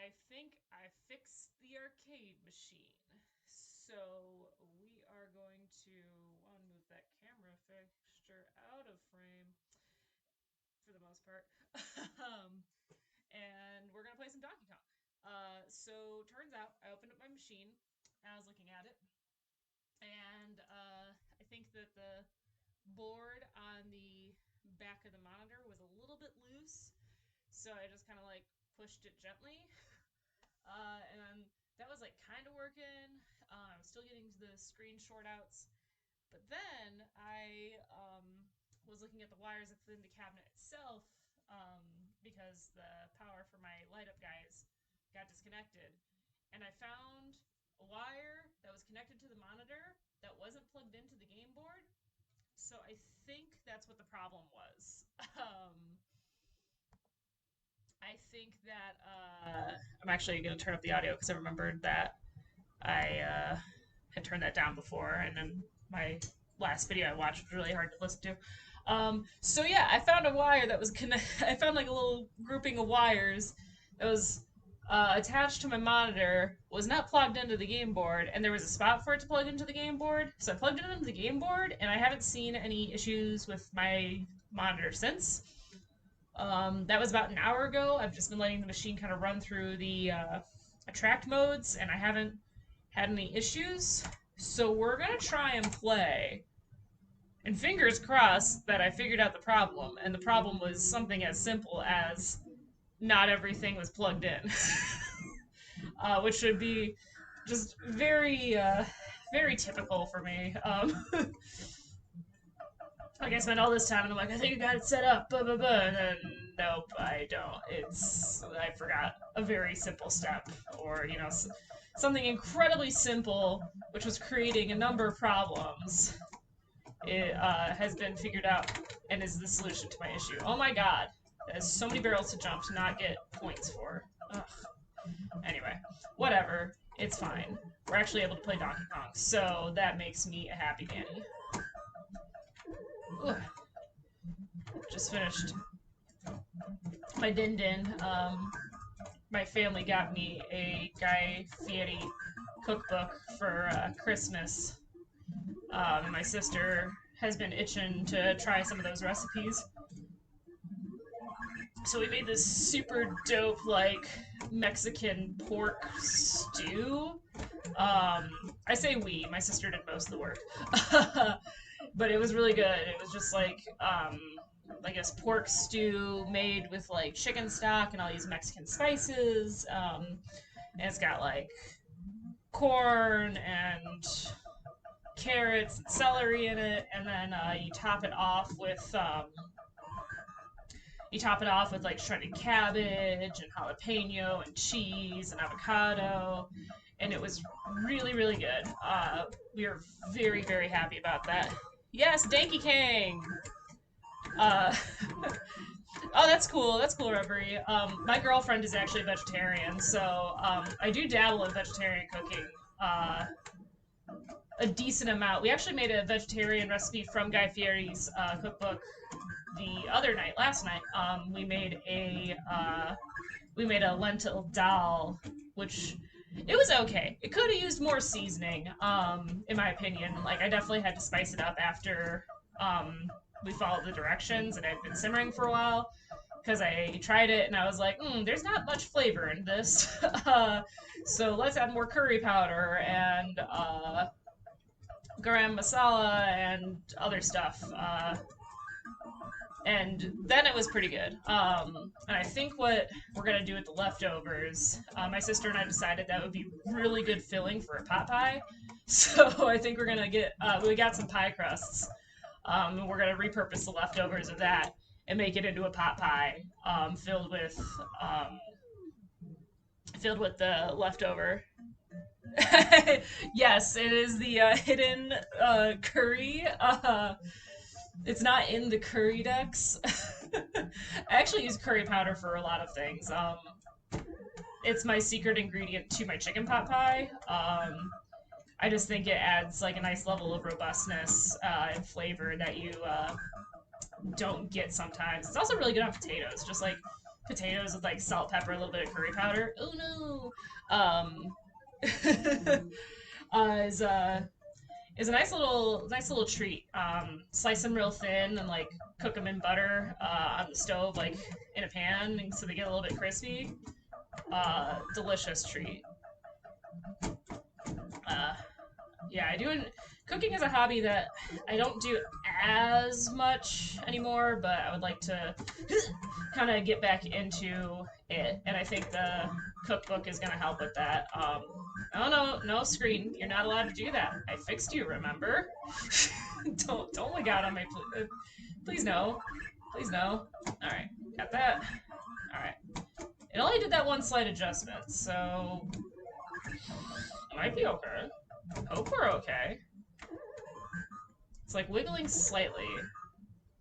I think I fixed the arcade machine. So we are going to move that camera fixture out of frame for the most part. um, and we're gonna play some Donkey Kong. So turns out I opened up my machine and I was looking at it, and I think that the board on the back of the monitor was a little bit loose, so I just kind of like pushed it gently, and that was like kind of working. I was still getting to the screen shortouts, but then I was looking at the wires within the cabinet itself, because the power for my light up guys got disconnected, and I found a wire that was connected to the monitor that wasn't plugged into the game board. So I think that's what the problem was. Um, I think that I'm actually going to turn up the audio because I remembered that I had turned that down before, and then my last video I watched was really hard to listen to. So yeah, I found a wire that was I found like a little grouping of wires that was attached to my monitor, was not plugged into the game board, and there was a spot for it to plug into the game board. So I plugged it into the game board, and I haven't seen any issues with my monitor since. That was about an hour ago. I've just been letting the machine kind of run through the attract modes, and I haven't had any issues. So we're gonna try and play. And fingers crossed that I figured out the problem, and the problem was something as simple as not everything was plugged in, which would be just very typical for me. Like I spent all this time, and I'm like, I think I got it set up, blah blah blah, and then nope, I don't. I forgot a very simple step, or something incredibly simple, which was creating a number of problems. It has been figured out and is the solution to my issue. Oh my god, there's so many barrels to jump to not get points for. Ugh. Anyway, whatever. It's fine. We're actually able to play Donkey Kong, so that makes me a happy Danny. Ugh. Just finished my din din. My family got me a Guy Fieri cookbook for Christmas. My sister has been itching to try some of those recipes. So we made this super dope, like, Mexican pork stew. I say we, my sister did most of the work. But it was really good. It was just like this pork stew made with like chicken stock and all these Mexican spices. And it's got like corn and carrots and celery in it, and then you top it off with like shredded cabbage and jalapeno and cheese and avocado, and it was really good. We are very happy about that. Yes, Danky Kang. Uh, oh, that's cool. That's cool, Reverie. My girlfriend is actually a vegetarian, so I do dabble in vegetarian cooking. A decent amount. We actually made a vegetarian recipe from Guy Fieri's cookbook the other night, last night. We made a lentil dal, which it was okay. It could have used more seasoning, in my opinion. Like I definitely had to spice it up after we followed the directions and it had been simmering for a while. Because I tried it and I was like, there's not much flavor in this. So let's add more curry powder and garam masala and other stuff. And then it was pretty good. And I think what we're gonna do with the leftovers, my sister and I decided that would be really good filling for a pot pie. So I think we're gonna we got some pie crusts, and we're gonna repurpose the leftovers of that and make it into a pot pie, um, filled with the leftover. Yes, it is the hidden curry. It's not in the curry decks. I actually use curry powder for a lot of things. It's my secret ingredient to my chicken pot pie. I just think it adds like a nice level of robustness and flavor that you don't get sometimes. It's also really good on potatoes. Just like potatoes with like salt, pepper, a little bit of curry powder. Oh no! Is a nice little treat. Slice them real thin and like cook them in butter on the stove, like in a pan, so they get a little bit crispy. Delicious treat. Uh, yeah, cooking is a hobby that I don't do as much anymore, but I would like to kind of get back into it, and I think the cookbook is going to help with that. Oh no, no screen! You're not allowed to do that. I fixed you, remember? Don't look out on my please no, please no. All right, got that. All right, it only did that one slight adjustment, so it might be okay. Hope we're okay. It's like wiggling slightly,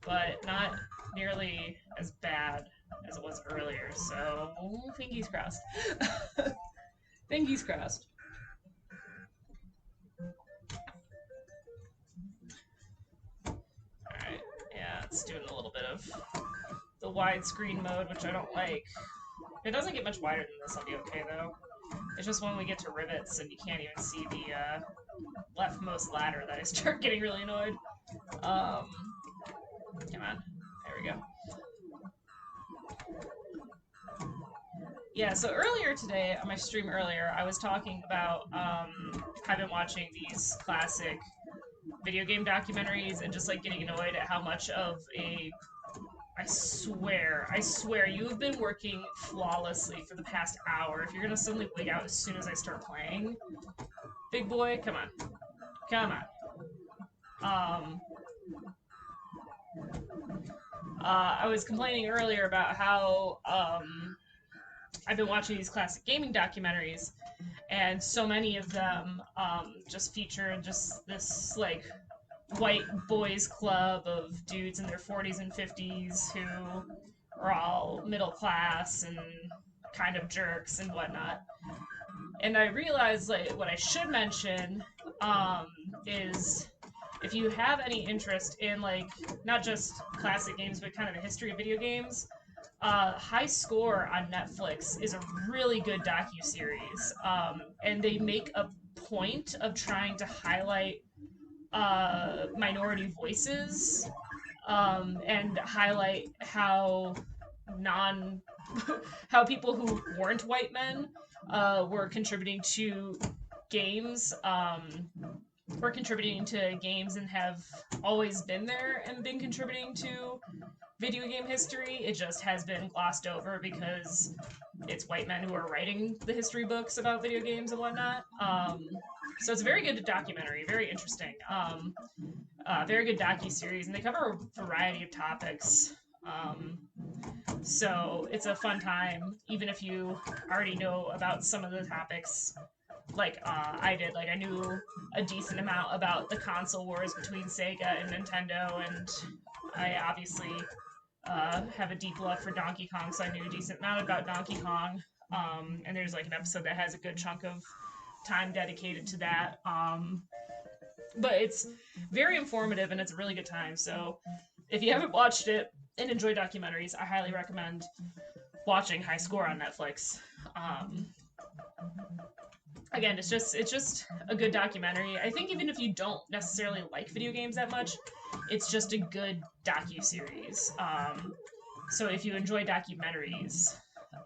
but not nearly as bad as it was earlier, so fingies crossed. Fingies crossed. Alright, yeah, it's doing a little bit of the widescreen mode, which I don't like. If it doesn't get much wider than this, I'll be okay, though. It's just when we get to rivets and you can't even see the leftmost ladder that I start getting really annoyed. Come on. There we go. Yeah, so earlier today, on my stream earlier, I was talking about, I've been watching these classic video game documentaries and just, like, getting annoyed at how much of a... I swear, you have been working flawlessly for the past hour. If you're gonna suddenly wig out as soon as I start playing, big boy, come on. Come on. I was complaining earlier about how, I've been watching these classic gaming documentaries, and so many of them just feature just this like white boys club of dudes in their 40s and 50s who are all middle class and kind of jerks and whatnot. And I realized like what I should mention is if you have any interest in like not just classic games but kind of the history of video games, High Score on Netflix is a really good docu-series, and they make a point of trying to highlight minority voices and highlight how non how people who weren't white men were contributing to games. Were contributing to games and have always been there and been contributing to video game history. It just has been glossed over because it's white men who are writing the history books about video games and whatnot. So it's a very good documentary, very interesting. Very good docu-series, and they cover a variety of topics. So it's a fun time, even if you already know about some of the topics like I did. Like I knew a decent amount about the console wars between Sega and Nintendo, and I obviously have a deep love for Donkey Kong, so I knew a decent amount about Donkey Kong. And there's like an episode that has a good chunk of time dedicated to that. But it's very informative and it's a really good time. So if you haven't watched it and enjoy documentaries, I highly recommend watching High Score on Netflix. Again, it's just a good documentary. I think even if you don't necessarily like video games that much, it's just a good docu-series. So if you enjoy documentaries,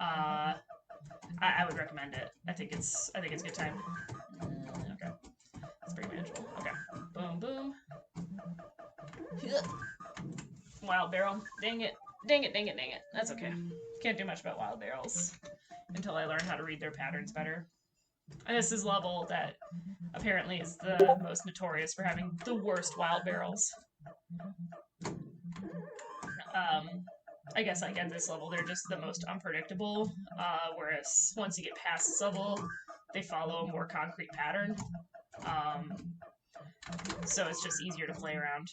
I would recommend it. I think it's a good time. Okay, let's bring manageable. Okay, boom, boom. Wild barrel. Dang it. That's okay. Can't do much about wild barrels until I learn how to read their patterns better. And this is level that apparently is the most notorious for having the worst wild barrels. I guess like at this level they're just the most unpredictable, whereas once you get past this level, they follow a more concrete pattern. So it's just easier to play around.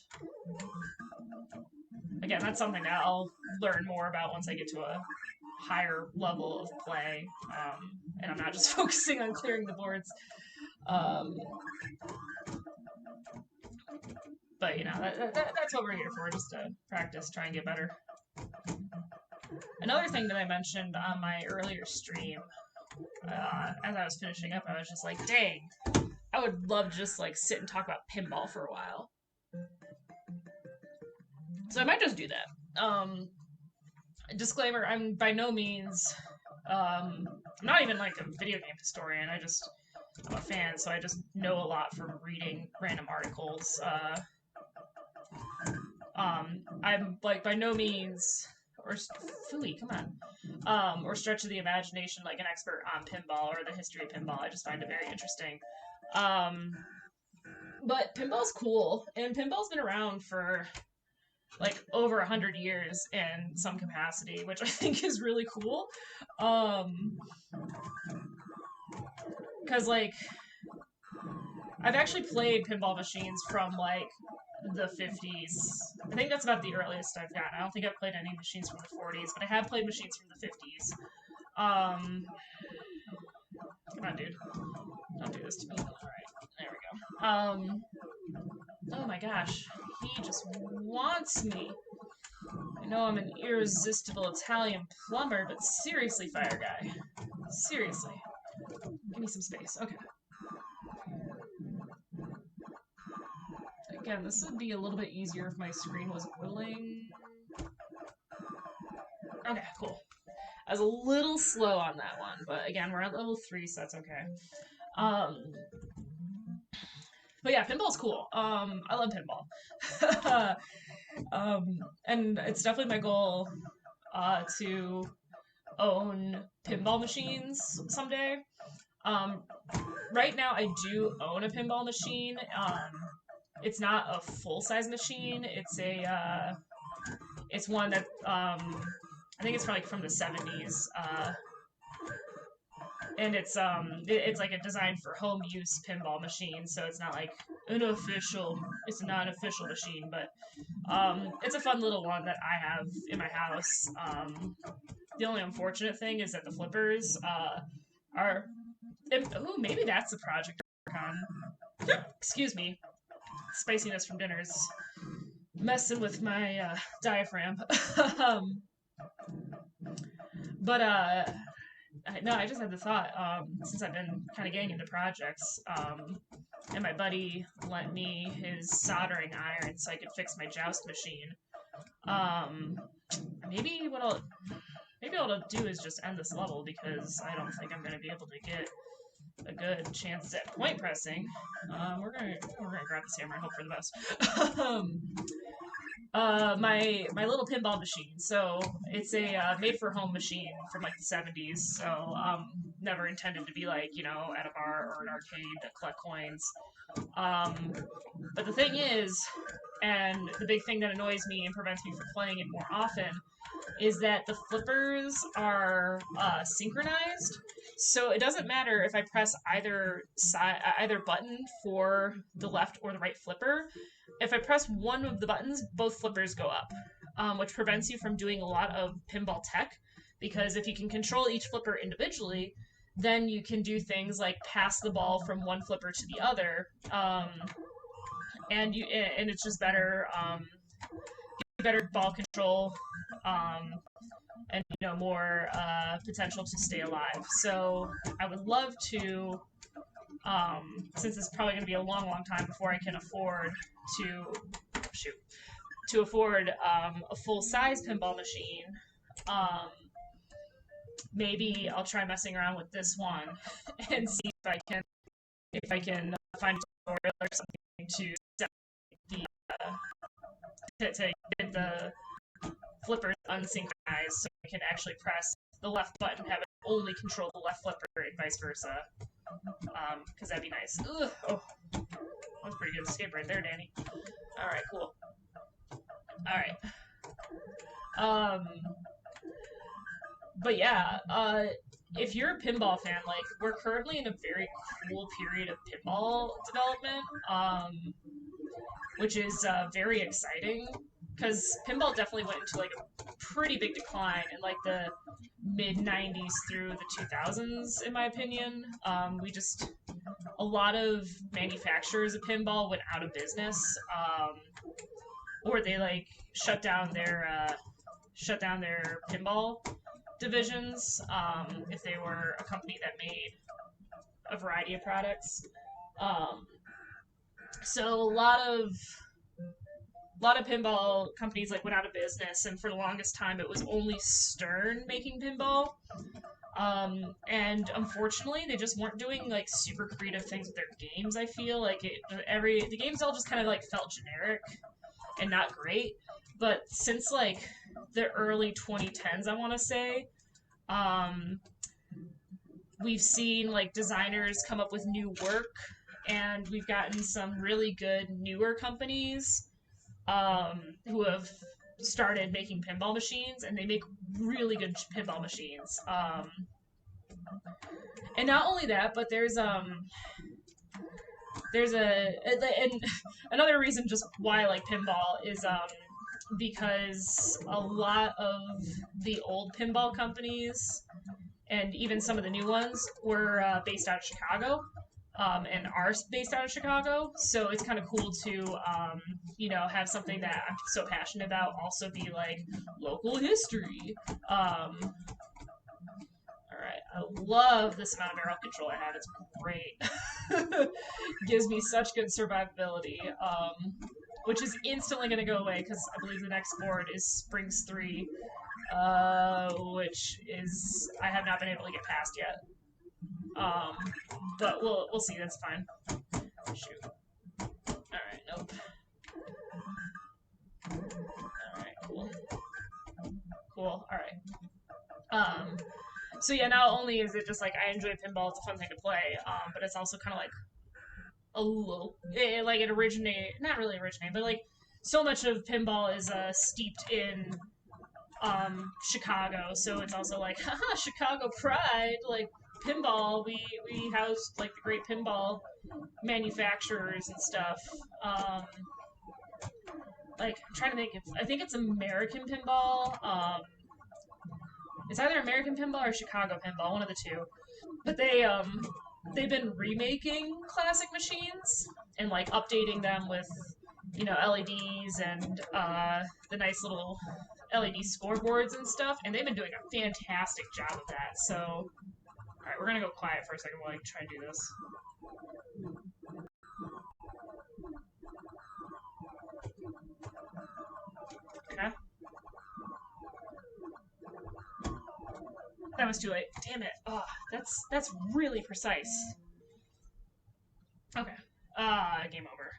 Again, that's something that I'll learn more about once I get to a higher level of play, and I'm not just focusing on clearing the boards. But you know, that's what we're here for, just to practice, try and get better. Another thing that I mentioned on my earlier stream, as I was finishing up, I was just like, dang, I would love to just like sit and talk about pinball for a while. So I might just do that. Disclaimer: I'm by no means, I'm not even like a video game historian. I'm a fan, so I just know a lot from reading random articles. I'm like by no means, or Fooey, come on, or stretch of the imagination like an expert on pinball or the history of pinball. I just find it very interesting. But pinball's cool, and pinball's been around for like over 100 years in some capacity, which I think is really cool. Because like I've actually played pinball machines from like the 50s. I think that's about the earliest I've gotten. I don't think I've played any machines from the 40s, but I have played machines from the 50s. Come on, dude. Don't do this to me. Alright, there we go. Oh my gosh. He just wants me. I know I'm an irresistible Italian plumber, but seriously, Fire Guy. Seriously. Give me some space. Okay. Again, this would be a little bit easier if my screen was willing. Okay, cool. I was a little slow on that one, but again, we're at level 3, so that's okay. But yeah, pinball's cool. I love pinball. And it's definitely my goal to own pinball machines someday. Right now, I do own a pinball machine. It's not a full-size machine. It's one that I think it's from the 70s. And it's like a designed for home use pinball machine, so it's not like it's a non-official machine, but it's a fun little one that I have in my house. The only unfortunate thing is that the flippers are maybe that's the Project Con. Excuse me. Spiciness from dinner is messing with my diaphragm. But no, I just had the thought, since I've been kind of getting into projects, and my buddy lent me his soldering iron so I could fix my joust machine. Maybe what I'll do is just end this level, because I don't think I'm going to be able to get a good chance at point pressing. We're gonna grab this hammer and hope for the best. My little pinball machine. So it's a made for home machine from like the 70s. So never intended to be like, at a bar or an arcade that collect coins. But the thing is, and the big thing that annoys me and prevents me from playing it more often, is that the flippers are synchronized. So it doesn't matter if I press either button for the left or the right flipper. If I press one of the buttons, both flippers go up, which prevents you from doing a lot of pinball tech, because if you can control each flipper individually, then you can do things like pass the ball from one flipper to the other, and it's just better ball control, and more potential to stay alive. So I would love to, since it's probably going to be a long time before I can afford to afford a full-size pinball machine. Maybe I'll try messing around with this one and see if I can find a tutorial or something to set to get the flippers unsynchronized, so I can actually press the left button, have it only control the left flipper, and vice versa. Because that'd be nice. Ugh. Oh, that was pretty good escape right there, Danny. All right, cool. All right. But yeah, if you're a pinball fan, like, we're currently in a very cool period of pinball development, which is very exciting, because pinball definitely went into like a pretty big decline in like the mid 90s through the 2000s, in my opinion. A lot of manufacturers of pinball went out of business, or they like shut down their shut down their pinball divisions if they were a company that made a variety of products. Um, so a lot of pinball companies like went out of business, and for the longest time, it was only Stern making pinball. And unfortunately, they just weren't doing like super creative things with their games. I feel like the games all just kind of like felt generic and not great. But since like the early 2010s, I want to say, um, we've seen like designers come up with new work, and we've gotten some really good newer companies who have started making pinball machines, and they make really good pinball machines. And not only that, but there's and another reason just why I like pinball is because a lot of the old pinball companies and even some of the new ones were based out of Chicago. And are based out of Chicago, so it's kind of cool to, have something that I'm so passionate about also be like local history. All right, I love this amount of barrel control I have. It's great. Gives me such good survivability, which is instantly going to go away because I believe the next board is Springs 3, which is I have not been able to get past yet. Um, but we'll see. That's fine. Shoot. All right. Nope. All right. Cool. Cool. All right. So yeah, not only is it just like I enjoy pinball, it's a fun thing to play, but it's also kind of like a little, like it originated, not really originated, but like so much of pinball is steeped in Chicago, so it's also like, haha, Chicago pride, like pinball. We housed like the great pinball manufacturers and stuff. Like I'm trying to think if I think it's American Pinball. It's either American Pinball or Chicago Pinball, one of the two. But they've been remaking classic machines and like updating them with LEDs and the nice little LED scoreboards and stuff, and they've been doing a fantastic job of that. So, all right, we're gonna go quiet for a second while I try and do this. Okay. That was too late. Damn it. Oh, that's really precise. Okay. Game over.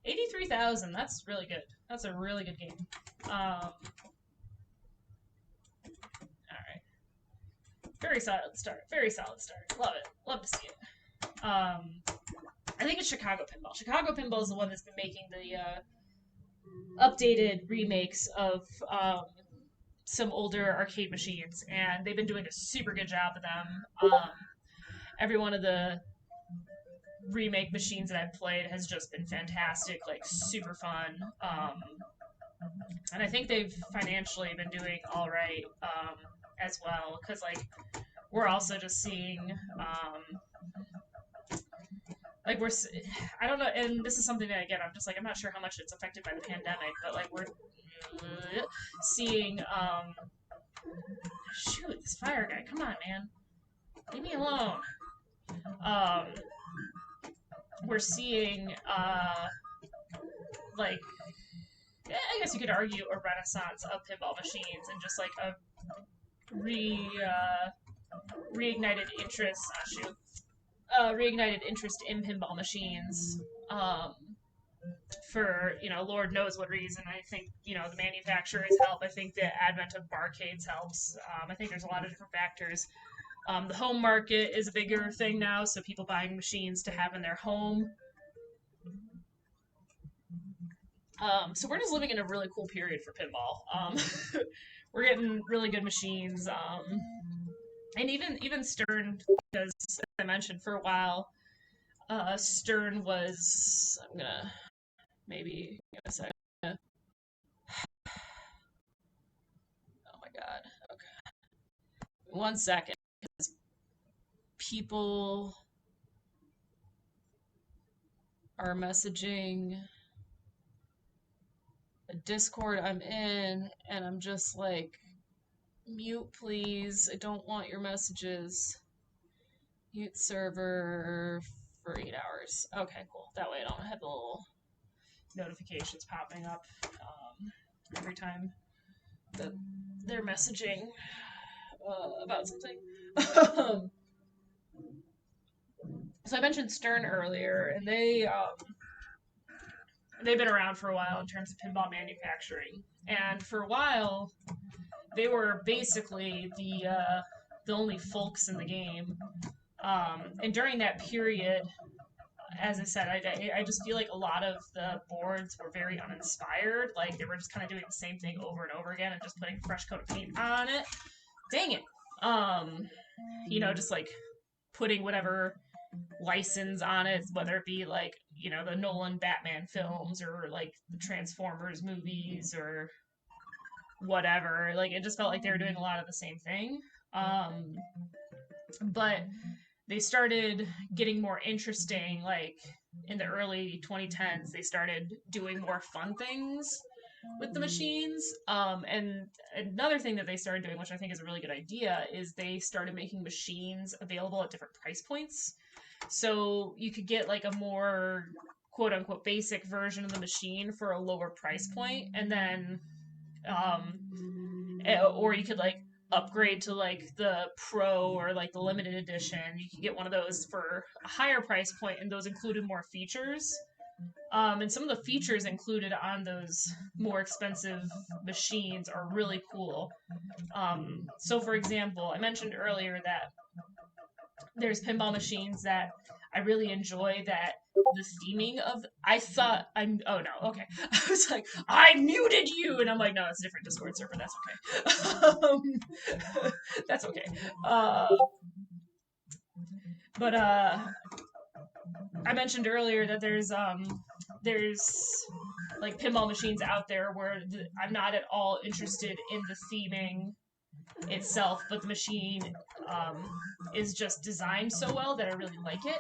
83,000. That's really good. That's a really good game. All right. Very solid start. Very solid start. Love it. Love to see it. I think it's Chicago Pinball. Chicago Pinball is the one that's been making the updated remakes of some older arcade machines, and they've been doing a super good job of them. Every one of the remake machines that I've played has just been fantastic, like super fun. And I think they've financially been doing all right as well, because like we're also just seeing like I don't know, and this is something that again I'm just like I'm not sure how much it's affected by the pandemic, but like we're seeing shoot, this fire guy, come on man, leave me alone. um we're seeing like I guess you could argue a renaissance of pinball machines and just like a reignited interest. Reignited interest in pinball machines. For Lord knows what reason. I think the manufacturers help. I think the advent of barcades helps. I think there's a lot of different factors. The home market is a bigger thing now, so people buying machines to have in their home. So we're just living in a really cool period for pinball. We're getting really good machines, and even Stern, because as I mentioned for a while, Stern was. I'm gonna maybe give a second. Oh my god. Okay. 1 second, because people are messaging a Discord I'm in, and I'm just like, mute please. I don't want your messages. Mute server for 8 hours. Okay, cool. That way I don't have the little notifications popping up every time that they're messaging about something. So I mentioned Stern earlier, and they've been around for a while in terms of pinball manufacturing. And for a while, they were basically the only folks in the game. And during that period, as I said, I just feel like a lot of the boards were very uninspired. Like they were just kind of doing the same thing over and over again and just putting a fresh coat of paint on it. Dang it. Just like putting whatever license on it, whether it be like, the Nolan Batman films or like the Transformers movies or whatever. Like it just felt like they were doing a lot of the same thing. But they started getting more interesting, like in the early 2010s, they started doing more fun things with the machines. And another thing that they started doing, which I think is a really good idea, is they started making machines available at different price points. So you could get like a more quote unquote basic version of the machine for a lower price point, and then, or you could like upgrade to like the pro or like the limited edition. You could get one of those for a higher price point, and those included more features. And some of the features included on those more expensive machines are really cool. So, for example, I mentioned earlier that there's pinball machines that I really enjoy that the theming of oh no, okay. I was like, I muted you, and I'm like, no, it's a different Discord server, that's okay. That's okay. But I mentioned earlier that there's like pinball machines out there where I'm not at all interested in the theming itself, but the machine is just designed so well that I really like it.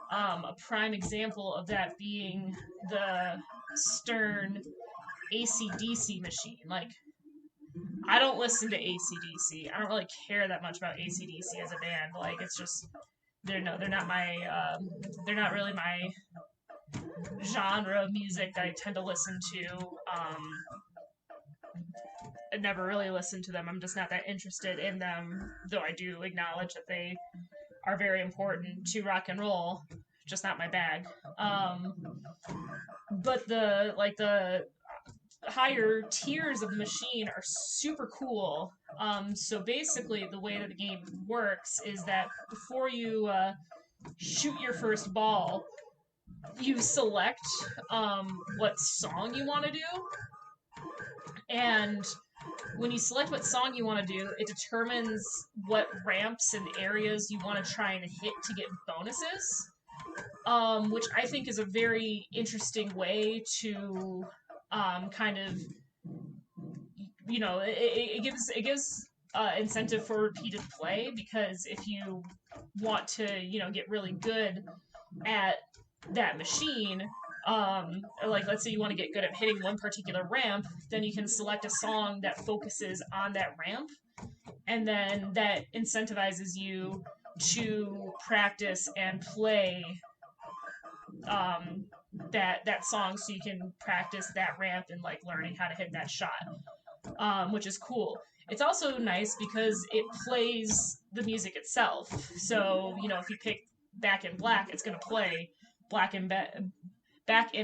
A prime example of that being the Stern AC/DC machine. Like, I don't listen to AC/DC. I don't really care that much about AC/DC as a band. Like, it's just they're not they're not really my genre of music that I tend to listen to. I never really listened to them. I'm just not that interested in them, though I do acknowledge that they are very important to rock and roll. Just not my bag. But the higher tiers of the machine are super cool. So basically, the way that the game works is that before you shoot your first ball, you select what song you want to do, and when you select what song you want to do, it determines what ramps and areas you want to try and hit to get bonuses, which I think is a very interesting way to kind of, it gives incentive for repeated play, because if you want to, get really good at that machine, like let's say you want to get good at hitting one particular ramp, then you can select a song that focuses on that ramp, and then that incentivizes you to practice and play that song, so you can practice that ramp and like learning how to hit that shot, which is cool. It's also nice because it plays the music itself. So, if you pick Back in Black, it's going to play Back in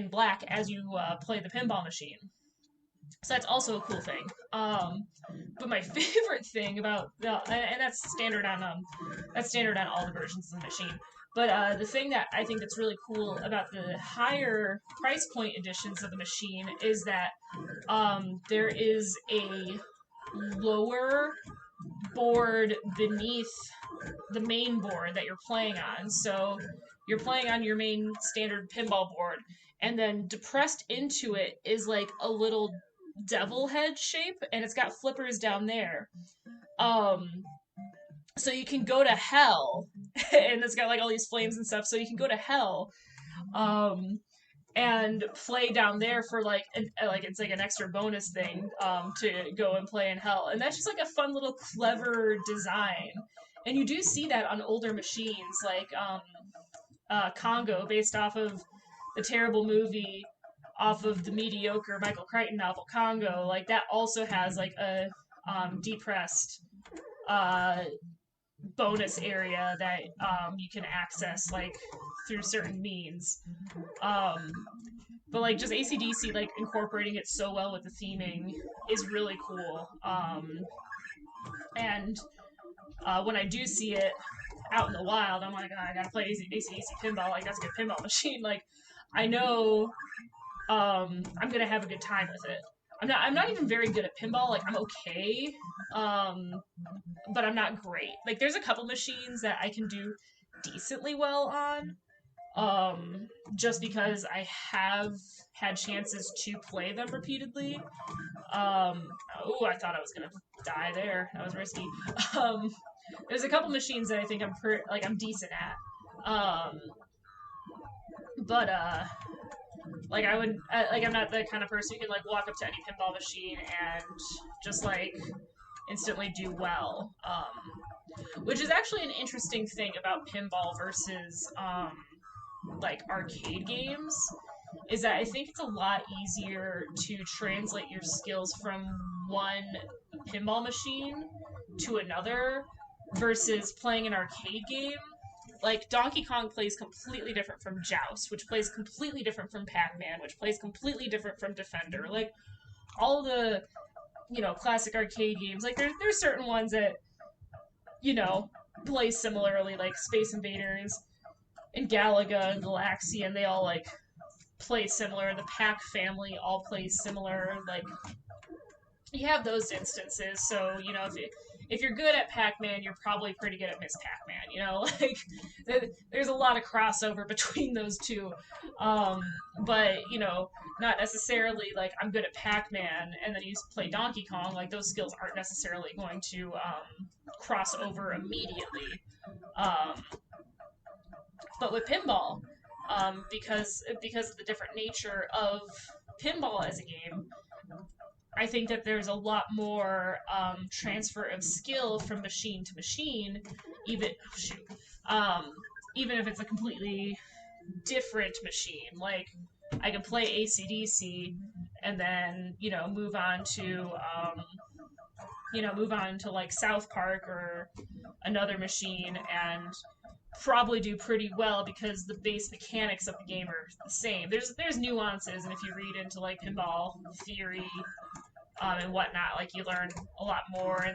Black as you play the pinball machine. So that's also a cool thing. But my favorite thing about and that's standard on all the versions of the machine. But the thing that I think that's really cool about the higher price point editions of the machine is that there is a lower board beneath the main board that you're playing on. So you're playing on your main standard pinball board, and then depressed into it is like a little devil head shape, and it's got flippers down there. So you can go to hell, and it's got like all these flames and stuff. So you can go to hell, and play down there for like it's like an extra bonus thing to go and play in hell, and that's just like a fun little clever design. And you do see that on older machines like Congo, based off of the terrible movie off of the mediocre Michael Crichton novel Congo. Like that also has like a depressed uh, bonus area that you can access like through certain means. Um, but like just AC/DC, like incorporating it so well with the theming is really cool. And when I do see it out in the wild, I'm like, oh, I gotta play AC/DC pinball. Like that's a good pinball machine. Like I know I'm gonna have a good time with it. I'm not even very good at pinball. Like I'm okay, um, but I'm not great. Like there's a couple machines that I can do decently well on, just because I have had chances to play them repeatedly. Oh, I thought I was gonna die there. That was risky. Um, there's a couple machines that I think I'm decent at. But like I would like I'm not the kind of person who can like walk up to any pinball machine and just like instantly do well. Which is actually an interesting thing about pinball versus like arcade games, is that I think it's a lot easier to translate your skills from one pinball machine to another versus playing an arcade game. Like Donkey Kong plays completely different from Joust, which plays completely different from Pac-Man, which plays completely different from Defender. Like all the classic arcade games, like there's certain ones that play similarly, like Space Invaders and Galaga and Galaxia, and they all like play similar. The Pac family all plays similar. Like you have those instances. So if you're good at Pac-Man, you're probably pretty good at Miss Pac-Man. Like there's a lot of crossover between those two. But not necessarily like I'm good at Pac-Man and then you play Donkey Kong. Like those skills aren't necessarily going to cross over immediately. Um, but with pinball, because of the different nature of pinball as a game, I think that there's a lot more transfer of skill from machine to machine, even um, even if it's a completely different machine. Like I could play AC/DC and then move on to like South Park or another machine and probably do pretty well because the base mechanics of the game are the same. There's nuances, and if you read into like pinball theory and whatnot, like you learn a lot more,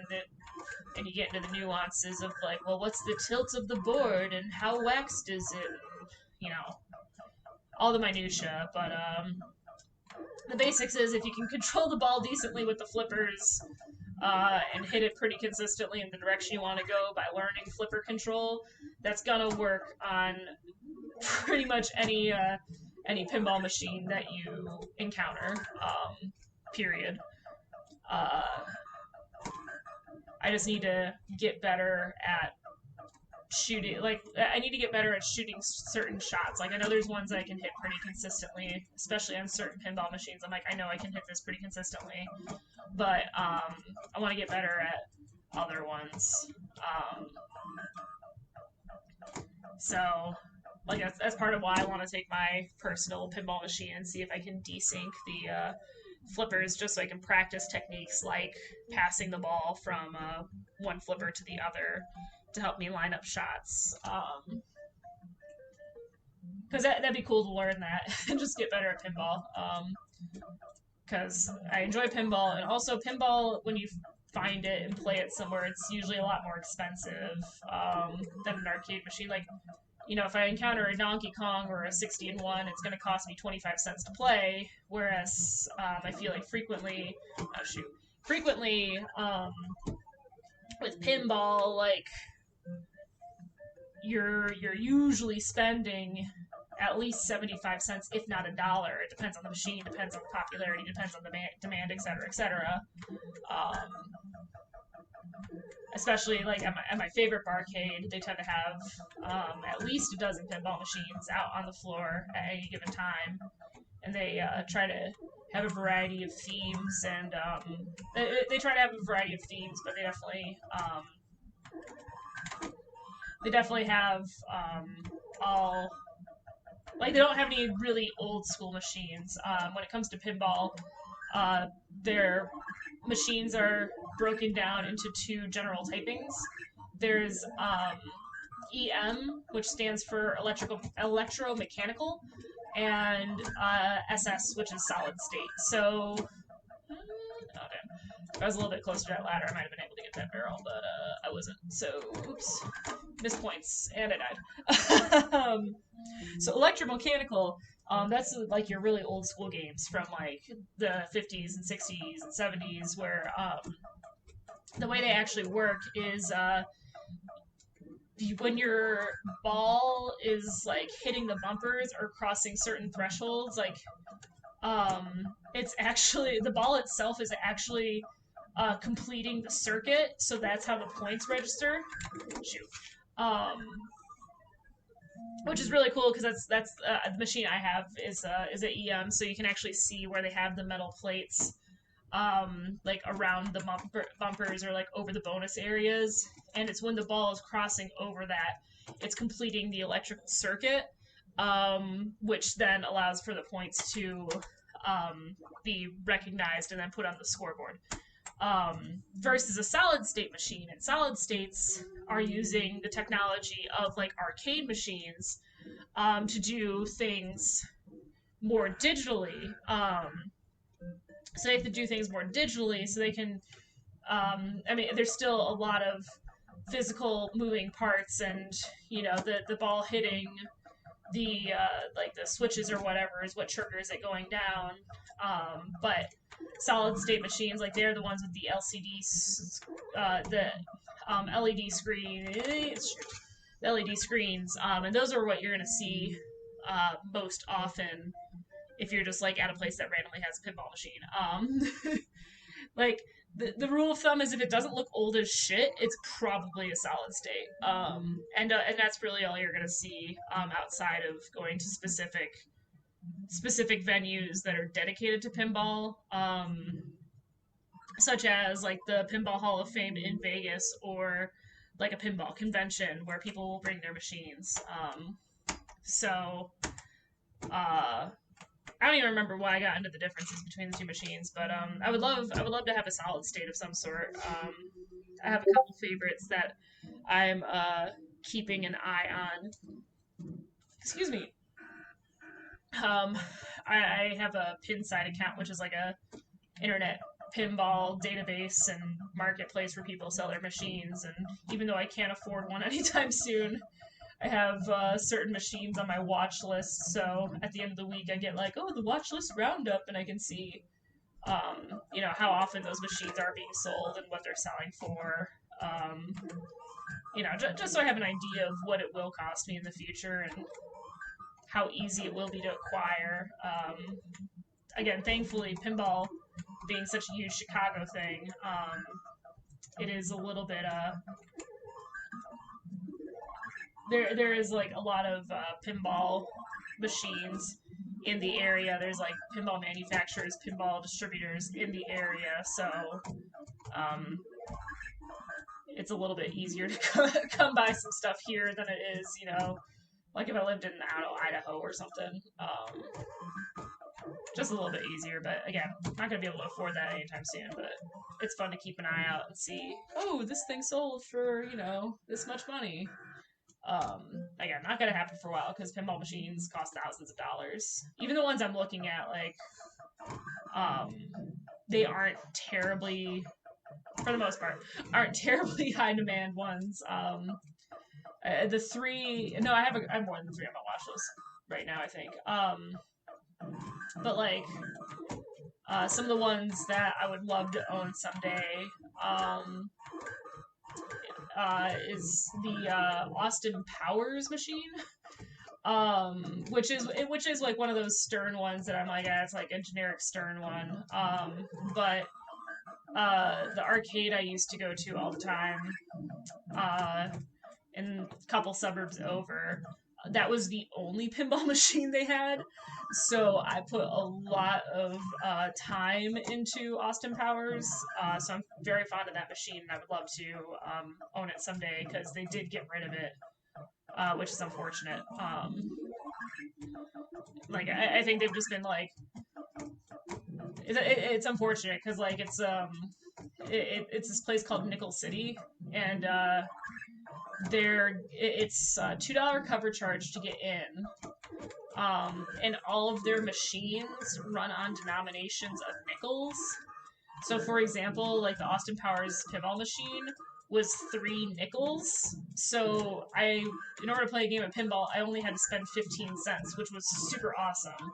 and you get into the nuances of like, well, what's the tilt of the board and how waxed is it? You know, all the minutia. But the basics is if you can control the ball decently with the flippers and hit it pretty consistently in the direction you want to go by learning flipper control, that's gonna work on pretty much any pinball machine that you encounter. Period. Uh, I just need to get better at shooting. Like I need to get better at shooting certain shots. Like I know there's ones that I can hit pretty consistently, especially on certain pinball machines. I'm like, I know I can hit this pretty consistently, but I want to get better at other ones. So like that's part of why I want to take my personal pinball machine and see if I can desync the flippers, just so I can practice techniques like passing the ball from one flipper to the other to help me line up shots. Because that'd be cool to learn that and just get better at pinball. Because I enjoy pinball, and also pinball, when you find it and play it somewhere, it's usually a lot more expensive than an arcade machine. Like, if I encounter a Donkey Kong or a 60 and 1, it's going to cost me 25 cents to play. Whereas I feel like frequently with pinball, like you're usually spending at least 75 cents, if not $1. It depends on the machine, depends on the popularity, depends on the demand, etc., etc. Especially like at my favorite barcade, they tend to have at least a dozen pinball machines out on the floor at any given time. and they try to have a variety of themes, and they try to have a variety of themes, but they definitely have all, like, they don't have any really old school machines. When it comes to pinball, their machines are broken down into two general typings. There's EM, which stands for electromechanical, and SS, which is solid state. So, okay. If I was a little bit closer to that ladder, I might have been able to get that barrel, but I wasn't. So, oops, missed points, and I died. So electromechanical, that's like your really old school games from like the 50s and 60s and 70s, where the way they actually work is when your ball is like hitting the bumpers or crossing certain thresholds, like it's actually, the ball itself is actually completing the circuit, so that's how the points register. Shoot. Which is really cool, because that's the machine I have is an EM, so you can actually see where they have the metal plates, like around the bumpers or like over the bonus areas, and it's when the ball is crossing over that, it's completing the electrical circuit, which then allows for the points to be recognized and then put on the scoreboard. Versus a solid state machine. And solid states are using the technology of like arcade machines to do things more digitally. So they have to do things more digitally, so they can. I mean, there's still a lot of physical moving parts, and the ball hitting the like the switches or whatever is what triggers it going down. But solid state machines, like, they're the ones with the LED screen, the LED screens, and those are what you're gonna see most often if you're just like at a place that randomly has a pinball machine. Like, the rule of thumb is, if it doesn't look old as shit, it's probably a solid state. And that's really all you're gonna see outside of going to specific venues that are dedicated to pinball, such as like the Pinball Hall of Fame in Vegas, or like a pinball convention where people will bring their machines. So, I don't even remember why I got into the differences between the two machines, but I would love to have a solid state of some sort. I have a couple favorites that I'm keeping an eye on. Excuse me. I have a Pinside account, which is like a internet pinball database and marketplace where people sell their machines. And even though I can't afford one anytime soon, I have certain machines on my watch list. So at the end of the week, I get like, oh, the watch list roundup, and I can see, how often those machines are being sold and what they're selling for. Just so I have an idea of what it will cost me in the future and how easy it will be to acquire. Again, thankfully, pinball being such a huge Chicago thing, it is a little bit there is like a lot of pinball machines in the area. There's like pinball manufacturers, pinball distributors in the area, so it's a little bit easier to come by some stuff here than it is, like if I lived in, I don't know, Idaho or something. Just a little bit easier, but again, not gonna be able to afford that anytime soon. But it's fun to keep an eye out and see, oh, this thing sold for this much money. Again, not gonna happen for a while because pinball machines cost thousands of dollars. Even the ones I'm looking at, like, they aren't terribly, for the most part, aren't terribly high demand ones. The three, no, I have more than three on my watch list right now, I think. But like, some of the ones that I would love to own someday, is the Austin Powers machine, which is like one of those Stern ones that I'm like, it's like a generic Stern one. But the arcade I used to go to all the time, in a couple suburbs over, that was the only pinball machine they had. So I put a lot of time into Austin Powers. So I'm very fond of that machine, and I would love to own it someday because they did get rid of it, which is unfortunate. Like I think they've just been like it's unfortunate because like it's this place called Nickel City, and it's $2 cover charge to get in, and all of their machines run on denominations of nickels. So, for example, like the Austin Powers pinball machine was 3 nickels. So, in order to play a game of pinball, I only had to spend 15 cents, which was super awesome.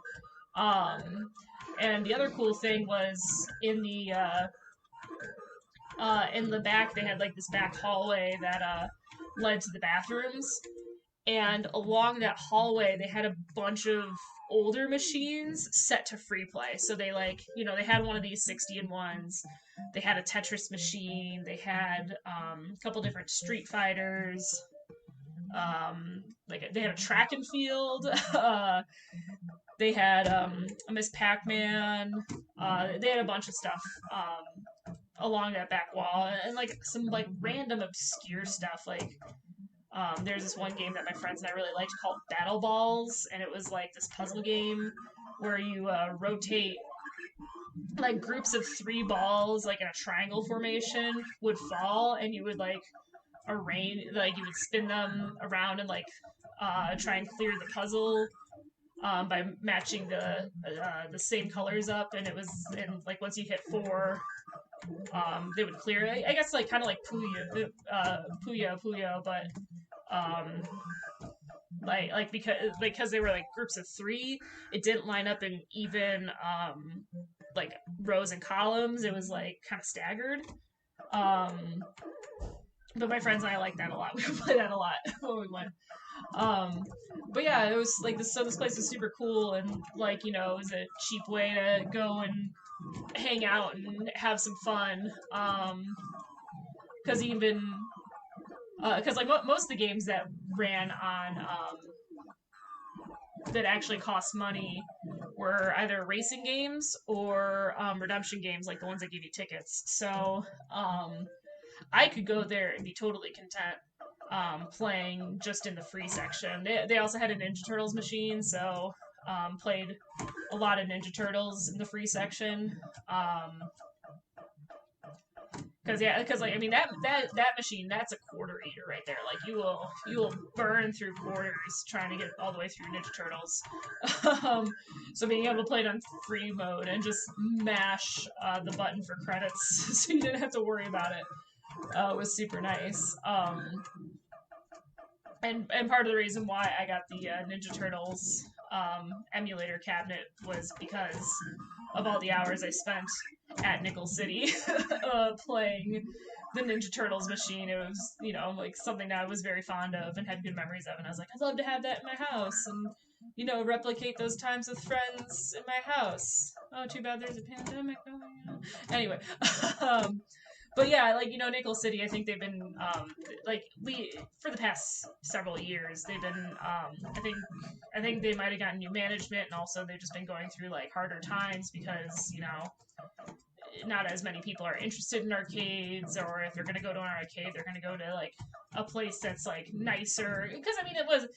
And the other cool thing was in the back they had like this back hallway that led to the bathrooms, and along that hallway they had a bunch of older machines set to free play. So they they had one of these 60-in-1s, they had a Tetris machine, they had a couple different Street Fighters, like they had a track and field, they had a Miss Pac-Man, they had a bunch of stuff along that back wall, and like some like random obscure stuff. Like there's this one game that my friends and I really liked called Battle Balls, and it was like this puzzle game where you rotate like groups of 3 balls like in a triangle formation would fall, and you would like you would spin them around and like try and clear the puzzle by matching the same colors up, and it was and like once you hit 4, they would clear it. I guess like kind of like Puyo, but because they were like groups of 3, it didn't line up in even like rows and columns. It was like kind of staggered. But my friends and I liked that a lot. We would play that a lot when we went. But yeah, it was like this. So this place was super cool, and like it was a cheap way to go and hang out and have some fun. Because most of the games that ran on that actually cost money were either racing games or redemption games, like the ones that give you tickets. So I could go there and be totally content playing just in the free section. They also had a Ninja Turtles machine, so played a lot of Ninja Turtles in the free section. Because like I mean that machine, that's a quarter eater right there. Like you will burn through quarters trying to get all the way through Ninja Turtles. So being able to play it on free mode and just mash the button for credits, so you didn't have to worry about it, was super nice. And part of the reason why I got the Ninja Turtles emulator cabinet was because of all the hours I spent at Nickel City playing the Ninja Turtles machine. It was, like something that I was very fond of and had good memories of. And I was like, I'd love to have that in my house and, replicate those times with friends in my house. Oh, too bad there's a pandemic. Oh, yeah. Anyway. But yeah, like Nickel City, I think they've been for the past several years they've been I think they might have gotten new management, and also they've just been going through like harder times because not as many people are interested in arcades, or if they're gonna go to an arcade, they're gonna go to like a place that's like nicer. Because I mean, it was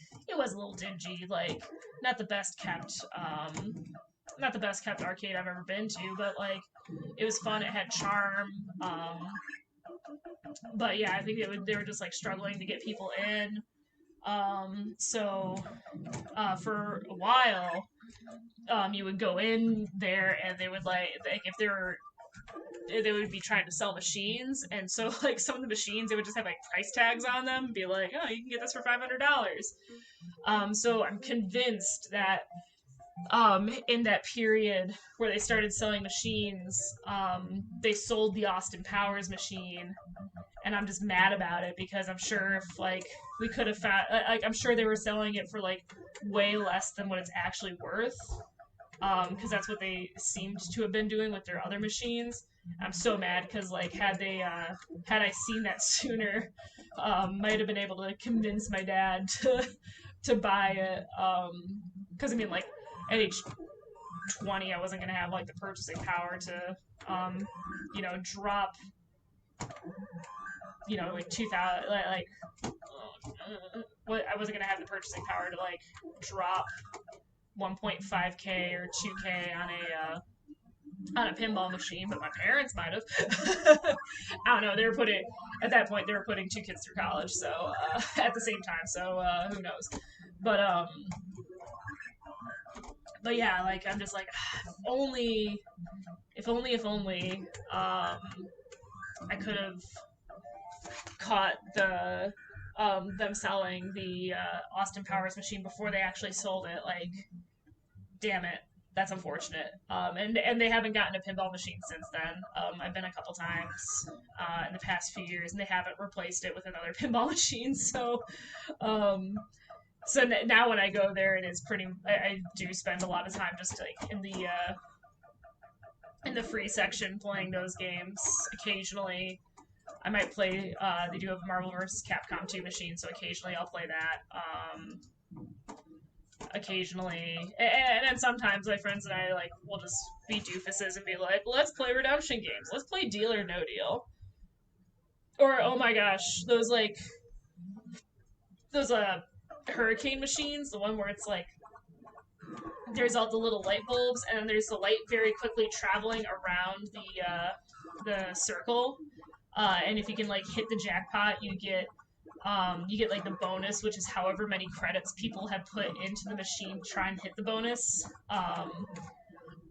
a little dingy, like not the best kept arcade I've ever been to, but like it was fun. It had charm. But yeah, I think they were just like struggling to get people in. So for a while, you would go in there and they would like if they would be trying to sell machines, and so like some of the machines they would just have like price tags on them and be like, oh, you can get this for $500. So I'm convinced that in that period where they started selling machines, they sold the Austin Powers machine, and I'm just mad about it because I'm sure if like we could have found, like I'm sure they were selling it for like way less than what it's actually worth, because that's what they seemed to have been doing with their other machines. I'm so mad because like had I seen that sooner, might have been able to convince my dad to to buy it. Because I mean, like at age 20, I wasn't gonna have like the purchasing power to, drop, like 2,000, like what I wasn't gonna have the purchasing power to like drop 1.5K or 2K on a pinball machine, but my parents might have. I don't know. At that point they were putting two kids through college, so at the same time. So who knows? But yeah, like I'm just like, if only, I could have caught them selling the Austin Powers machine before they actually sold it. Like, damn it, that's unfortunate. And they haven't gotten a pinball machine since then. I've been a couple times in the past few years, and they haven't replaced it with another pinball machine. Um, so now when I go there, it is pretty. I do spend a lot of time just like in the free section playing those games. Occasionally, I might play. They do have a Marvel vs. Capcom 2 machine, so occasionally I'll play that. Occasionally, and then sometimes my friends and I like will just be doofuses and be like, let's play redemption games. Let's play Deal or No Deal. Or oh my gosh, those hurricane machines, the one where it's like there's all the little light bulbs and then there's the light very quickly traveling around the circle. And if you can like hit the jackpot, you get like the bonus, which is however many credits people have put into the machine to try and hit the bonus.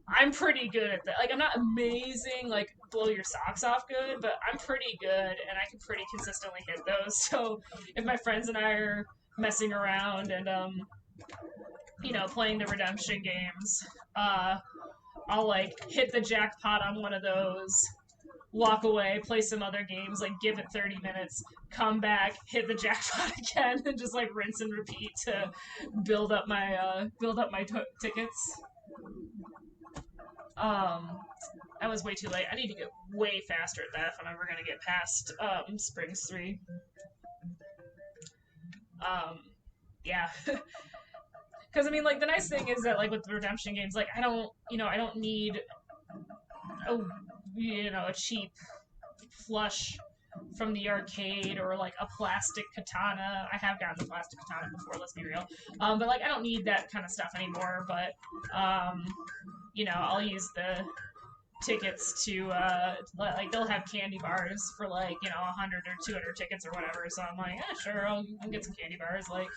I'm pretty good at that. Like, I'm not amazing, like, blow your socks off good, but I'm pretty good, and I can pretty consistently hit those. So, if my friends and I are messing around and, playing the redemption games, I'll, like, hit the jackpot on one of those, walk away, play some other games, like, give it 30 minutes, come back, hit the jackpot again, and just, like, rinse and repeat to build up my tickets. I was way too late. I need to get way faster at that if I'm ever gonna get past Springs 3. Yeah. Because I mean, like the nice thing is that like with the redemption games, like I don't need a cheap flush from the arcade or like a plastic katana. I have gotten the plastic katana before, let's be real. But like I don't need that kind of stuff anymore. But I'll use the tickets to like they'll have candy bars for like 100 or 200 tickets or whatever. So I'm like, yeah, sure, I'll get some candy bars. Like,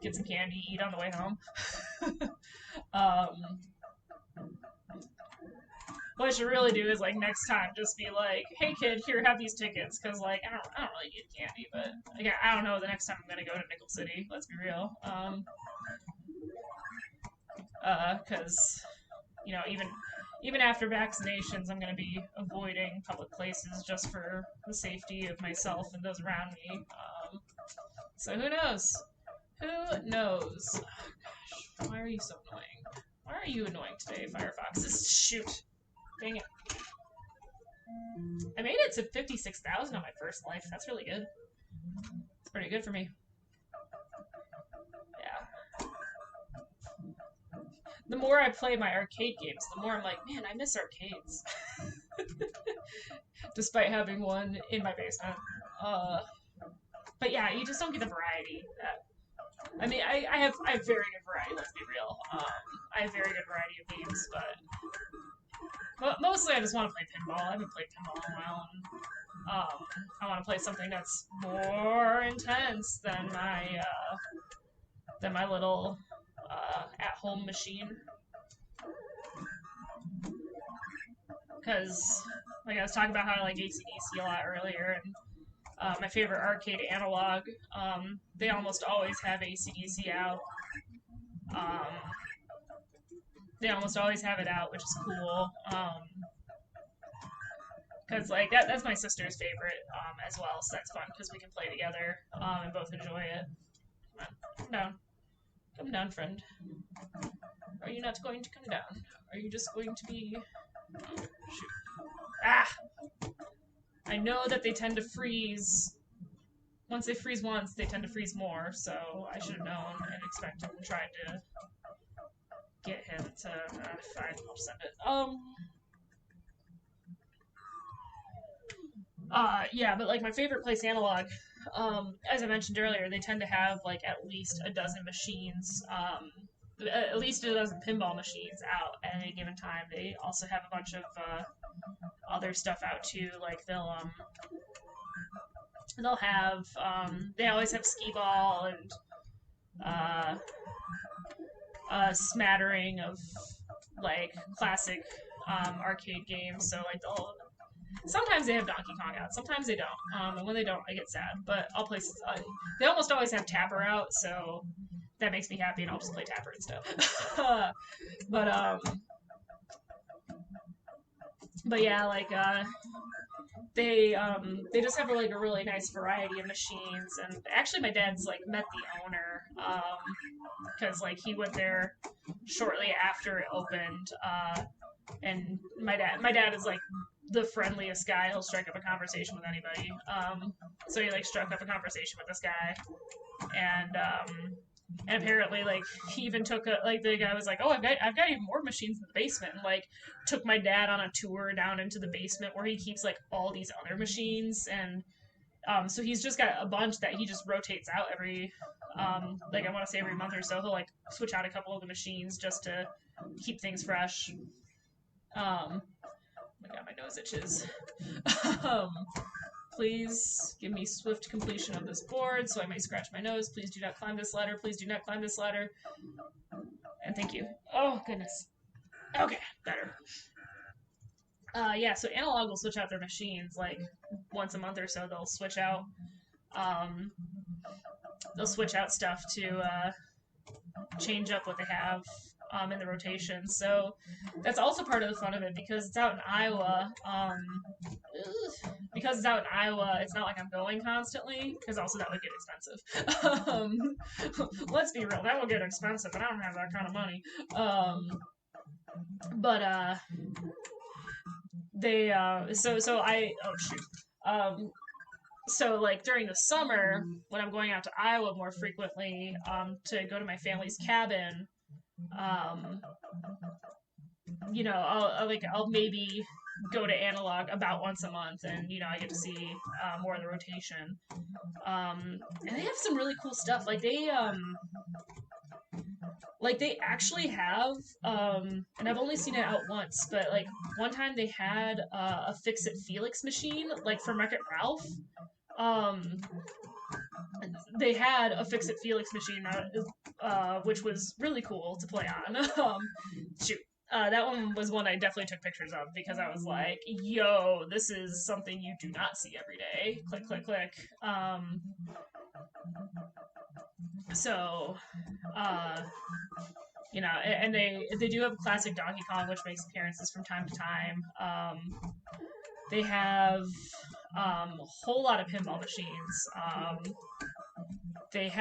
get some candy, eat on the way home. What I should really do is like next time just be like, hey kid, here, have these tickets, because like I don't really need candy, but again, I don't know the next time I'm gonna go to Nickel City. Let's be real. Because even after vaccinations, I'm gonna be avoiding public places just for the safety of myself and those around me. So who knows? Who knows? Oh, gosh, why are you so annoying? Why are you annoying today, Firefox? Shoot. Dang it. I made it to 56,000 on my first life. That's really good. It's pretty good for me. Yeah. The more I play my arcade games, the more I'm like, man, I miss arcades. Despite having one in my basement. But yeah, you just don't get the variety. I mean, I have very good variety, let's be real. I have very good variety of games, but mostly I just want to play pinball. I haven't played pinball in a while, and I want to play something that's more intense than my little at-home machine. Because, like I was talking about how I like AC/DC a lot earlier, and my favorite arcade analog, they almost always have AC/DC out. They almost always have it out, which is cool. Because like that's my sister's favorite as well, so that's fun because we can play together and both enjoy it. Come on, come down, friend. Are you not going to come down? Are you just going to be? Oh, shoot! Ah! I know that they tend to freeze once they freeze once, they tend to freeze more, so I should have known and expected and tried to get him to, fine, I'll send it. Yeah, but like my favorite place, Analog, as I mentioned earlier, they tend to have like at least a dozen machines, at least a dozen pinball machines out at any given time. They also have a bunch of other stuff out too. Like they'll have they always have skee ball and uh, a smattering of like classic arcade games. So like they'll sometimes they have Donkey Kong out, sometimes they don't. And when they don't, I get sad. But I'll play. They almost always have Tapper out, so that makes me happy, and I'll just play Tapper and stuff. but but yeah, like they just have like a really nice variety of machines. And actually, my dad's like met the owner because like he went there shortly after it opened. And my dad is like the friendliest guy. He'll strike up a conversation with anybody. So he like struck up a conversation with this guy, and apparently like he even took a like the guy was like, oh, I've got even more machines in the basement, and like took my dad on a tour down into the basement where he keeps like all these other machines. And so he's just got a bunch that he just rotates out every like I want to say every month or so. He'll like switch out a couple of the machines just to keep things fresh. Oh my god, my nose itches. um, Please give me swift completion of this board so I may scratch my nose. Please do not climb this ladder. Please do not climb this ladder. And thank you. Oh, goodness. Okay, better. Yeah, so Analog will switch out their machines like once a month or so. Um, they'll switch out stuff to change up what they have in the rotation. So that's also part of the fun of it because it's out in Iowa. Because it's out in Iowa, it's not like I'm going constantly because also that would get expensive. Let's be real, that will get expensive, and I don't have that kind of money. But they so I oh shoot. So like during the summer when I'm going out to Iowa more frequently to go to my family's cabin, um, I'll maybe go to Analog about once a month, and I get to see more of the rotation. And they have some really cool stuff. Like they actually have, and I've only seen it out once, but like one time they had a Fix It Felix machine, like from Wreck-It Ralph. Um, they had a Fix It Felix machine, which was really cool to play on. Shoot. That one was one I definitely took pictures of because I was like, yo, this is something you do not see every day. Click, click, click. So, and they do have classic Donkey Kong, which makes appearances from time to time. They have a whole lot of pinball machines. They've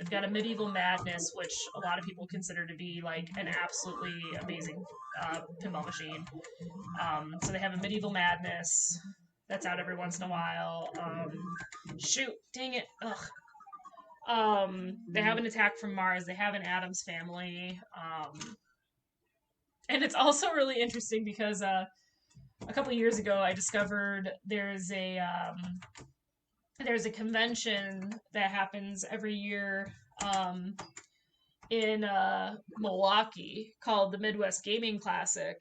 got a Medieval Madness, which a lot of people consider to be like an absolutely amazing pinball machine. So they have a Medieval Madness that's out every once in a while. Shoot, dang it, ugh. They have an Attack from Mars. They have an Addams Family. And it's also really interesting because a couple of years ago I discovered there's a convention that happens every year in Milwaukee called the Midwest Gaming Classic.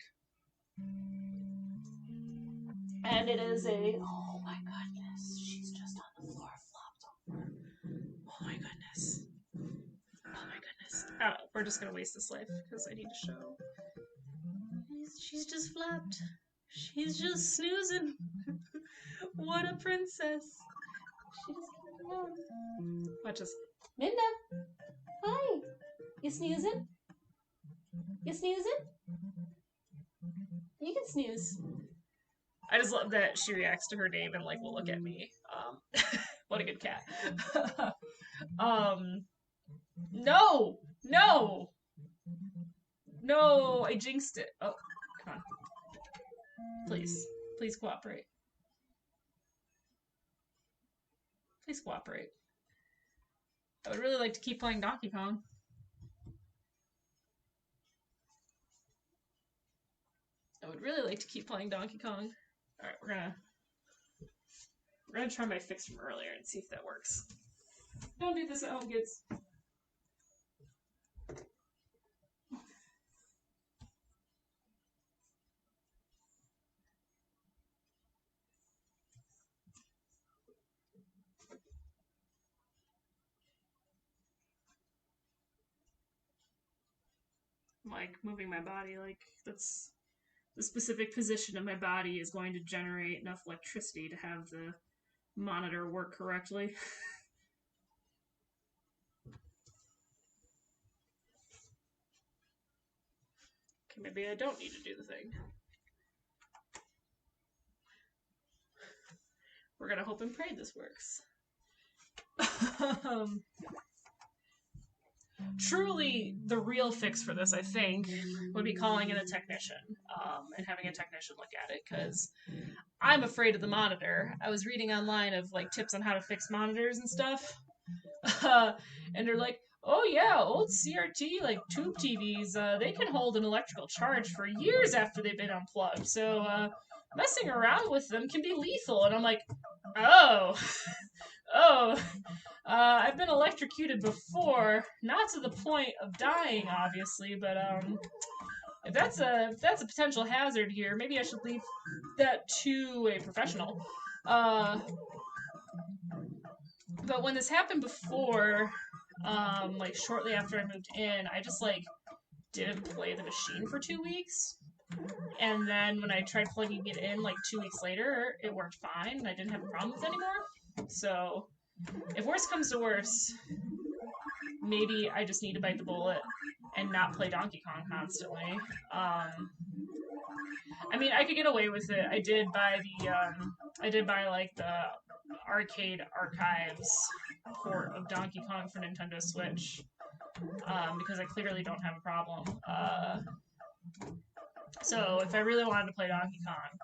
And it is oh my goodness, she's just on the floor, flopped over. Oh my goodness. Oh my goodness. Oh, we're just going to waste this life because I need to show. She's just flopped. She's just snoozing. What a princess. She just came along. Watch this. Minda, hi. You snoozing? You snoozing? You can snooze. I just love that she reacts to her name and like will look at me. What a good cat. No, no, no! I jinxed it. Oh, come on. Please, please cooperate. Please cooperate. I would really like to keep playing Donkey Kong. I would really like to keep playing Donkey Kong. Alright, we're gonna try my fix from earlier and see if that works. Don't do this at home, kids. I'm like moving my body like that's the specific position of my body is going to generate enough electricity to have the monitor work correctly. Okay, maybe I don't need to do the thing. We're gonna hope and pray this works. Truly, the real fix for this, I think, would be calling in a technician and having a technician look at it, because I'm afraid of the monitor. I was reading online of like tips on how to fix monitors and stuff, and they're like, oh yeah, old CRT like tube TVs, they can hold an electrical charge for years after they've been unplugged. So messing around with them can be lethal. And I'm like, oh, oh. I've been electrocuted before, not to the point of dying, obviously, but if that's a potential hazard here, maybe I should leave that to a professional. But when this happened before, like shortly after I moved in, I just like didn't play the machine for 2 weeks. And then when I tried plugging it in like 2 weeks later, it worked fine and I didn't have a problem with it anymore. So if worse comes to worse, maybe I just need to bite the bullet and not play Donkey Kong constantly. I mean, I could get away with it. I did buy like the Arcade Archives port of Donkey Kong for Nintendo Switch, because I clearly don't have a problem. So if I really wanted to play Donkey Kong,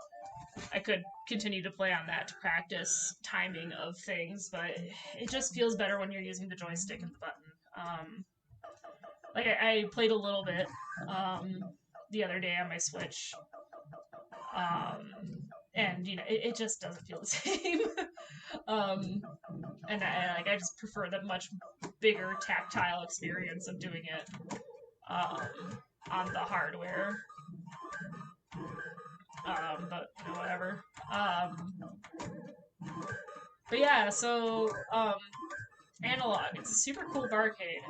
I could continue to play on that to practice timing of things, but it just feels better when you're using the joystick and the button. Like I played a little bit the other day on my Switch, and you know it just doesn't feel the same. And I just prefer the much bigger tactile experience of doing it on the hardware. But you know, whatever. But yeah, so Analog, it's a super cool barcade.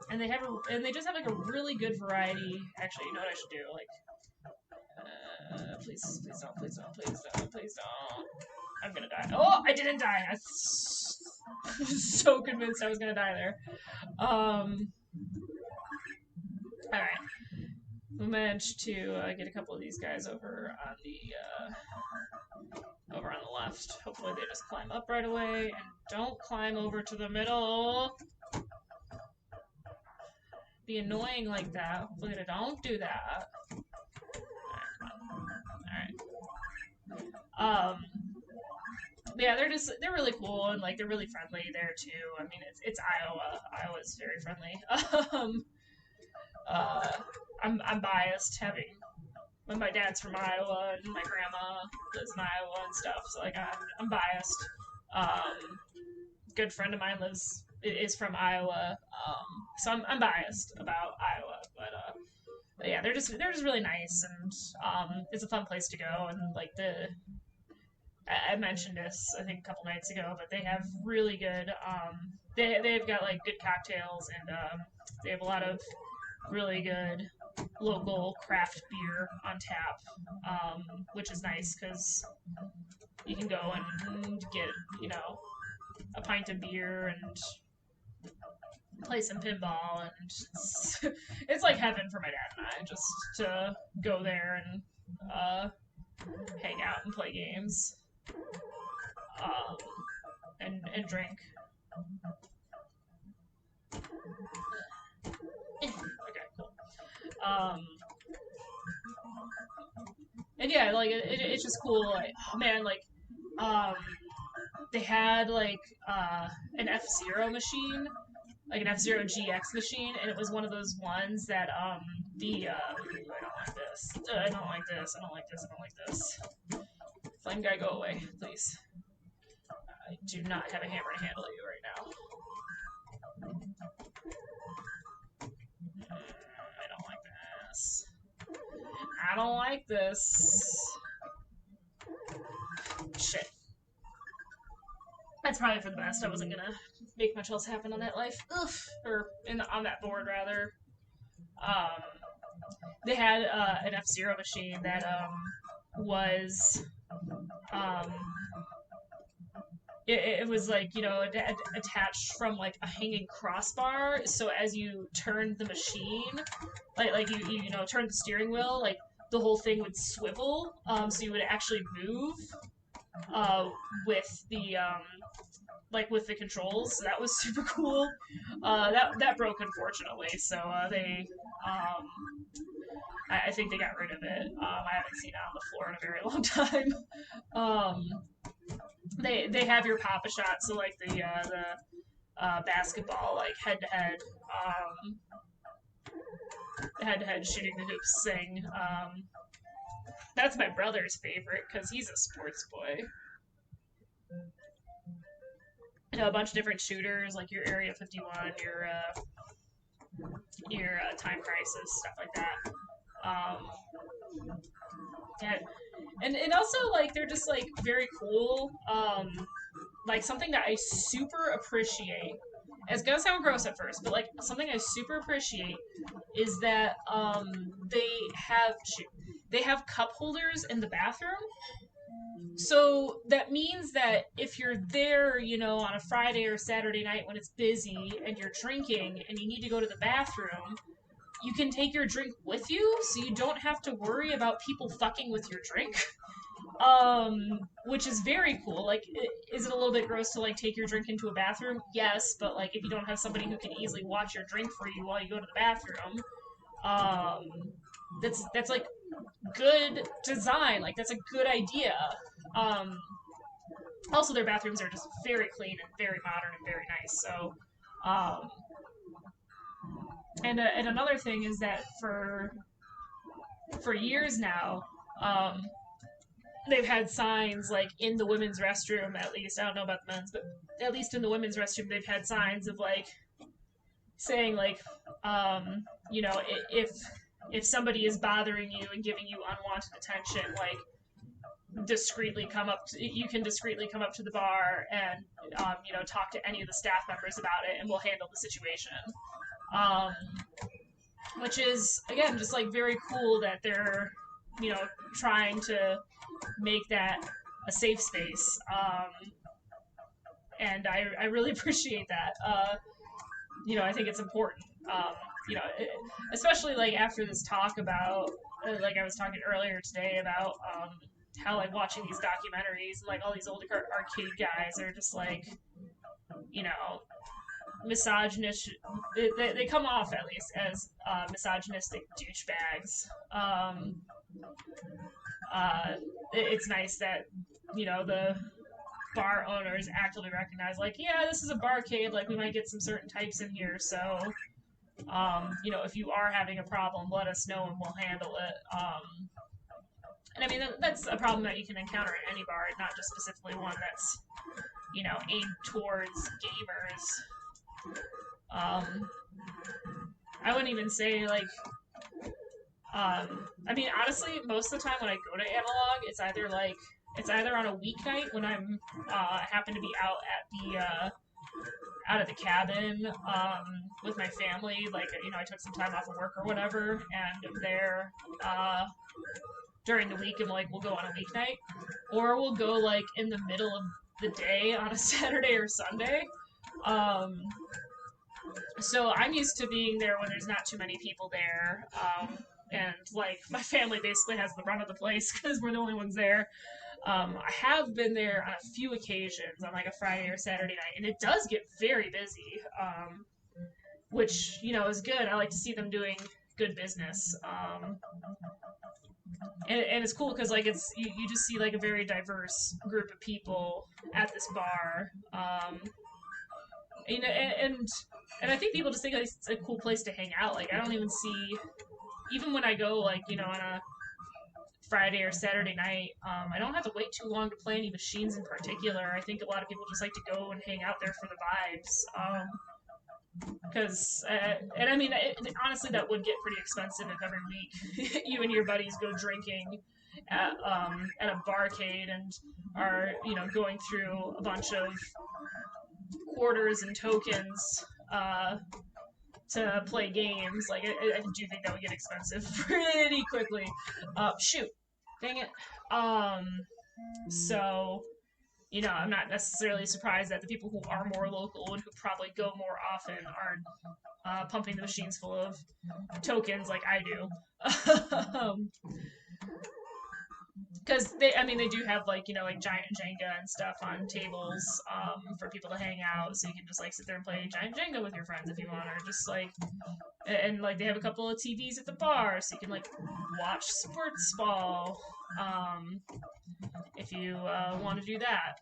And they just have like a really good variety. Actually, you know what I should do? Like, please don't, please don't, please don't, please don't. I'm gonna die. Oh, I didn't die. I was so convinced I was gonna die there. All right. We managed to get a couple of these guys over on the left. Hopefully they just climb up right away and don't climb over to the middle. Be annoying like that. Hopefully they don't do that. Alright. Yeah, they're really cool and like they're really friendly there too. I mean it's Iowa. Iowa's very friendly. I'm biased having when my dad's from Iowa and my grandma lives in Iowa and stuff, so like I'm biased. Good friend of mine is from Iowa, so I'm biased about Iowa, but yeah, they're just really nice, and it's a fun place to go, and like I mentioned this I think a couple nights ago, but they have really good they've got like good cocktails, and they have a lot of really good local craft beer on tap, which is nice because you can go and get, you know, a pint of beer and play some pinball, and it's like heaven for my dad and I just to go there and hang out and play games, and drink. Okay, cool. And yeah, like it's just cool. Like, man, like they had like an F-Zero machine, like an F-Zero GX machine, and it was one of those ones that the I don't like this. I don't like this. I don't like this. I don't like this. Flame guy, go away, please. I do not have a hammer to handle you right now. I don't like this. I don't like this. Shit. That's probably for the best. I wasn't gonna make much else happen on that life. Oof. Or on that board, rather. Um, they had an F-Zero machine that was um, it was like, you know, attached from like a hanging crossbar, so as you turned the machine, like you know, turned the steering wheel, like the whole thing would swivel, so you would actually move with the like with the controls. So that was super cool. That broke, unfortunately, so they I think they got rid of it. I haven't seen it on the floor in a very long time. They have your Pop-A-Shot, so like the basketball, like head to head shooting the hoops thing. That's my brother's favorite because he's a sports boy. You know, a bunch of different shooters, like your Area 51, your Time Crisis, stuff like that. Yeah, and also like they're just like very cool. Like something that I super appreciate. It's gonna sound gross at first, but like something I super appreciate is that they have cup holders in the bathroom. So that means that if you're there, you know, on a Friday or Saturday night when it's busy and you're drinking and you need to go to the bathroom, you can take your drink with you, so you don't have to worry about people fucking with your drink. Which is very cool. Like, is it a little bit gross to like take your drink into a bathroom? Yes, but like if you don't have somebody who can easily watch your drink for you while you go to the bathroom, that's like good design. Like that's a good idea. Um, Also, their bathrooms are just very clean and very modern and very nice. So, um, and another thing is that for years now, um, they've had signs like in the women's restroom. At least I don't know about the men's, but at least in the women's restroom, they've had signs of like saying like, you know, if somebody is bothering you and giving you unwanted attention, like you can discreetly come up to the bar and you know, talk to any of the staff members about it and we'll handle the situation, um, which is again just like very cool that they're, you know, trying to make that a safe space, and I really appreciate that. You know, I think it's important, you know, especially like after this talk about like I was talking earlier today about how like watching these documentaries and like all these old arcade guys are just like, you know, misogynist. They come off at least as misogynistic douchebags. Uh, it's nice that, you know, the bar owners actively recognize like, yeah, this is a barcade, like we might get some certain types in here, so you know, if you are having a problem, let us know and we'll handle it. And I mean, that's a problem that you can encounter at any bar, not just specifically one that's, you know, aimed towards gamers. I wouldn't even say like, I mean, honestly, most of the time when I go to Analog, it's either on a weeknight when I'm happen to be out at the out of the cabin with my family, like, you know, I took some time off of work or whatever, and I'm there during the week, and like we'll go on a weeknight, or we'll go like in the middle of the day on a Saturday or Sunday. Um, so I'm used to being there when there's not too many people there, and like my family basically has the run of the place because we're the only ones there. I have been there on a few occasions on like a Friday or Saturday night, and it does get very busy, which, you know, is good. I like to see them doing good business. and it's cool because like you just see like a very diverse group of people at this bar. You know, and I think people just think like, it's a cool place to hang out. Like I don't even see, even when I go like on a Friday or Saturday night, I don't have to wait too long to play any machines in particular. I think a lot of people just like to go and hang out there for the vibes. Because, and I mean, honestly, that would get pretty expensive if every week you and your buddies go drinking at a barcade and are, going through a bunch of quarters and tokens to play games. Like, I do think that would get expensive pretty quickly. Shoot. Dang it. So, I'm not necessarily surprised that the people who are more local and who probably go more often aren't pumping the machines full of tokens like I do. Because they do have like giant Jenga and stuff on tables for people to hang out, so you can just like sit there and play giant Jenga with your friends if you want, or just like, and like they have a couple of TVs at the bar, so you can like watch sports ball if you want to do that.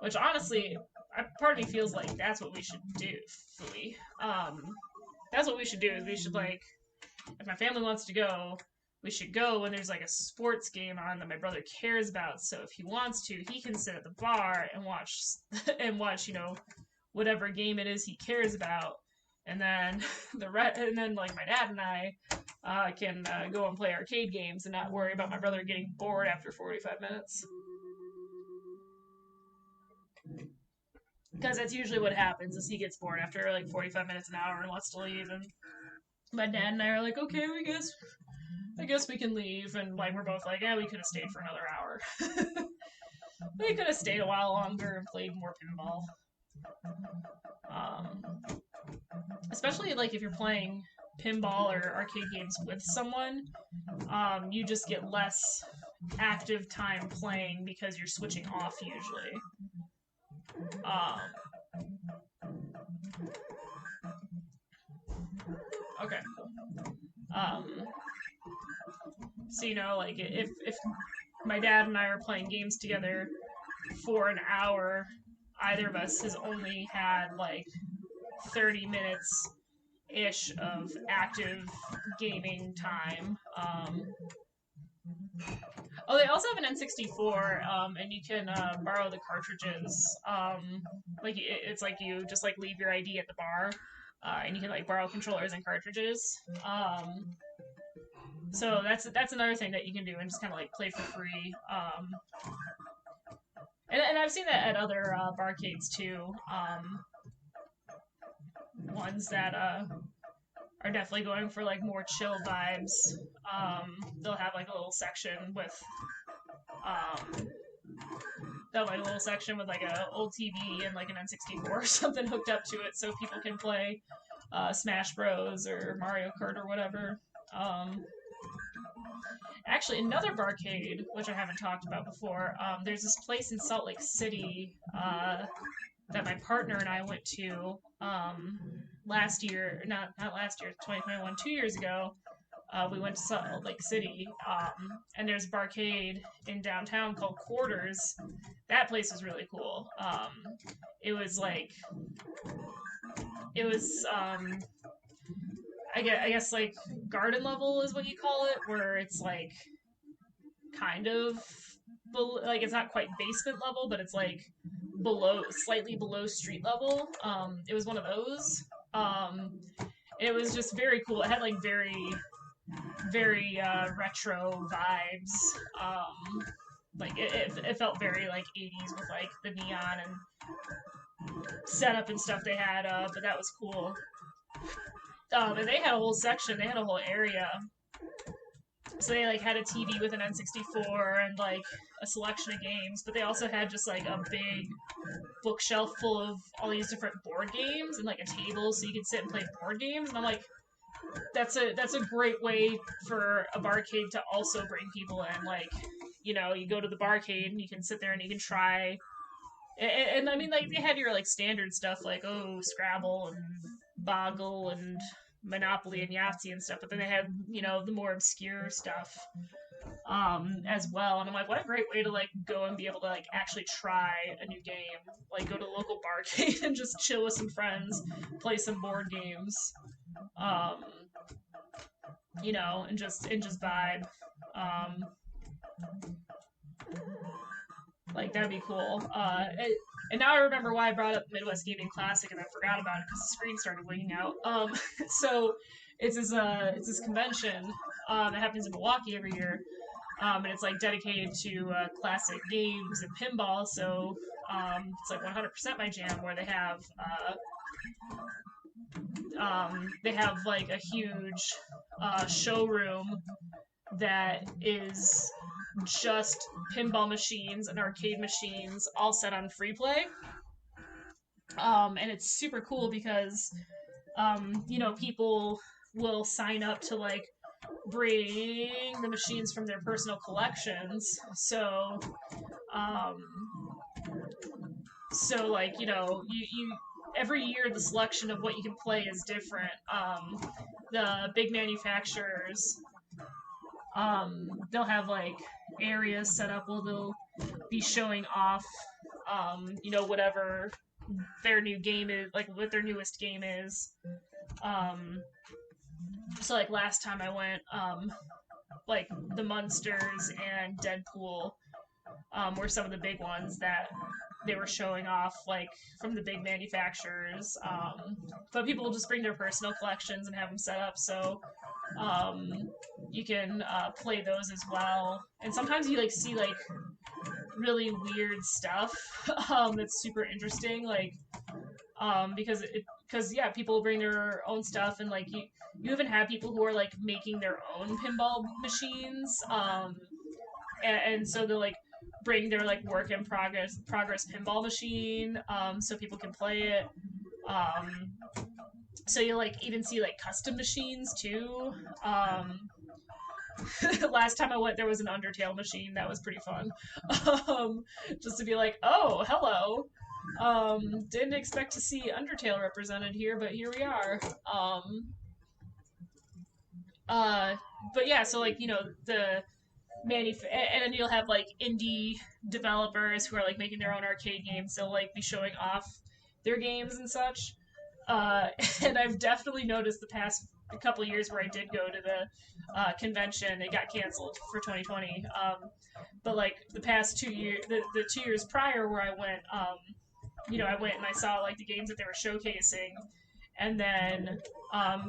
Which honestly, part of me feels like that's what we should do. That's what we should do. Is we should like, if my family wants to go, we should go when there's like a sports game on that my brother cares about. So if he wants to, he can sit at the bar and watch whatever game it is he cares about, and then like my dad and I can go and play arcade games and not worry about my brother getting bored after 45 minutes. Because that's usually what happens is he gets bored after like 45 minutes, an hour, and wants to leave, and my dad and I are like, okay, I guess we can leave, and like we're both like, yeah, we could have stayed for another hour. We could have stayed a while longer and played more pinball. Especially like if you're playing pinball or arcade games with someone, you just get less active time playing because you're switching off usually. Okay. So like if my dad and I are playing games together for an hour, either of us has only had like 30 minutes ish of active gaming time. They also have an N64, and you can borrow the cartridges. Like it's like you just like leave your ID at the bar, and you can like borrow controllers and cartridges. So that's another thing that you can do and just kind of like play for free. And I've seen that at other barcades too. Ones that are definitely going for like more chill vibes. They'll have like a little section with like a old TV and like an N64 or something hooked up to it, so people can play Smash Bros or Mario Kart or whatever. Actually, another barcade, which I haven't talked about before, there's this place in Salt Lake City that my partner and I went to last year, not last year, 2021, 2 years ago. We went to Salt Lake City, and there's a barcade in downtown called Quarters. That place was really cool. It was I guess like garden level is what you call it, where it's like kind of like it's not quite basement level, but it's like slightly below street level. It was one of those. It was just very cool. It had like very retro vibes. Like it felt very like 80s with like the neon and setup and stuff they had. But that was cool. And they had a whole section. They had a whole area. So they like had a TV with an N64 and like a selection of games, but they also had just like a big bookshelf full of all these different board games and like a table so you could sit and play board games. And I'm like, that's a great way for a barcade to also bring people in. Like, you go to the barcade and you can sit there and you can try. And I mean, like they had your like standard stuff like Scrabble and Boggle and Monopoly and Yahtzee and stuff, but then they had, you know, the more obscure stuff as well. And I'm like, what a great way to like go and be able to like actually try a new game. Like go to a local barcade and just chill with some friends, play some board games, um, you know, and just vibe. Um, like that'd be cool. And now I remember why I brought up Midwest Gaming Classic, and I forgot about it because the screen started wigging out. So it's this convention that happens in Milwaukee every year, and it's like dedicated to classic games and pinball. So it's like 100% my jam, where they have like a huge showroom that is just pinball machines and arcade machines all set on free play. And it's super cool because you know, people will sign up to like bring the machines from their personal collections. Um, so like you know, you every year the selection of what you can play is different. The big manufacturers, they'll have like areas set up where they'll be showing off, you know, whatever their new game is, like what their newest game is. Um, so like last time I went, like the Munsters and Deadpool were some of the big ones that they were showing off, like from the big manufacturers. But people will just bring their personal collections and have them set up, so um, you can play those as well. And sometimes you like see like really weird stuff that's super interesting, like because yeah, people bring their own stuff, and like you even have people who are like making their own pinball machines, and so they'll like bring their like work in progress pinball machine, so people can play it. Um, so you like even see like custom machines too. Last time I went, there was an Undertale machine that was pretty fun. Just to be like, oh, hello. Didn't expect to see Undertale represented here, but here we are. Uh, but yeah, so like you know and then you'll have like indie developers who are like making their own arcade games. They'll like be showing off their games and such. Uh, and I've definitely noticed the past couple of years where I did go to the convention, it got canceled for 2020. But like the past 2 years, the 2 years prior where I went, you know, I went and I saw like the games that they were showcasing, and then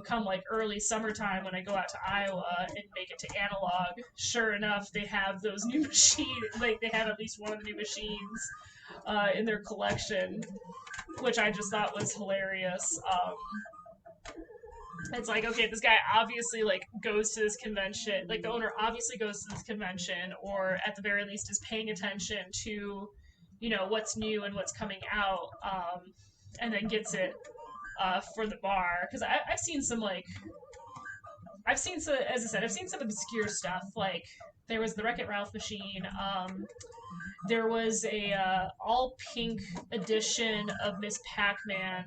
come like early summertime when I go out to Iowa and make it to Analog, sure enough, they have those new machines. Like they have at least one of the new machines in their collection, which I just thought was hilarious. It's like, okay, this guy obviously like goes to this convention, like the owner obviously goes to this convention, or at the very least is paying attention to, you know, what's new and what's coming out, and then gets it for the bar. Because I've seen some like, I've seen some, as I said, I've seen some obscure stuff. Like there was the Wreck It Ralph machine. There was a all pink edition of Miss Pac-Man,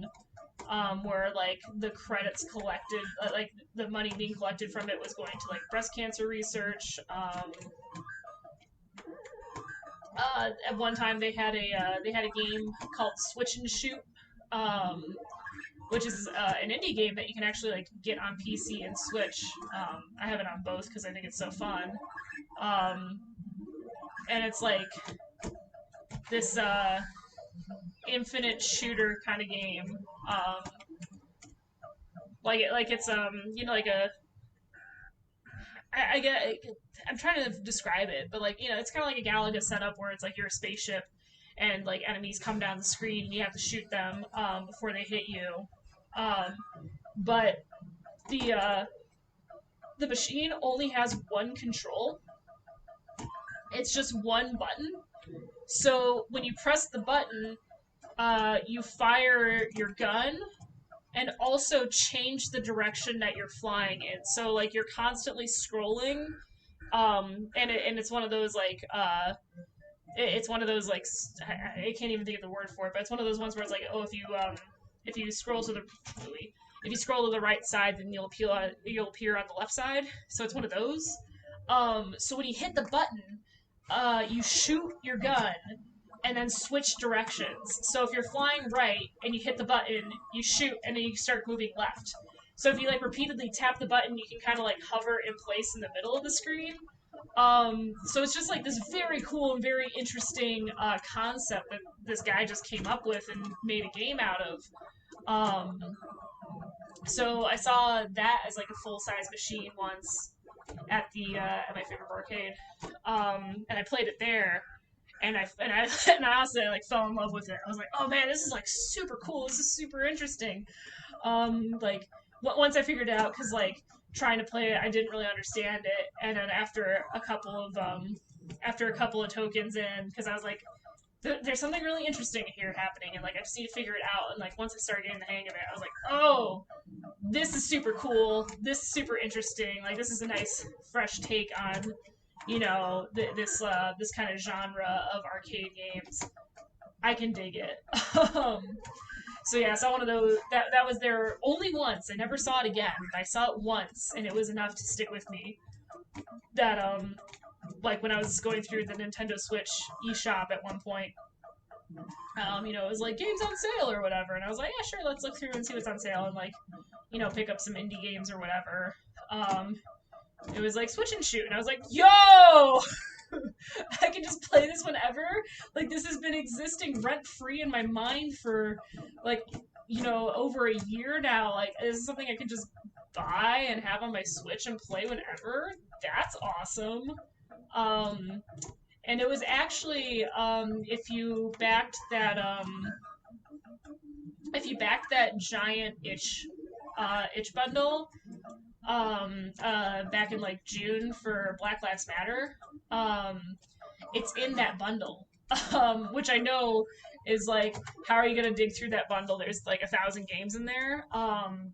where like the credits collected, like the money being collected from it was going to like breast cancer research. At one time they had a game called Switch and Shoot, um, which is an indie game that you can actually like get on PC and Switch. I have it on both because I think it's so fun. Um, and it's like this infinite shooter kind of game. Like it's you know, like a I get, I'm trying to describe it, but like you know, it's kind of like a Galaga setup where it's like you're a spaceship, and like enemies come down the screen and you have to shoot them before they hit you. Um, but the machine only has one control. It's just one button. So when you press the button, you fire your gun and also change the direction that you're flying in. So like you're constantly scrolling, and it's one of those like it's one of those like I can't even think of the word for it, but it's one of those ones where it's like, oh, if you scroll to the If you scroll to the right side, then you'll appear on the left side. So it's one of those. So when you hit the button, you shoot your gun and then switch directions. So if you're flying right and you hit the button, you shoot and then you start moving left. So if you like repeatedly tap the button, you can kind of like hover in place in the middle of the screen. So it's just like this very cool and very interesting concept that this guy just came up with and made a game out of. So I saw that as like a full size machine once at the at my favorite arcade, and I played it there, and and I honestly like fell in love with it. I was like, oh man, this is like super cool. This is super interesting. Like once I figured it out, because like trying to play it, I didn't really understand it, and then after a couple of tokens in, because I was like, there's something really interesting here happening, and like I just need to figure it out. And like once I started getting the hang of it, I was like, oh, this is super cool. This is super interesting. Like this is a nice fresh take on, this kind of genre of arcade games. I can dig it. So yeah, I saw one of those. That was there only once. I never saw it again. I saw it once, and it was enough to stick with me. That like when I was going through the Nintendo Switch eShop at one point, it was like games on sale or whatever, and I was like, yeah, sure, let's look through and see what's on sale, and like, pick up some indie games or whatever. It was like Switch and Shoot, and I was like, yo, I can just play this whenever. Like this has been existing rent free in my mind for like, over a year now. Like this is something I can just buy and have on my Switch and play whenever. That's awesome. And it was actually if you backed that giant itch bundle back in like June for Black Lives Matter, it's in that bundle. Which I know is like, how are you gonna dig through that bundle? There's like 1,000 games in there.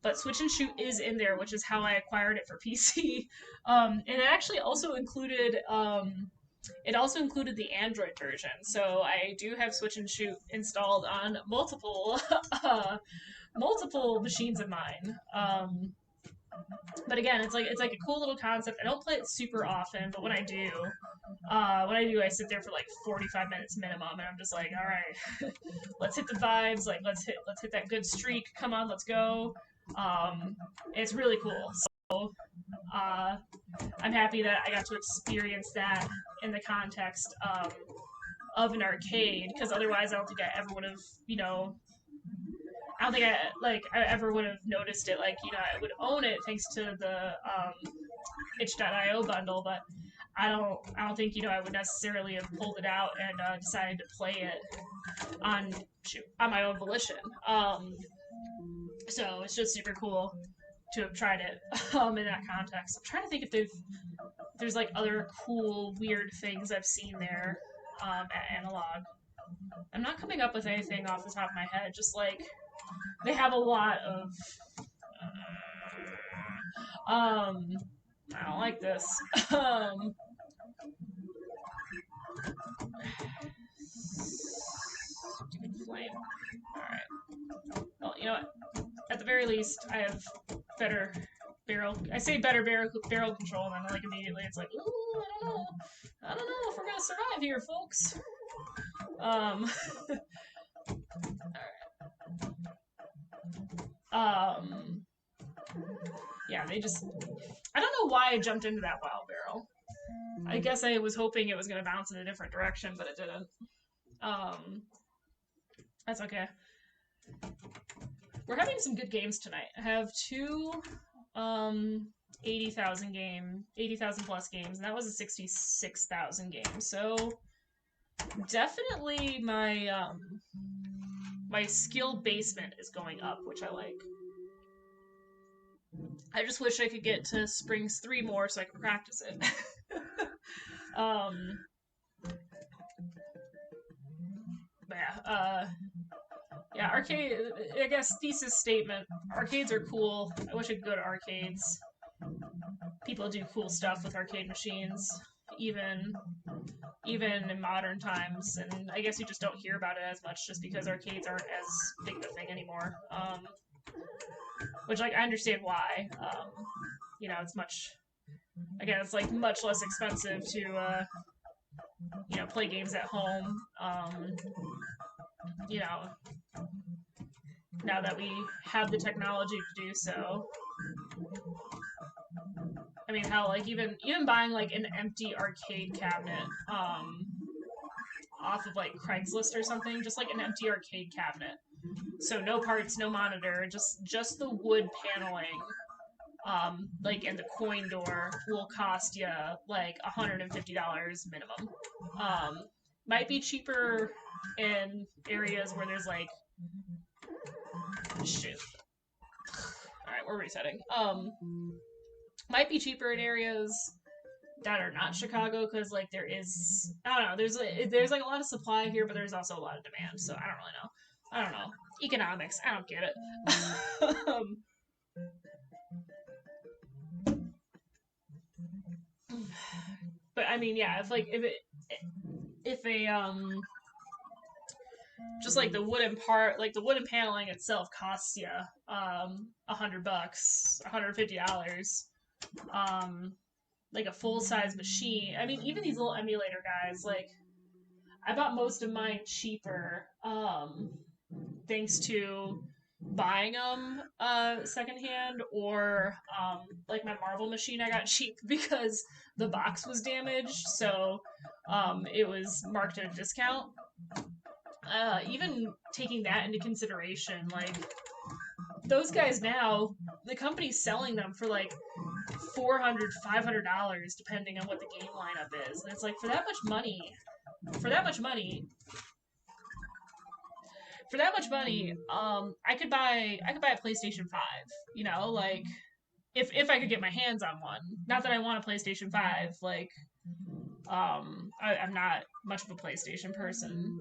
But Switch and Shoot is in there, which is how I acquired it for PC. And it actually also included the Android version. So I do have Switch and Shoot installed on multiple multiple machines of mine. But again, it's like a cool little concept. I don't play it super often, but when I do, I sit there for like 45 minutes minimum, and I'm just like, all right, let's hit the vibes. Like let's hit that good streak. Come on, let's go. It's really cool. So I'm happy that I got to experience that in the context of an arcade, because otherwise I don't think I ever would have, I don't think I ever would have noticed it. Like, I would own it thanks to the itch.io bundle, but I don't think, I would necessarily have pulled it out and decided to play it on my own volition. So it's just super cool to have tried it in that context. I'm trying to think if there's like other cool, weird things I've seen there at Analog. I'm not coming up with anything off the top of my head. Just like they have a lot of. I don't like this. Stupid flame. Alright. Well, you know what? At the very least, I have better barrel. I say better barrel control, and then like immediately it's like, ooh, I don't know if we're gonna survive here, folks. Alright. Yeah, they just. I don't know why I jumped into that wild barrel. I guess I was hoping it was gonna bounce in a different direction, but it didn't. That's okay. We're having some good games tonight. I have two 80,000 plus games, and that was a 66,000 game. So definitely my my skill basement is going up, which I like. I just wish I could get to Springs 3 more so I could practice it. But yeah, arcade, I guess, thesis statement, arcades are cool. I wish I could go to arcades. People do cool stuff with arcade machines, even in modern times, and I guess you just don't hear about it as much just because arcades aren't as big of a thing anymore. which like I understand why. You know, it's it's like much less expensive to you know, play games at home. You know, now that we have the technology to do so. I mean, hell, like even buying like an empty arcade cabinet, off of like Craigslist or something, just like an empty arcade cabinet. So no parts, no monitor, just the wood paneling, like and the coin door will cost you like $150 minimum. Might be cheaper in areas where there's like shoot. All right, we're resetting. Might be cheaper in areas that are not Chicago because like there is I don't know there's like a lot of supply here, but there's also a lot of demand. So I don't really know. I don't know economics. I don't get it. But I mean, yeah, if a just like the wooden part, like the wooden paneling itself costs you $100, $150. Like a full size machine. I mean, even these little emulator guys, like I bought most of mine cheaper, thanks to buying them secondhand, or like my Marvel machine I got cheap because the box was damaged, so it was marked at a discount. Even taking that into consideration, like those guys now, the company's selling them for like $400, $500, depending on what the game lineup is, and it's like for that much money, I could buy a PlayStation 5. You know, like if I could get my hands on one. Not that I want a PlayStation 5. Like, I'm not much of a PlayStation person.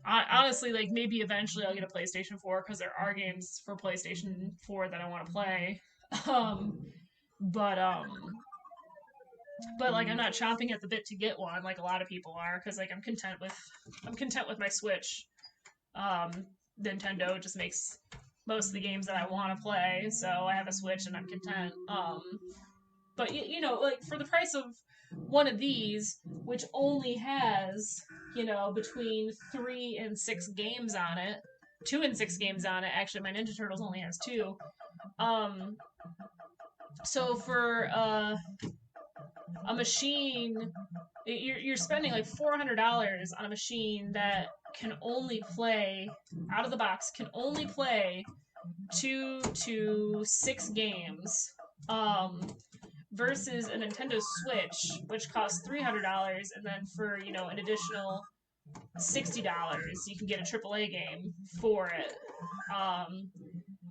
Honestly, like maybe eventually I'll get a PlayStation 4 because there are games for PlayStation 4 that I want to play. Um, but like I'm not chomping at the bit to get one like a lot of people are, because like I'm content with my Switch. Nintendo just makes most of the games that I want to play, so I have a Switch and I'm content. But you know, like for the price of one of these, which only has, you know, between 3 and 6 games on it, 2 and 6 games on it. Actually, my Ninja Turtles only has 2. So for a machine, you're spending like $400 on a machine that can only play out of the box, can only play 2 to 6 games. Versus a Nintendo Switch, which costs $300, and then for, you know, an additional $60, you can get a AAA game for it.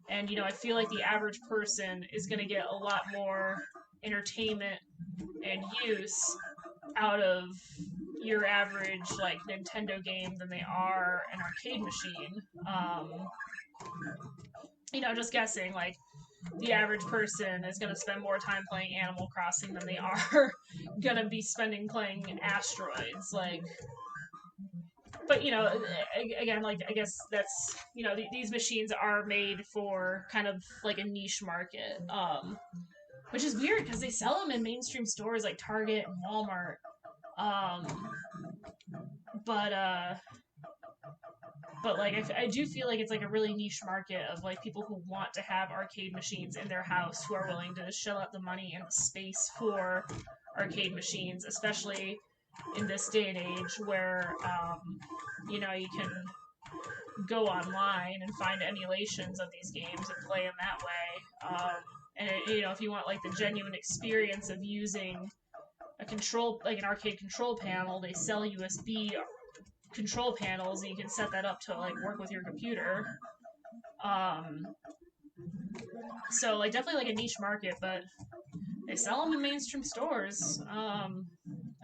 And, you know, I feel like the average person is going to get a lot more entertainment and use out of your average, like, Nintendo game than they are an arcade machine. You know, just guessing, like, the average person is going to spend more time playing Animal Crossing than they are going to be spending playing Asteroids. Like, but you know, again, like I guess that's, you know, these machines are made for kind of like a niche market, which is weird because they sell them in mainstream stores like Target and Walmart. But like I do feel like it's like a really niche market of like people who want to have arcade machines in their house, who are willing to shell out the money and the space for arcade machines, especially in this day and age where you know, you can go online and find emulations of these games and play them that way. And you know, if you want like the genuine experience of using a control, like an arcade control panel, they sell USB control panels, and you can set that up to like work with your computer. So like definitely like a niche market, but they sell them in mainstream stores.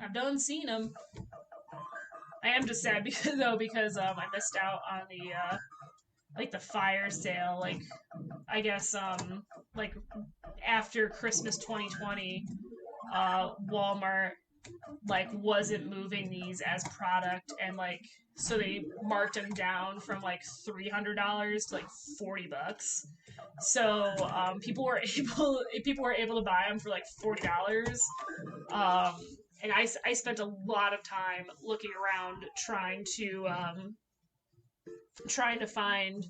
I've done seen them. I am just sad because I missed out on the like the fire sale. Like I guess like after Christmas 2020, Walmart like wasn't moving these as product, and like so they marked them down from like $300 to like $40. So people were able to buy them for like $40. Um, and I spent a lot of time looking around trying to find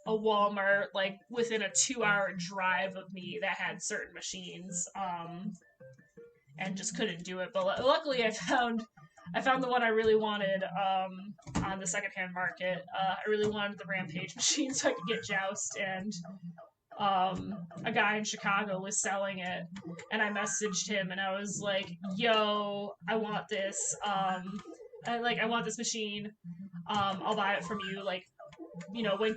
a Walmart like within a 2 hour drive of me that had certain machines, and just couldn't do it. But luckily, I found the one I really wanted, on the secondhand market. I really wanted the Rampage machine so I could get Joust, and a guy in Chicago was selling it, and I messaged him and I was like, "Yo, I want this. I want this machine. I'll buy it from you. Like, when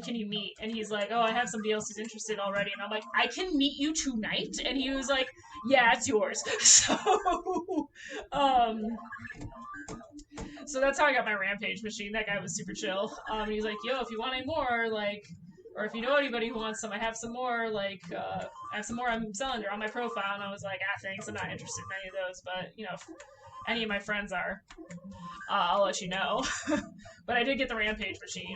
can you meet?" And he's like, "Oh, I have somebody else who's interested already." And I'm like, "I can meet you tonight?" And he was like, "Yeah, it's yours." Um, so that's how I got my Rampage machine. That guy was super chill. He's like, "Yo, if you want any more, like, or if you know anybody who wants some, I have some more. Like, I have some more I'm selling. They're on my profile." And I was like, "Ah, thanks. I'm not interested in any of those, but if any of my friends are, I'll let you know." But I did get the Rampage machine,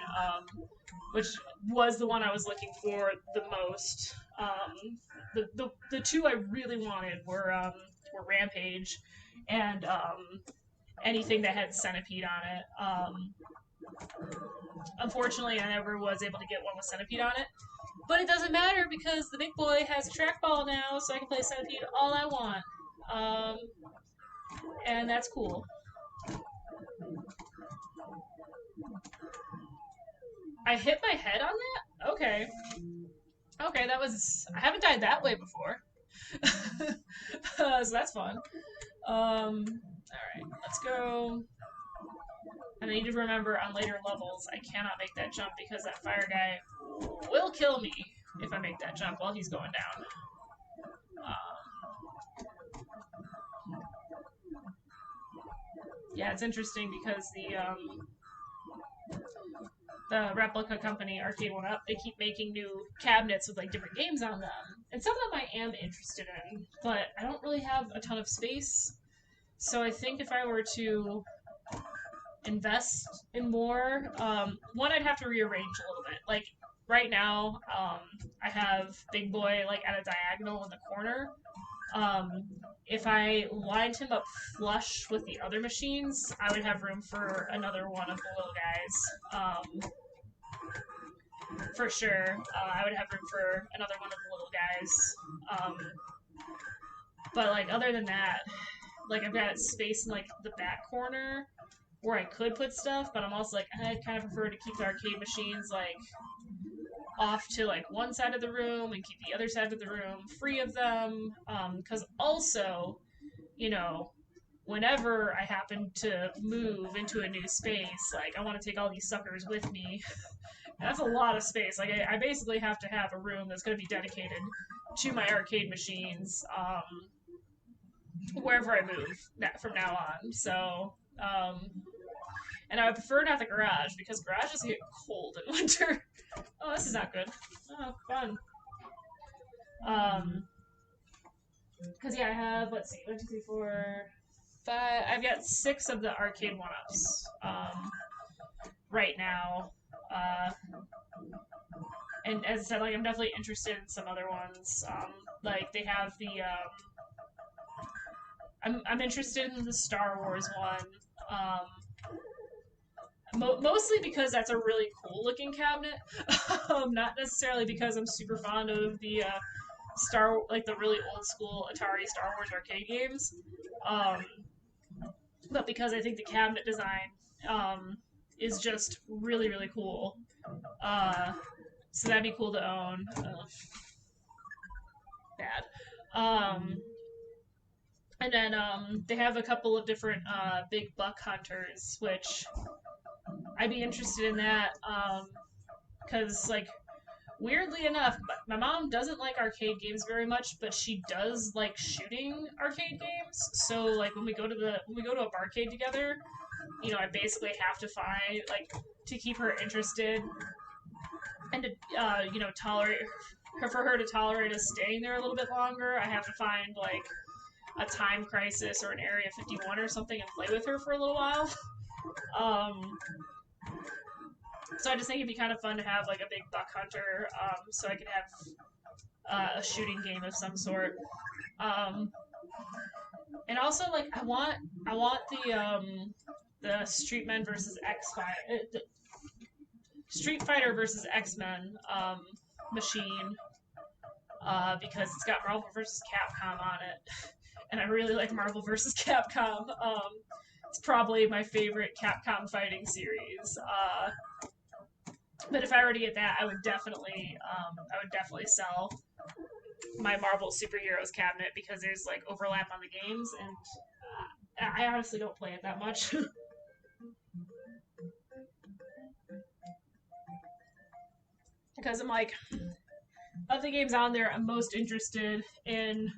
which was the one I was looking for the most. The two I really wanted were Rampage and anything that had Centipede on it. Unfortunately, I never was able to get one with Centipede on it. But it doesn't matter because the big boy has a trackball now, so I can play Centipede all I want. And that's cool. I hit my head on that? Okay. Okay, that was. I haven't died that way before. So that's fun. Alright, let's go. And I need to remember on later levels, I cannot make that jump because that fire guy will kill me if I make that jump while he's going down. Yeah, it's interesting because the replica company Arcade 1-Up, they keep making new cabinets with like different games on them, and some of them I am interested in, but I don't really have a ton of space. So I think if I were to invest in more, one, I'd have to rearrange a little bit. Like right now, I have Big Boy like at a diagonal in the corner. If I lined him up flush with the other machines, I would have room for another one of the little guys. For sure, I would have room for another one of the little guys. But like other than that, like I've got space in like the back corner where I could put stuff, but I'm also like I'd kind of prefer to keep the arcade machines like off to like one side of the room and keep the other side of the room free of them. Because also, you know, whenever I happen to move into a new space, like I want to take all these suckers with me. That's a lot of space. Like I basically have to have a room that's going to be dedicated to my arcade machines, wherever I move from now on. So, and I would prefer not the garage because garages get cold in winter. Oh, this is not good. Oh, fun. Because yeah, I have, let's see, 1, 2, 3, 4, 5. I've got 6 of the arcade 1-Ups right now. And as I said, like I'm definitely interested in some other ones. Like they have the I'm interested in the Star Wars one. Mostly because that's a really cool looking cabinet. Not necessarily because I'm super fond of the the really old school Atari Star Wars arcade games. But because I think the cabinet design is just really, really cool. So that'd be cool to own. Bad. And then they have a couple of different big buck hunters, which I'd be interested in that. Because, like, weirdly enough, my mom doesn't like arcade games very much, but she does like shooting arcade games. So, like, when we go to a barcade together, I basically have to find like to keep her interested and to tolerate her for her to tolerate us staying there a little bit longer. I have to find like a Time Crisis or an Area 51 or something and play with her for a little while. So I just think it'd be kind of fun to have like a big buck hunter, so I could have a shooting game of some sort. And also like I want the Streetmen versus Street Fighter versus X-Men machine, because it's got Marvel vs. Capcom on it, and I really like Marvel vs. Capcom. It's probably my favorite Capcom fighting series. But if I were to get that, I would definitely sell my Marvel superheroes cabinet because there's like overlap on the games, and I honestly don't play it that much. Because I'm like, of the games on there, I'm most interested in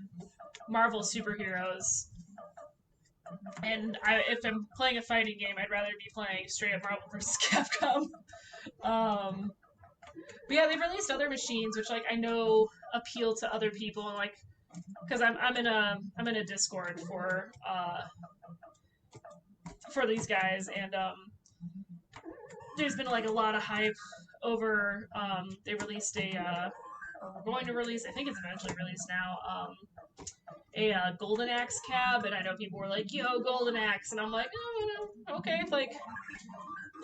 Marvel superheroes. And if I'm playing a fighting game, I'd rather be playing straight up Marvel vs. Capcom. But yeah, they've released other machines, which like I know appeal to other people, and like, because I'm in a Discord for these guys, and there's been like a lot of hype over. They released or we're going to release. I think it's eventually released now. A Golden Axe cab, and I know people were like, "Yo, Golden Axe," and I'm like, "Oh, no, okay." Like,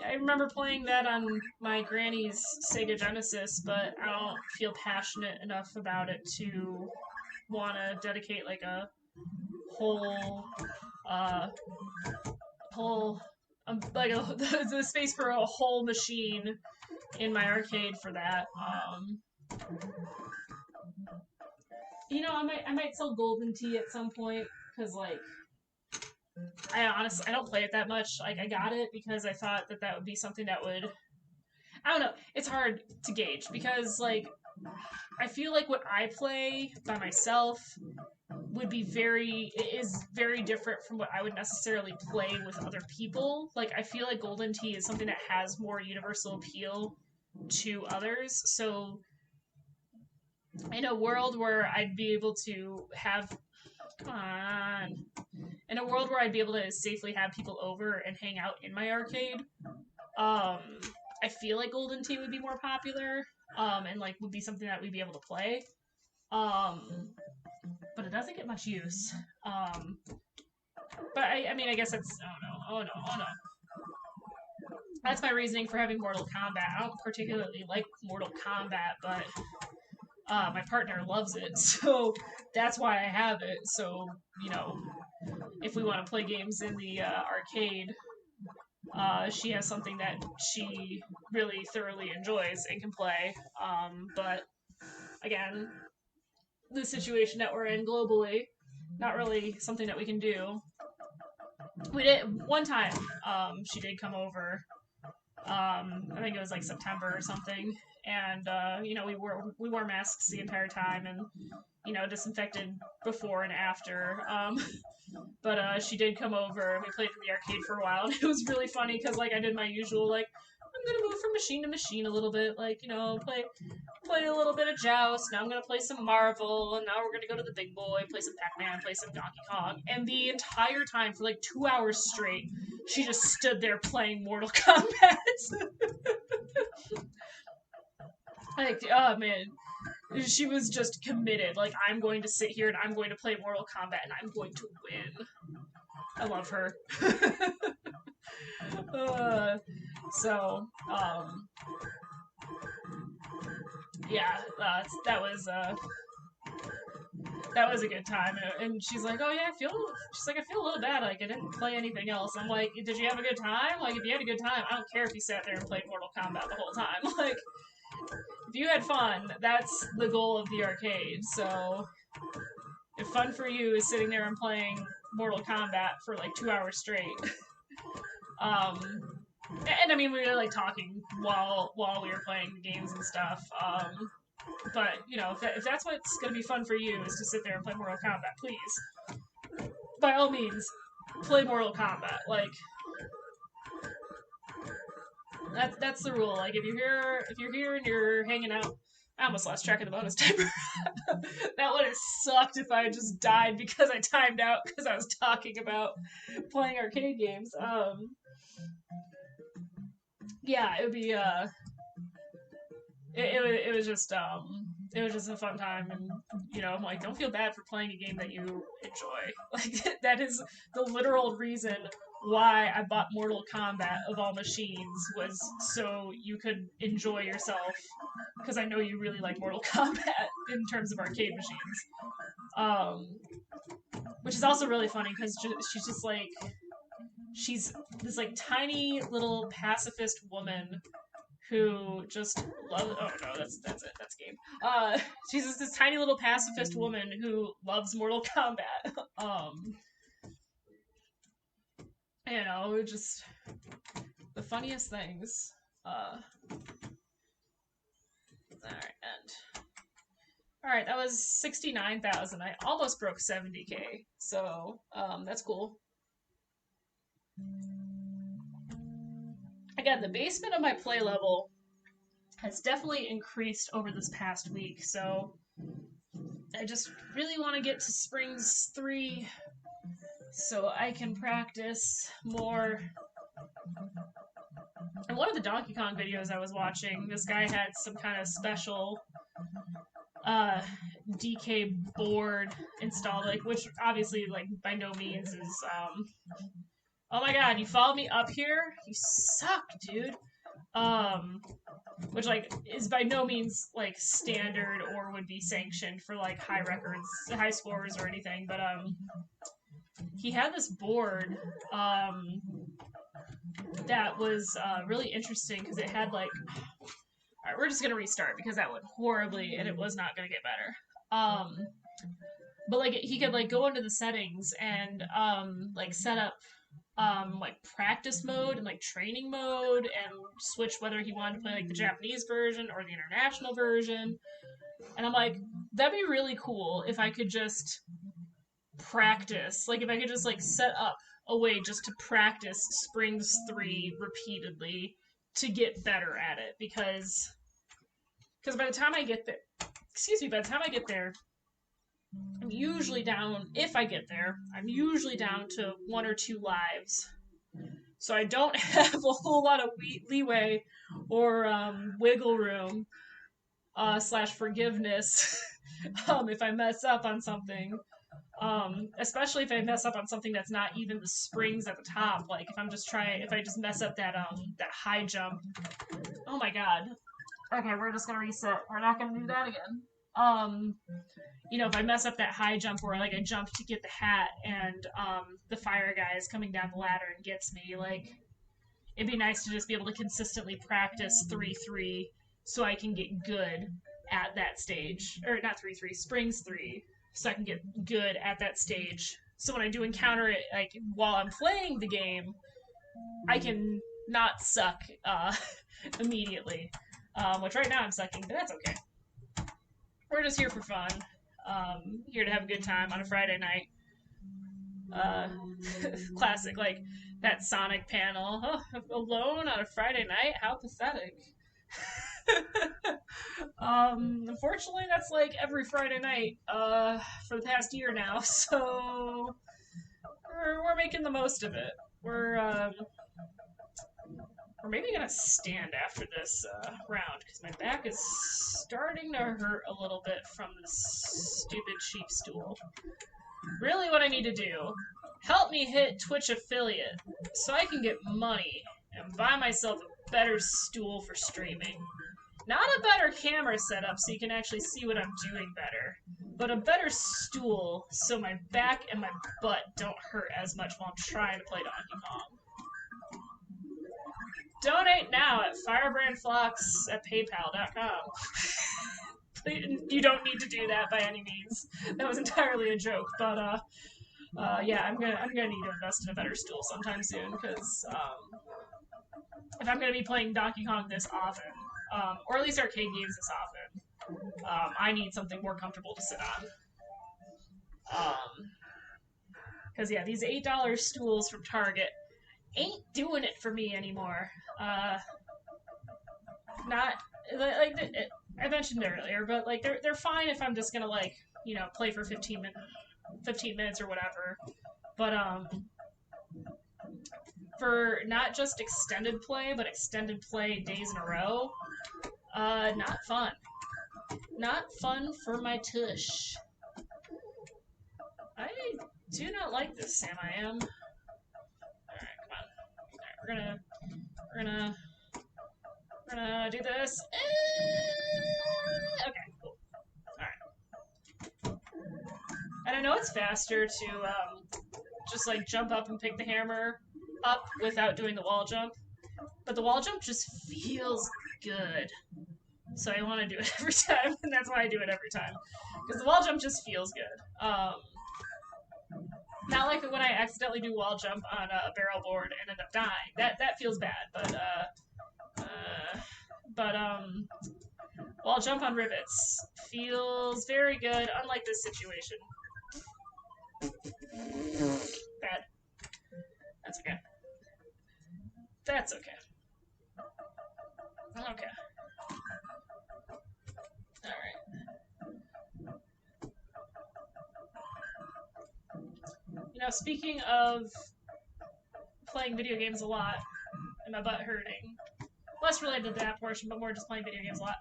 I remember playing that on my granny's Sega Genesis, but I don't feel passionate enough about it to want to dedicate like a whole the space for a whole machine in my arcade for that. You know, I might sell Golden Tee at some point, because like I honestly don't play it that much. Like, I got it because I thought that would be something that would, I don't know. It's hard to gauge because like I feel like what I play by myself is very different from what I would necessarily play with other people. Like, I feel like Golden Tee is something that has more universal appeal to others. So in a world where I'd be able to have, come on, in a world where I'd be able to safely have people over and hang out in my arcade, I feel like Golden Tee would be more popular, and like would be something that we'd be able to play. But it doesn't get much use. But I mean, I guess that's, oh no. That's my reasoning for having Mortal Kombat. I don't particularly like Mortal Kombat, but my partner loves it, so that's why I have it. So, you know, if we want to play games in the arcade, she has something that she really thoroughly enjoys and can play. But again, the situation that we're in globally, not really something that we can do. We did one time. She did come over. I think it was like September or something, and you know, we wore masks the entire time, and you know, disinfected before and after. But she did come over, and we played in the arcade for a while, and it was really funny because like I did my usual like, I'm gonna move from machine to machine a little bit, like, you know, play a little bit of Joust. Now I'm gonna play some Marvel, and now we're gonna go to the big boy, play some Pac-Man, play some Donkey Kong, and the entire time for like 2 hours straight, she just stood there playing Mortal Kombat. Like, oh man, she was just committed. Like, I'm going to sit here and I'm going to play Mortal Kombat and I'm going to win. I love her. Yeah, that was a good time. And she's like, oh yeah, I feel a little bad. Like, I didn't play anything else. I'm like, did you have a good time? Like, if you had a good time, I don't care if you sat there and played Mortal Kombat the whole time. Like, if you had fun, that's the goal of the arcade. So, if fun for you is sitting there and playing Mortal Kombat for like 2 hours straight, and I mean, we were like talking while we were playing the games and stuff. But you know, if that's what's gonna be fun for you, is to sit there and play Mortal Kombat, please, by all means, play Mortal Kombat. Like, that's the rule. Like, if you're here and you're hanging out I almost lost track of the bonus timer. That would have sucked if I had just died because I timed out because I was talking about playing arcade games. Yeah, it would be it was just it was just a fun time, and I'm like, don't feel bad for playing a game that you enjoy. Like that is the literal reason why I bought Mortal Kombat of all machines, was so you could enjoy yourself, because I know you really like Mortal Kombat in terms of arcade machines. Which is also really funny because she's just like, she's this like tiny little pacifist woman who just loves. Oh no, that's it. That's game. She's just this tiny little pacifist woman who loves Mortal Kombat. Just the funniest things. All right, that was 69,000. I almost broke 70K, so that's cool. Again, the basement of my play level has definitely increased over this past week, so I just really want to get to Springs 3 so I can practice more. In one of the Donkey Kong videos I was watching, this guy had some kind of special DK board installed, like, which obviously, like, by no means is oh my god, you followed me up here? You suck, dude. Which, like, is by no means, like, standard or would be sanctioned for, like, high scores or anything, but, he had this board, that was, really interesting, because it had, like... Alright, we're just gonna restart, because that went horribly, and it was not gonna get better. But, like, he could, like, go into the settings and, like, set up like practice mode and like training mode, and switch whether he wanted to play like the Japanese version or the international version. And I'm like, that'd be really cool if I could just practice, like if I could just like set up a way just to practice Springs 3 repeatedly to get better at it, because by the time I get there, by the time I get there, I'm usually down, if I get there, I'm usually down to 1 or 2 lives. So I don't have a whole lot of leeway or wiggle room / forgiveness if I mess up on something. Especially if I mess up on something that's not even the springs at the top. Like if I just mess up that high jump. Oh my god. Okay, we're just gonna reset. We're not gonna do that again. If I mess up that high jump where like I jump to get the hat and the fire guy is coming down the ladder and gets me, like it'd be nice to just be able to consistently practice 3-3 so I can get good at that stage. Or not 3-3, Springs 3, so I can get good at that stage. So when I do encounter it, like while I'm playing the game, I can not suck immediately. Which right now I'm sucking, but that's okay. We're just here for fun. Here to have a good time on a Friday night. Classic, like that Sonic panel. Oh, alone on a Friday night? How pathetic. Unfortunately, that's like every Friday night for the past year now, so we're making the most of it. We're maybe gonna stand after this round, because my back is starting to hurt a little bit from this stupid cheap stool. Really what I need to do, help me hit Twitch affiliate so I can get money and buy myself a better stool for streaming. Not a better camera setup so you can actually see what I'm doing better, but a better stool so my back and my butt don't hurt as much while I'm trying to play Donkey Kong. Donate now at firebrandflocks@paypal.com. You don't need to do that by any means. That was entirely a joke, but yeah, I'm gonna need to invest in a better stool sometime soon, because if I'm gonna be playing Donkey Kong this often, or at least arcade games this often, I need something more comfortable to sit on. Because yeah, these $8 stools from Target ain't doing it for me anymore. Not like I mentioned earlier, but like they're fine if I'm just gonna like play for 15 minutes or whatever. But for not just extended play, but extended play days in a row, not fun. Not fun for my tush. I do not like this, Sam. I am. All right, come on. All right, we're gonna do this. Okay, cool. All right. And I know it's faster to just like jump up and pick the hammer up without doing the wall jump, but the wall jump just feels good. So I want to do it every time, and that's why I do it every time because the wall jump just feels good. Not like when I accidentally do wall jump on a barrel board and end up dying. That feels bad, but wall jump on rivets feels very good. Unlike this situation, bad. That's okay. That's okay. Okay. All right. Speaking of playing video games a lot and my butt hurting, less related to that portion, but more just playing video games a lot.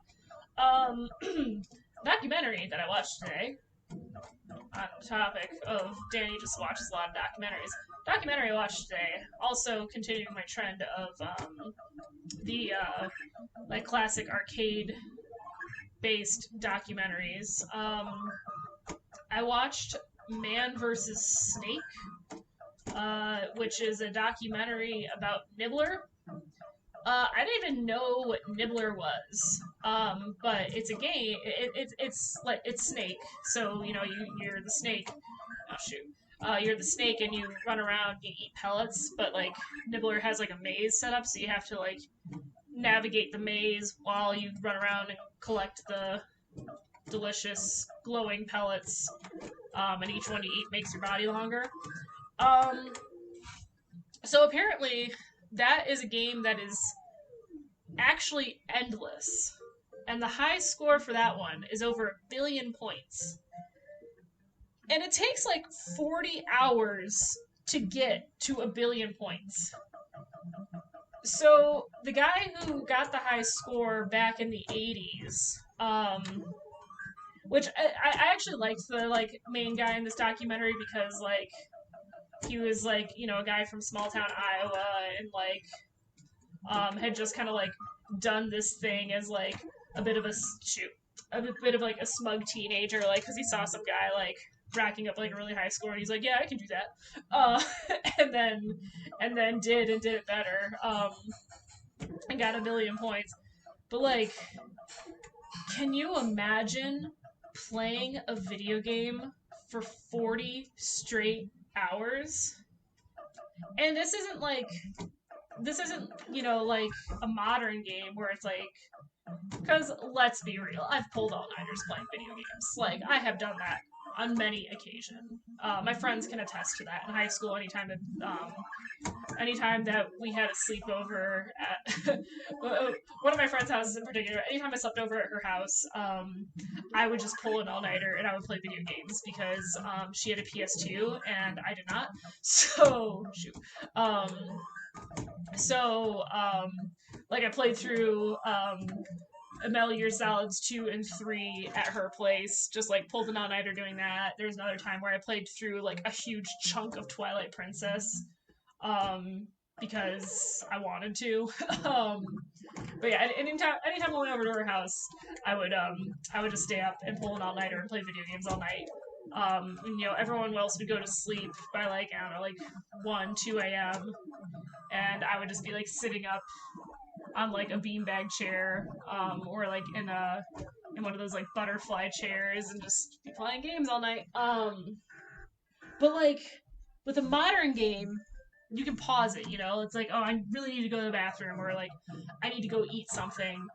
Documentary that I watched today on the topic of Danny just watches a lot of documentaries. Documentary I watched today, also continuing my trend of the like classic arcade based documentaries. I watched Man vs. Snake, which is a documentary about Nibbler. I didn't even know what Nibbler was, but it's a game. It's like it's Snake. So you're the snake. Oh shoot. You're the snake and you run around. You eat pellets, but like Nibbler has like a maze set up, so you have to like navigate the maze while you run around and collect the delicious glowing pellets. And each one you eat makes your body longer. Um, so apparently, that is a game that is actually endless. And the high score for that one is over 1,000,000,000 points. And it takes like 40 hours to get to 1,000,000,000 points. So the guy who got the high score back in the 80s, which I actually liked the like main guy in this documentary because like he was like a guy from small town Iowa and like had just kind of like done this thing as like a bit of a bit of like a smug teenager, like because he saw some guy like racking up like a really high score, and he's like, yeah, I can do that, uh, and then did it better, and got 1,000,000 points. But like, can you imagine playing a video game for 40 straight hours? And this isn't like a modern game where it's like, because let's be real, I've pulled all nighters playing video games. Like I have done that on many occasions. My friends can attest to that. In high school, anytime that we had a sleepover at one of my friends' houses in particular, anytime I slept over at her house, I would just pull an all nighter and I would play video games because she had a PS2 and I did not. So shoot. Um, so like I played through Metal Gear Solids 2 and 3 at her place, just like pulled an all nighter doing that. There's another time where I played through like a huge chunk of Twilight Princess, because I wanted to. But yeah, anytime I went over to her house, I would just stay up and pull an all nighter and play video games all night. And, everyone else would go to sleep by like I don't know, like 1, 2 a.m. and I would just be like sitting up on like a beanbag chair, or like in one of those like butterfly chairs and just be playing games all night. But like with a modern game, you can pause it. It's like, oh, I really need to go to the bathroom, or like I need to go eat something.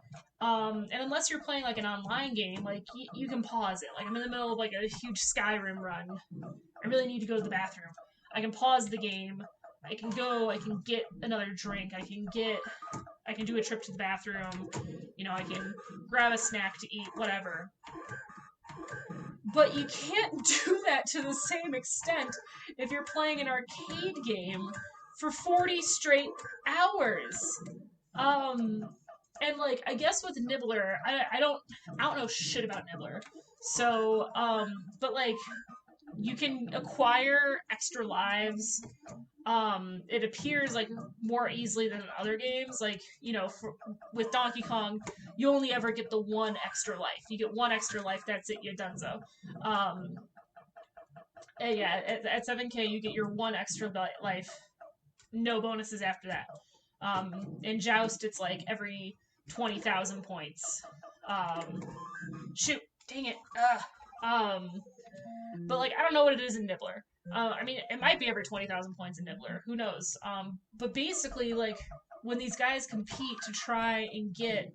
And unless you're playing like an online game, like you can pause it. Like I'm in the middle of like a huge Skyrim run. I really need to go to the bathroom. I can pause the game, I can go, I can get another drink, I can do a trip to the bathroom, you know, I can grab a snack to eat, whatever. But you can't do that to the same extent if you're playing an arcade game for 40 straight hours. And like I guess with Nibbler, I don't know shit about Nibbler. So, but like you can acquire extra lives. It appears like more easily than in other games. Like, you know, with Donkey Kong, you only ever get the one extra life. You get one extra life, that's it, you're donezo. And yeah, at 7K, you get your one extra life, no bonuses after that. In Joust, it's like every 20,000 points. Shoot, dang it. But like, I don't know what it is in Nibbler. I mean, it might be every 20,000 points in Nibbler. Who knows? But basically, like, when these guys compete to try and get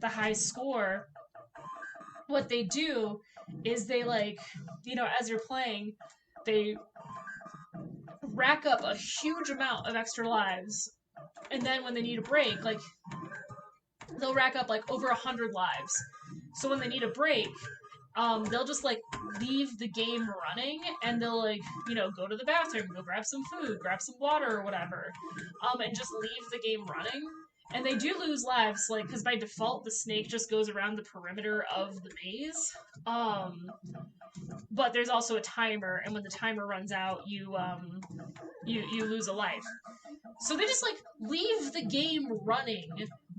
the high score, what they do is they, like, you know, as you're playing, they rack up a huge amount of extra lives. And then when they need a break, like, they'll rack up, like, over 100 lives. So when they need a break, they'll just, like, leave the game running, and they'll, like, you know, go to the bathroom, go grab some food, grab some water or whatever, and just leave the game running. And they do lose lives, like, because by default, the snake just goes around the perimeter of the maze. But there's also a timer, and when the timer runs out, you lose a life. So they just, like, leave the game running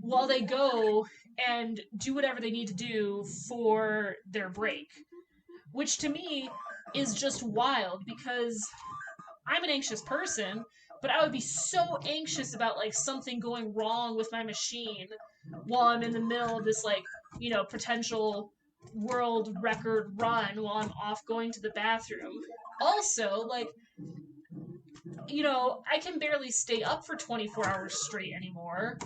while they go and do whatever they need to do for their break. Which to me is just wild, because I'm an anxious person, but I would be so anxious about, like, something going wrong with my machine while I'm in the middle of this, like, you know, potential world record run while I'm off going to the bathroom. Also, like, you know, I can barely stay up for 24 hours straight anymore.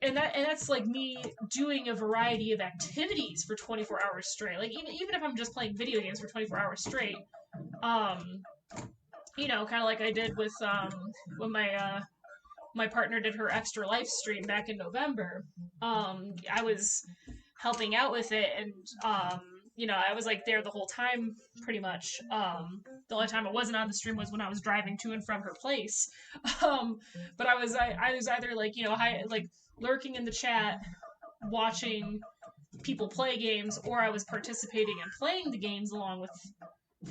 And that's like me doing a variety of activities for 24 hours straight. Like, even if I'm just playing video games for 24 hours straight, you know, kind of like I did with when my partner did her Extra Life stream back in November. I was helping out with it, and you know, I was like there the whole time pretty much. The only time I wasn't on the stream was when I was driving to and from her place. But I was either, like, you know, like lurking in the chat, watching people play games, or I was participating and playing the games along with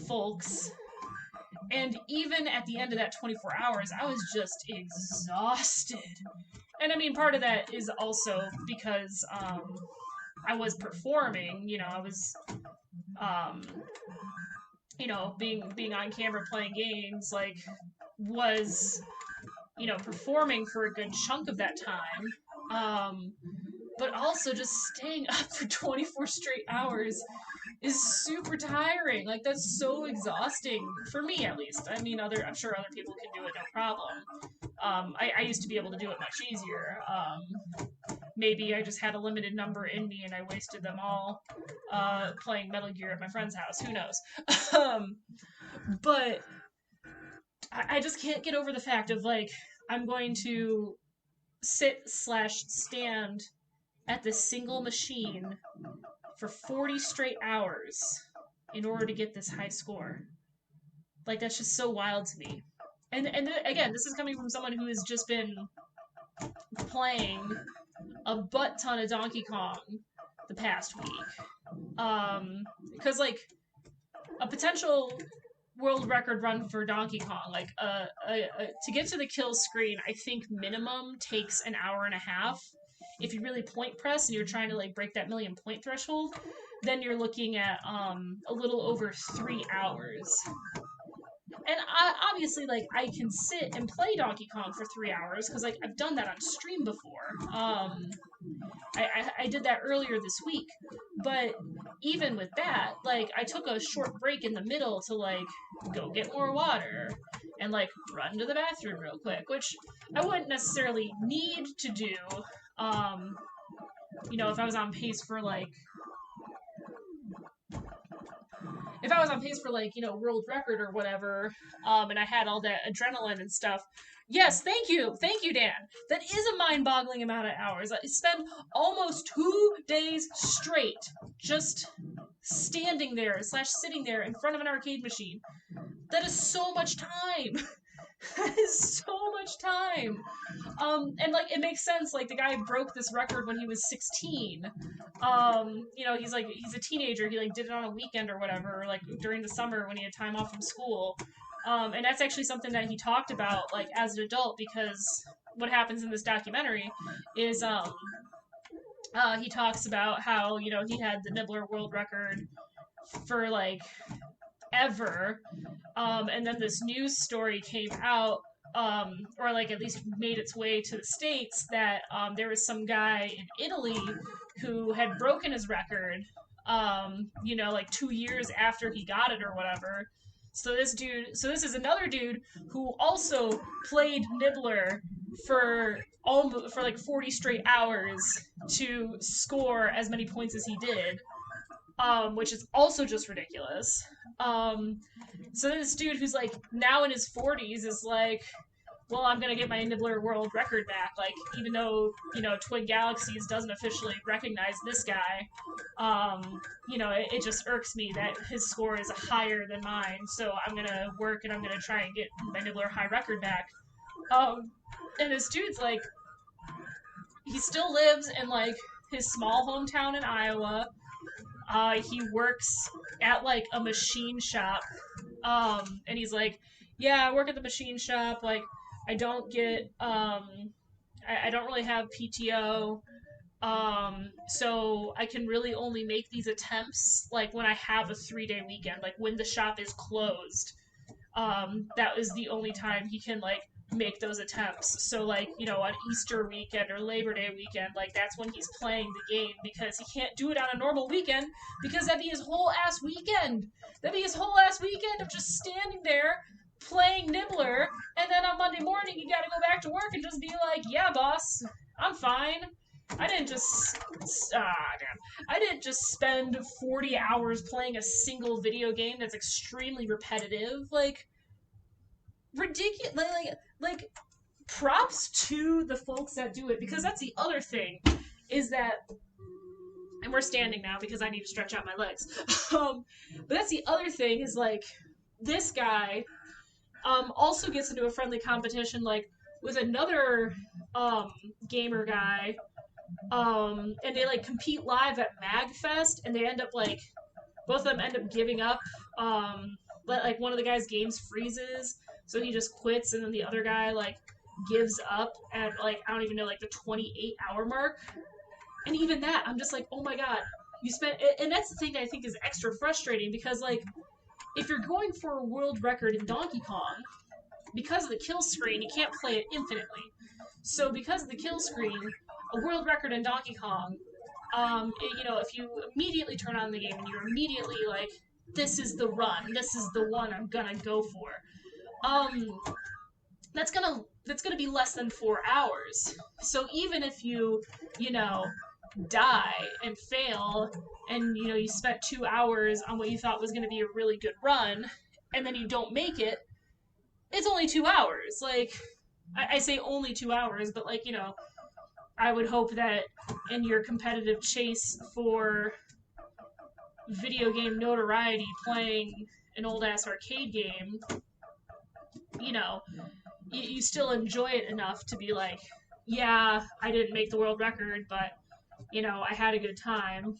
folks. And even at the end of that 24 hours, I was just exhausted. And I mean, part of that is also because I was performing, you know, I was, you know, being on camera playing games, like, was, you know, performing for a good chunk of that time. But also just staying up for 24 straight hours is super tiring. Like, that's so exhausting, for me at least. I mean, I'm sure other people can do it no problem. I used to be able to do it much easier. Maybe I just had a limited number in me and I wasted them all playing Metal Gear at my friend's house. Who knows? But I just can't get over the fact of, like, I'm going to sit/stand at this single machine for 40 straight hours in order to get this high score. Like, that's just so wild to me. And again, this is coming from someone who has just been playing a butt ton of Donkey Kong the past week. Because, like, a potential world record run for Donkey Kong, like, to get to the kill screen, I think minimum takes an hour and a half. If you really point press and you're trying to, like, break that 1,000,000 point threshold, then you're looking at a little over 3 hours. And obviously, like, I can sit and play Donkey Kong for 3 hours, because, like, I've done that on stream before. I did that earlier this week. But even with that, like, I took a short break in the middle to, like, go get more water and, like, run to the bathroom real quick, which I wouldn't necessarily need to do, you know, if I was on pace for, like, if I was on pace for like, world record or whatever, and I had all that adrenaline and stuff. Yes, thank you, Dan. That is a mind-boggling amount of hours. I spend almost 2 days straight just standing there slash sitting there in front of an arcade machine. That is so much time. That is so much time. And like it makes sense. Like the guy broke this record when he was 16. He's a teenager. He like did it on a weekend or whatever, or like during the summer when he had time off from school. And that's actually something that he talked about like as an adult, because what happens in this documentary is he talks about how he had the Nibbler world record for like ever, and then this news story came out, or like at least made its way to the States, that there was some guy in Italy who had broken his record, like 2 years after he got it or whatever. So this is another dude who also played Nibbler for like 40 straight hours to score as many points as he did, which is also just ridiculous. So this dude who's like now in his 40s is like, well, I'm gonna get my Nibbler world record back. Like, even though Twin Galaxies doesn't officially recognize this guy, it just irks me that his score is higher than mine. So I'm gonna work and I'm gonna try and get my Nibbler high record back. And this dude's like, he still lives in like his small hometown in Iowa. He works at like a machine shop, and he's like, yeah, I work at the machine shop. Like, I don't get, I don't really have PTO, so I can really only make these attempts like when I have a 3-day weekend, like when the shop is closed. That is the only time he can like make those attempts. So like, on Easter weekend or Labor Day weekend, like that's when he's playing the game, because he can't do it on a normal weekend, because that'd be his whole ass weekend. That'd be his whole ass weekend of just standing there playing Nibbler, and then on Monday morning you gotta go back to work and just be like, yeah, boss, I'm fine. I didn't just spend 40 hours playing a single video game that's extremely repetitive. Like, ridiculous. Like props to the folks that do it, because that's the other thing, is that, and we're standing now because I need to stretch out my legs. But that's the other thing, is like this guy also gets into a friendly competition like with another gamer guy, and they like compete live at MagFest, and they end up like, both of them end up giving up. Like one of the guys' games freezes, so he just quits, and then the other guy like gives up at like, I don't even know, like the 28-hour mark. And even that, I'm just like, oh my god, you spent, and that's the thing that I think is extra frustrating, because like, if you're going for a world record in Donkey Kong, because of the kill screen, you can't play it infinitely. So because of the kill screen, a world record in Donkey Kong, if you immediately turn on the game and you're immediately like, this is the run, this is the one I'm gonna go for, that's gonna be less than 4 hours. So even if you die and fail, and you spent 2 hours on what you thought was gonna be a really good run, and then you don't make it, it's only 2 hours. Like, I say only 2 hours, but like, I would hope that in your competitive chase for video game notoriety, playing an old ass arcade game, you still enjoy it enough to be like, yeah, I didn't make the world record, but I had a good time.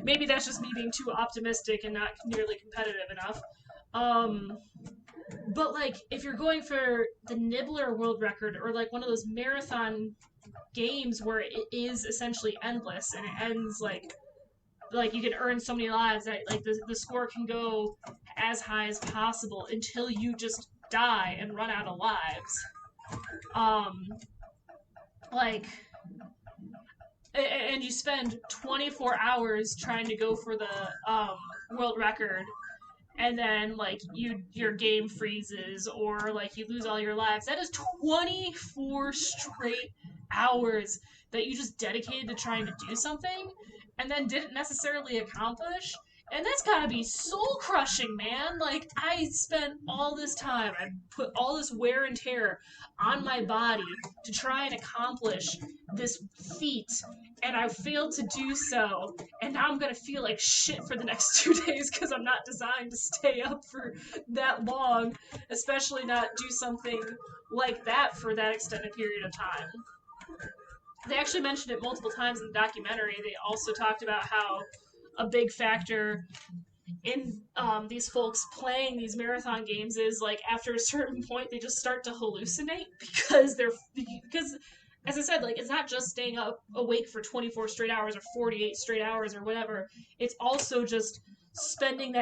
Maybe that's just me being too optimistic and not nearly competitive enough. But like, if you're going for the Nibbler world record, or like one of those marathon games where it is essentially endless, and it ends like you can earn so many lives that like the score can go as high as possible until you just die and run out of lives. And you spend 24 hours trying to go for the world record, and then like your game freezes, or like you lose all your lives. That is 24 straight hours that you just dedicated to trying to do something and then didn't necessarily accomplish. And that's gotta be soul crushing, man. Like, I spent all this time, I put all this wear and tear on my body to try and accomplish this feat, and I failed to do so. And now I'm gonna feel like shit for the next 2 days because I'm not designed to stay up for that long, especially not do something like that for that extended period of time. They actually mentioned it multiple times in the documentary. They also talked about how a big factor in these folks playing these marathon games is like after a certain point they just start to hallucinate because as I said, like it's not just staying up awake for 24 straight hours or 48 straight hours or whatever. It's also just spending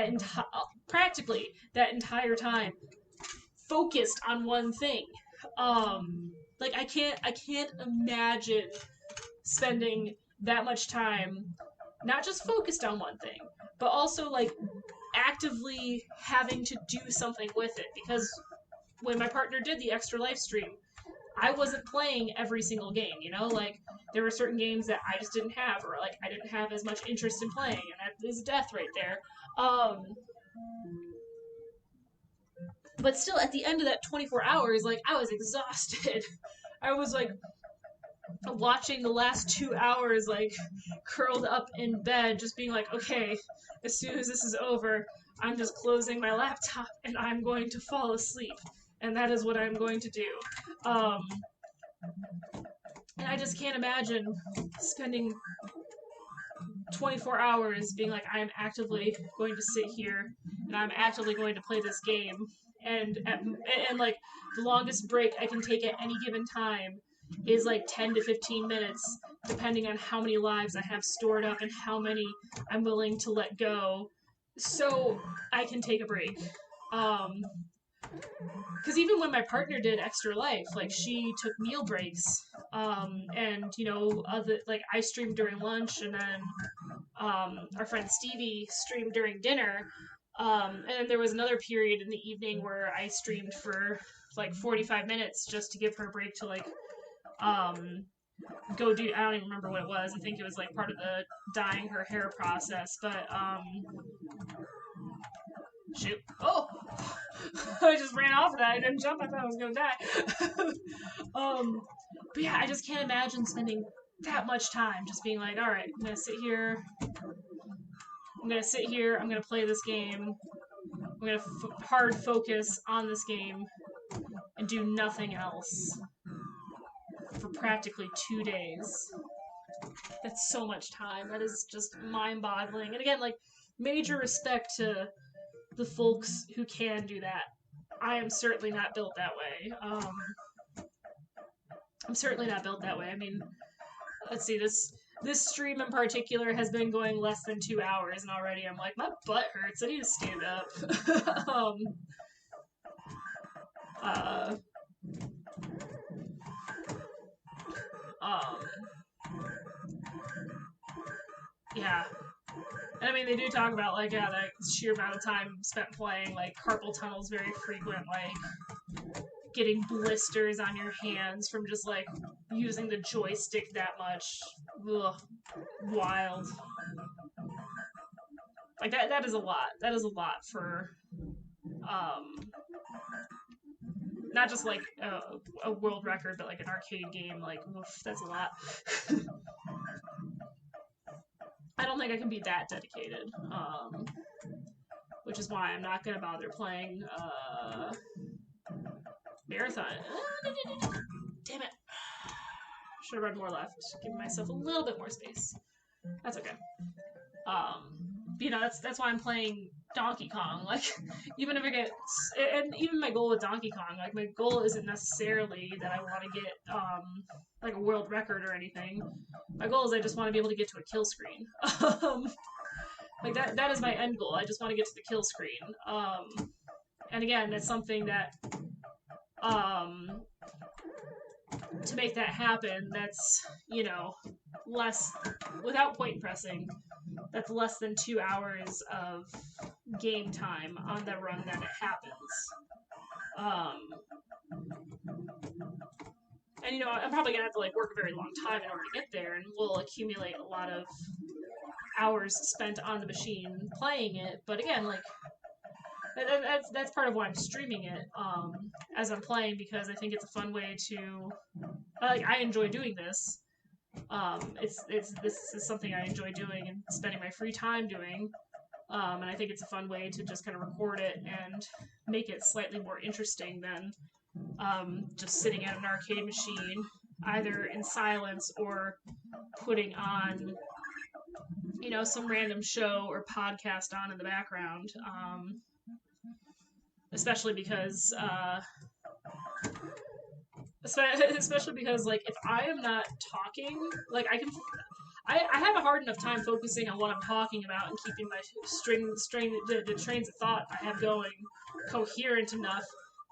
practically that entire time focused on one thing. Like I can't imagine spending that much time not just focused on one thing, but also like actively having to do something with it. Because when my partner did the Extra Life stream, I wasn't playing every single game, you know? Like, there were certain games that I just didn't have, or like I didn't have as much interest in playing, and that is death right there. But still, at the end of that 24 hours, like, I was exhausted. I was like watching the last 2 hours, like, curled up in bed, just being like, okay, as soon as this is over, I'm just closing my laptop and I'm going to fall asleep. And that is what I'm going to do. And I just can't imagine spending 24 hours being like, I'm actively going to sit here and I'm actively going to play this game. And like, the longest break I can take at any given time is like 10 to 15 minutes, depending on how many lives I have stored up and how many I'm willing to let go, so I can take a break. Because even when my partner did Extra Life, like she took meal breaks, and like I streamed during lunch, and then our friend Stevie streamed during dinner, and then there was another period in the evening where I streamed for like 45 minutes just to give her a break to like go do, I don't even remember what it was. I think it was like part of the dyeing her hair process, but shoot. Oh! I just ran off of that. I didn't jump. I thought I was gonna die. But yeah, I just can't imagine spending that much time just being like, all right, I'm gonna sit here. I'm gonna play this game. I'm gonna hard focus on this game and do nothing else for practically 2 days. That's so much time. That is just mind-boggling. And again, like, major respect to the folks who can do that. I am certainly not built that way. I'm certainly not built that way. I mean, let's see, this stream in particular has been going less than 2 hours, and already I'm like, my butt hurts. I need to stand up. Yeah. And I mean, they do talk about, like, yeah, the sheer amount of time spent playing, like, carpal tunnel's very frequent, like, getting blisters on your hands from just, like, using the joystick that much. Ugh. Wild. Like, that is a lot. That is a lot for, not just, like, a world record, but, like, an arcade game. Like, oof, that's a lot. I don't think I can be that dedicated, which is why I'm not gonna bother playing Marathon. Damn it! Should have read more left. Give myself a little bit more space. That's okay. That's why I'm playing Donkey Kong. Like, even if I get, and even my goal with Donkey Kong, like my goal isn't necessarily that I want to get like a world record or anything. My goal is I just want to be able to get to a kill screen. Like that is my end goal. I just want to get to the kill screen. And again, that's something that to make that happen, that's, less, without point pressing, that's less than 2 hours of game time on the run that it happens. And I'm probably gonna have to like work a very long time in order to get there, and we'll accumulate a lot of hours spent on the machine playing it. But again, like that's part of why I'm streaming it as I'm playing, because I think it's a fun way to like, I enjoy doing this. It's this is something I enjoy doing and spending my free time doing. And I think it's a fun way to just kind of record it and make it slightly more interesting than just sitting at an arcade machine, either in silence or putting on, you know, some random show or podcast on in the background. Especially because like, if I am not talking, like I have a hard enough time focusing on what I'm talking about and keeping my the trains of thought I have going coherent enough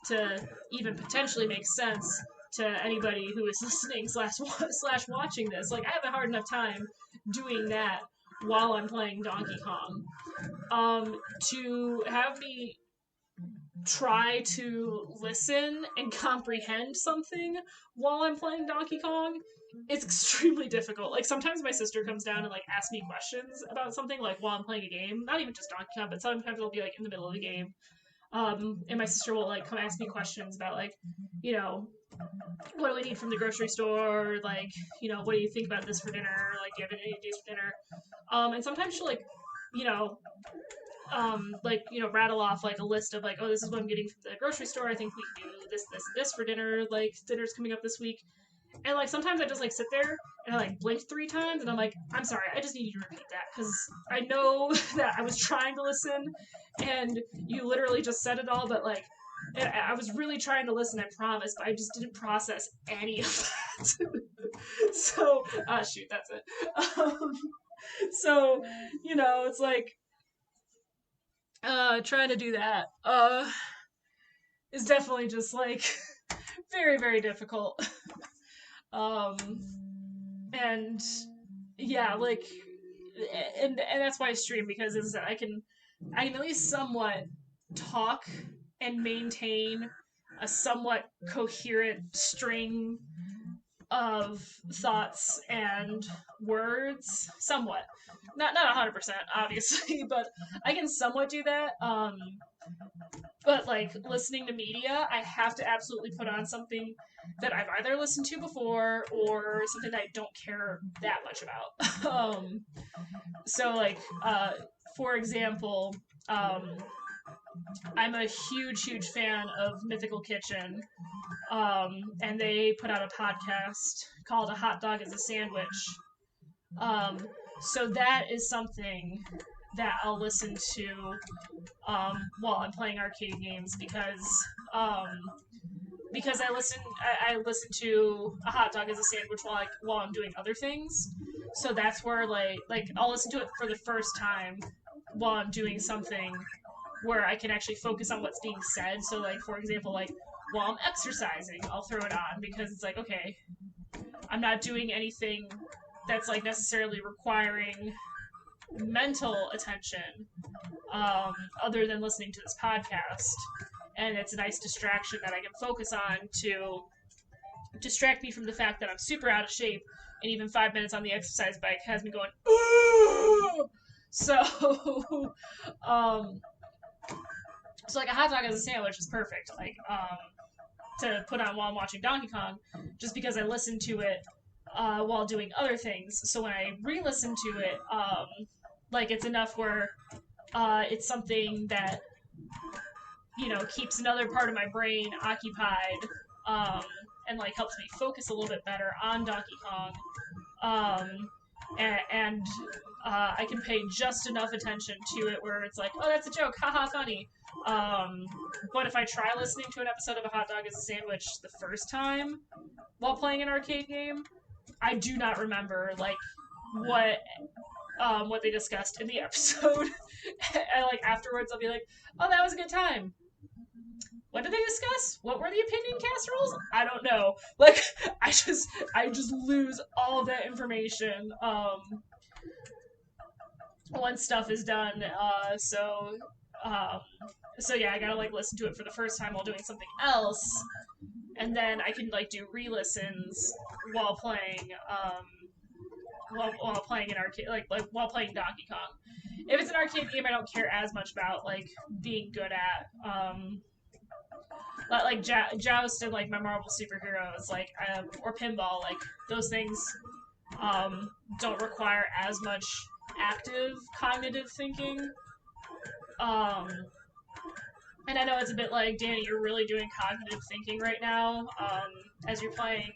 to even potentially make sense to anybody who is listening slash watching this. Like, I have a hard enough time doing that while I'm playing Donkey Kong. To have me try to listen and comprehend something while I'm playing Donkey Kong, it's extremely difficult. Like, sometimes my sister comes down and like asks me questions about something, like while I'm playing a game. Not even just Donkey Kong, but sometimes it'll be like in the middle of the game. And my sister will like come ask me questions about, like, you know, what do we need from the grocery store? Like, you know, what do you think about this for dinner? Like, do you have any ideas for dinner? And sometimes she'll like, you know, like, you know, rattle off like a list of like, oh, this is what I'm getting from the grocery store. I think we can do this, this, and this for dinner. Like, dinner's coming up this week. And like, sometimes I just like sit there and I like blink 3 times and I'm like, I'm sorry, I just need you to repeat that, because I know that I was trying to listen and you literally just said it all, but like, I was really trying to listen, I promise, but I just didn't process any of that. So, shoot, that's it. So, you know, it's like, trying to do that, is definitely just like very, very difficult. And yeah, like, and that's why I stream, because is that I can at least somewhat talk and maintain a somewhat coherent string of thoughts and words, somewhat. Not 100%, obviously, but I can somewhat do that. But like, listening to media, I have to absolutely put on something that I've either listened to before or something that I don't care that much about. So like, for example, I'm a huge fan of Mythical Kitchen, and they put out a podcast called A Hot Dog is a Sandwich. So that is something that I'll listen to while I'm playing arcade games, because I listen to A Hot Dog as a Sandwich while I'm doing other things. So that's where like I'll listen to it for the first time while I'm doing something where I can actually focus on what's being said. So like, for example, like while I'm exercising, I'll throw it on, because it's like, okay, I'm not doing anything that's like necessarily requiring mental attention, other than listening to this podcast. And it's a nice distraction that I can focus on to distract me from the fact that I'm super out of shape, and even 5 minutes on the exercise bike has me going, ooh! So, so like, A Hot Dog as a Sandwich is perfect, like, to put on while I'm watching Donkey Kong, just because I listen to it while doing other things. So when I re-listen to it, like, it's enough where it's something that, you know, keeps another part of my brain occupied, and like helps me focus a little bit better on Donkey Kong. And I can pay just enough attention to it where it's like, oh, that's a joke, haha, funny. But if I try listening to an episode of A Hot Dog as a Sandwich the first time while playing an arcade game, I do not remember like what they discussed in the episode. And like, afterwards I'll be like, oh, that was a good time. What did they discuss? What were the opinion casseroles? I don't know. Like, I just lose all of that information once stuff is done. So yeah, I gotta like listen to it for the first time while doing something else, and then I can like do re-listens while playing while playing an arcade, like while playing Donkey Kong. If it's an arcade game, I don't care as much about like being good at. Like Joust and like my Marvel superheroes, like or pinball, like those things don't require as much active cognitive thinking. And I know it's a bit like, Danny, you're really doing cognitive thinking right now as you're playing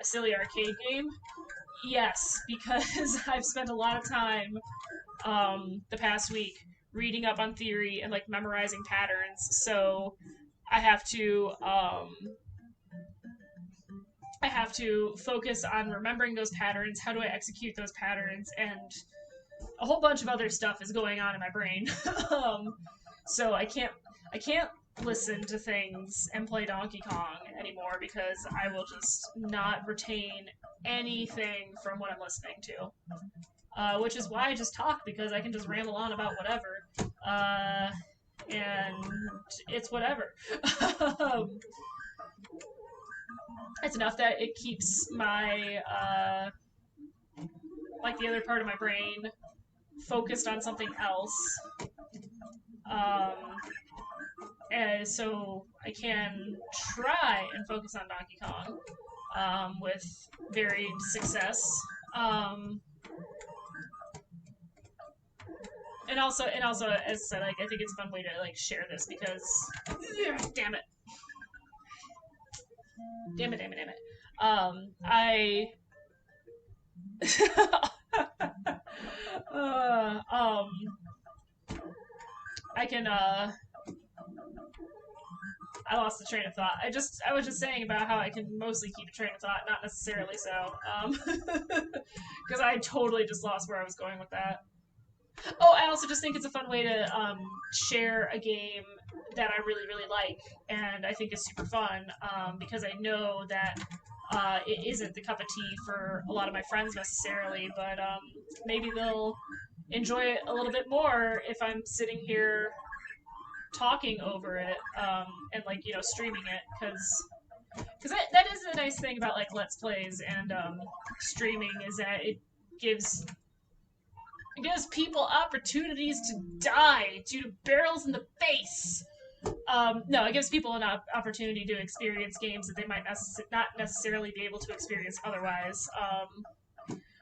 a silly arcade game. Yes, because I've spent a lot of time the past week reading up on theory and like memorizing patterns. So I have to focus on remembering those patterns. How do I execute those patterns? And a whole bunch of other stuff is going on in my brain. So I can't listen to things and play Donkey Kong anymore because I will just not retain anything from what I'm listening to. Which is why I just talk, because I can just ramble on about whatever. And it's whatever. It's enough that it keeps my, like the other part of my brain focused on something else. And so I can try and focus on Donkey Kong with varied success. And also, as I said, like, I think it's a fun way to like share this because, damn it, I. I can I lost the train of thought. I was just saying about how I can mostly keep a train of thought, not necessarily so. Because I totally just lost where I was going with that. Oh, I also just think it's a fun way to share a game that I really, really like, and I think is super fun, because I know that it isn't the cup of tea for a lot of my friends necessarily, but maybe they'll enjoy it a little bit more if I'm sitting here talking over it and like, you know, streaming it, because that is the nice thing about like Let's Plays and streaming, is that it gives people opportunities to die due to barrels in the face. No, it gives people an opportunity to experience games that they might not necessarily be able to experience otherwise.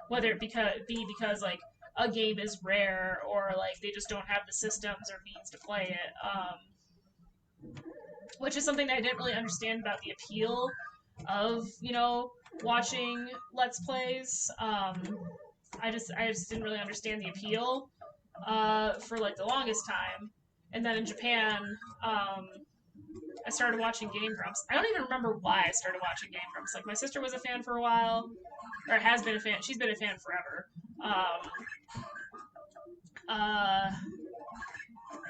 Whether it be because like a game is rare, or like they just don't have the systems or means to play it. Which is something that I didn't really understand about the appeal of, you know, watching Let's Plays. I just didn't really understand the appeal for like the longest time. And then in Japan, I started watching Game Grumps. I don't even remember why I started watching Game Grumps. Like, my sister was a fan for a while, or has been a fan. She's been a fan forever.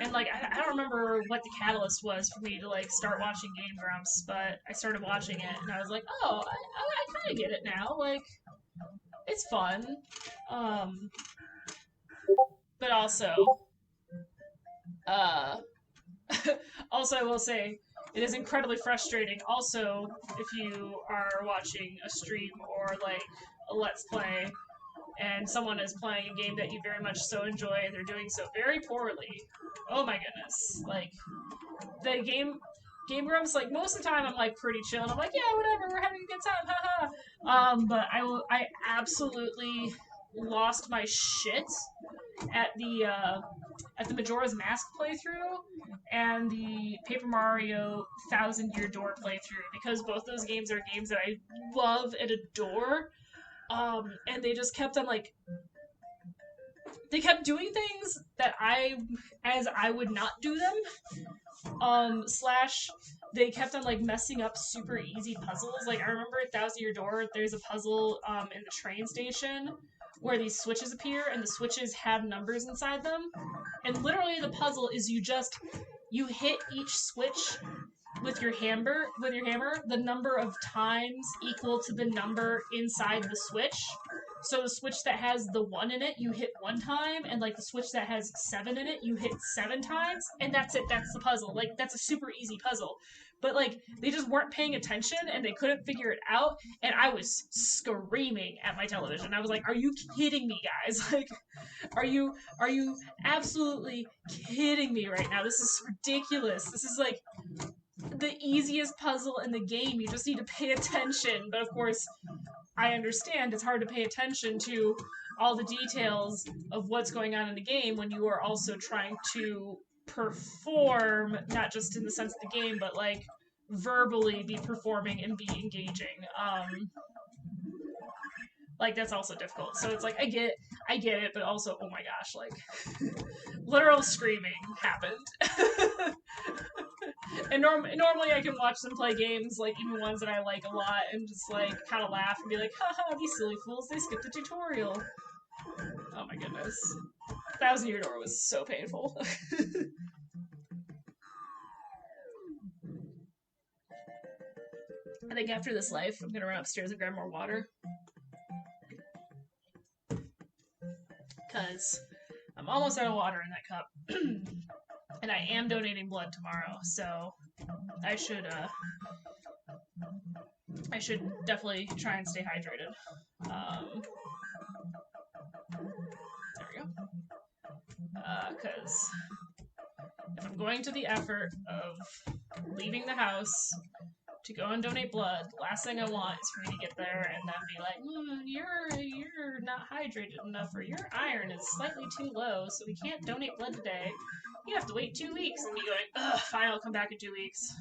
And like, I don't remember what the catalyst was for me to like start watching Game Grumps, but I started watching it and I was like, oh, I kind of get it now. Like, it's fun. But also, also I will say, it is incredibly frustrating also if you are watching a stream or like a Let's Play and someone is playing a game that you very much so enjoy and they're doing so very poorly. Oh my goodness. Like, the Game Grumps, like, most of the time I'm like pretty chill and I'm like, yeah, whatever, we're having a good time, haha. But I absolutely lost my shit at the Majora's Mask playthrough and the Paper Mario Thousand Year Door playthrough, because both those games are games that I love and adore. And they just kept on like, they kept doing things that I would not do them. Slash, they kept on like messing up super easy puzzles. Like, I remember at Thousand Year Door, there's a puzzle in the train station where these switches appear, and the switches have numbers inside them. And literally the puzzle is you hit each switch with your hammer, the number of times equal to the number inside the switch. So the switch that has the 1 in it, you hit 1 time, and like the switch that has 7 in it, you hit 7 times, and that's it. That's the puzzle. Like, that's a super easy puzzle. but like they just weren't paying attention and they couldn't figure it out, and I was screaming at my television. I was like, "Are you kidding me, guys? Like, are you absolutely kidding me right now? This is ridiculous. This is like the easiest puzzle in the game. You just need to pay attention." But of course, I understand it's hard to pay attention to all the details of what's going on in the game when you are also trying to perform, not just in the sense of the game, but like verbally be performing and be engaging. Like that's also difficult. So it's like I get it, but also oh my gosh, like literal screaming happened. And normally I can watch them play games, like even ones that I like a lot, and just like kind of laugh and be like, haha, these silly fools, they skipped a tutorial. Oh my goodness. 1,000 Year Door was so painful. I think after this life, I'm gonna run upstairs and grab more water. Because I'm almost out of water in that cup. And I am donating blood tomorrow, so I should definitely try and stay hydrated. There we go. Because if I'm going to the effort of leaving the house to go and donate blood, last thing I want is for me to get there and then be like, you're not hydrated enough, or your iron is slightly too low, so we can't donate blood today. You have to wait 2 weeks, and me going, ugh, fine, I'll come back in 2 weeks.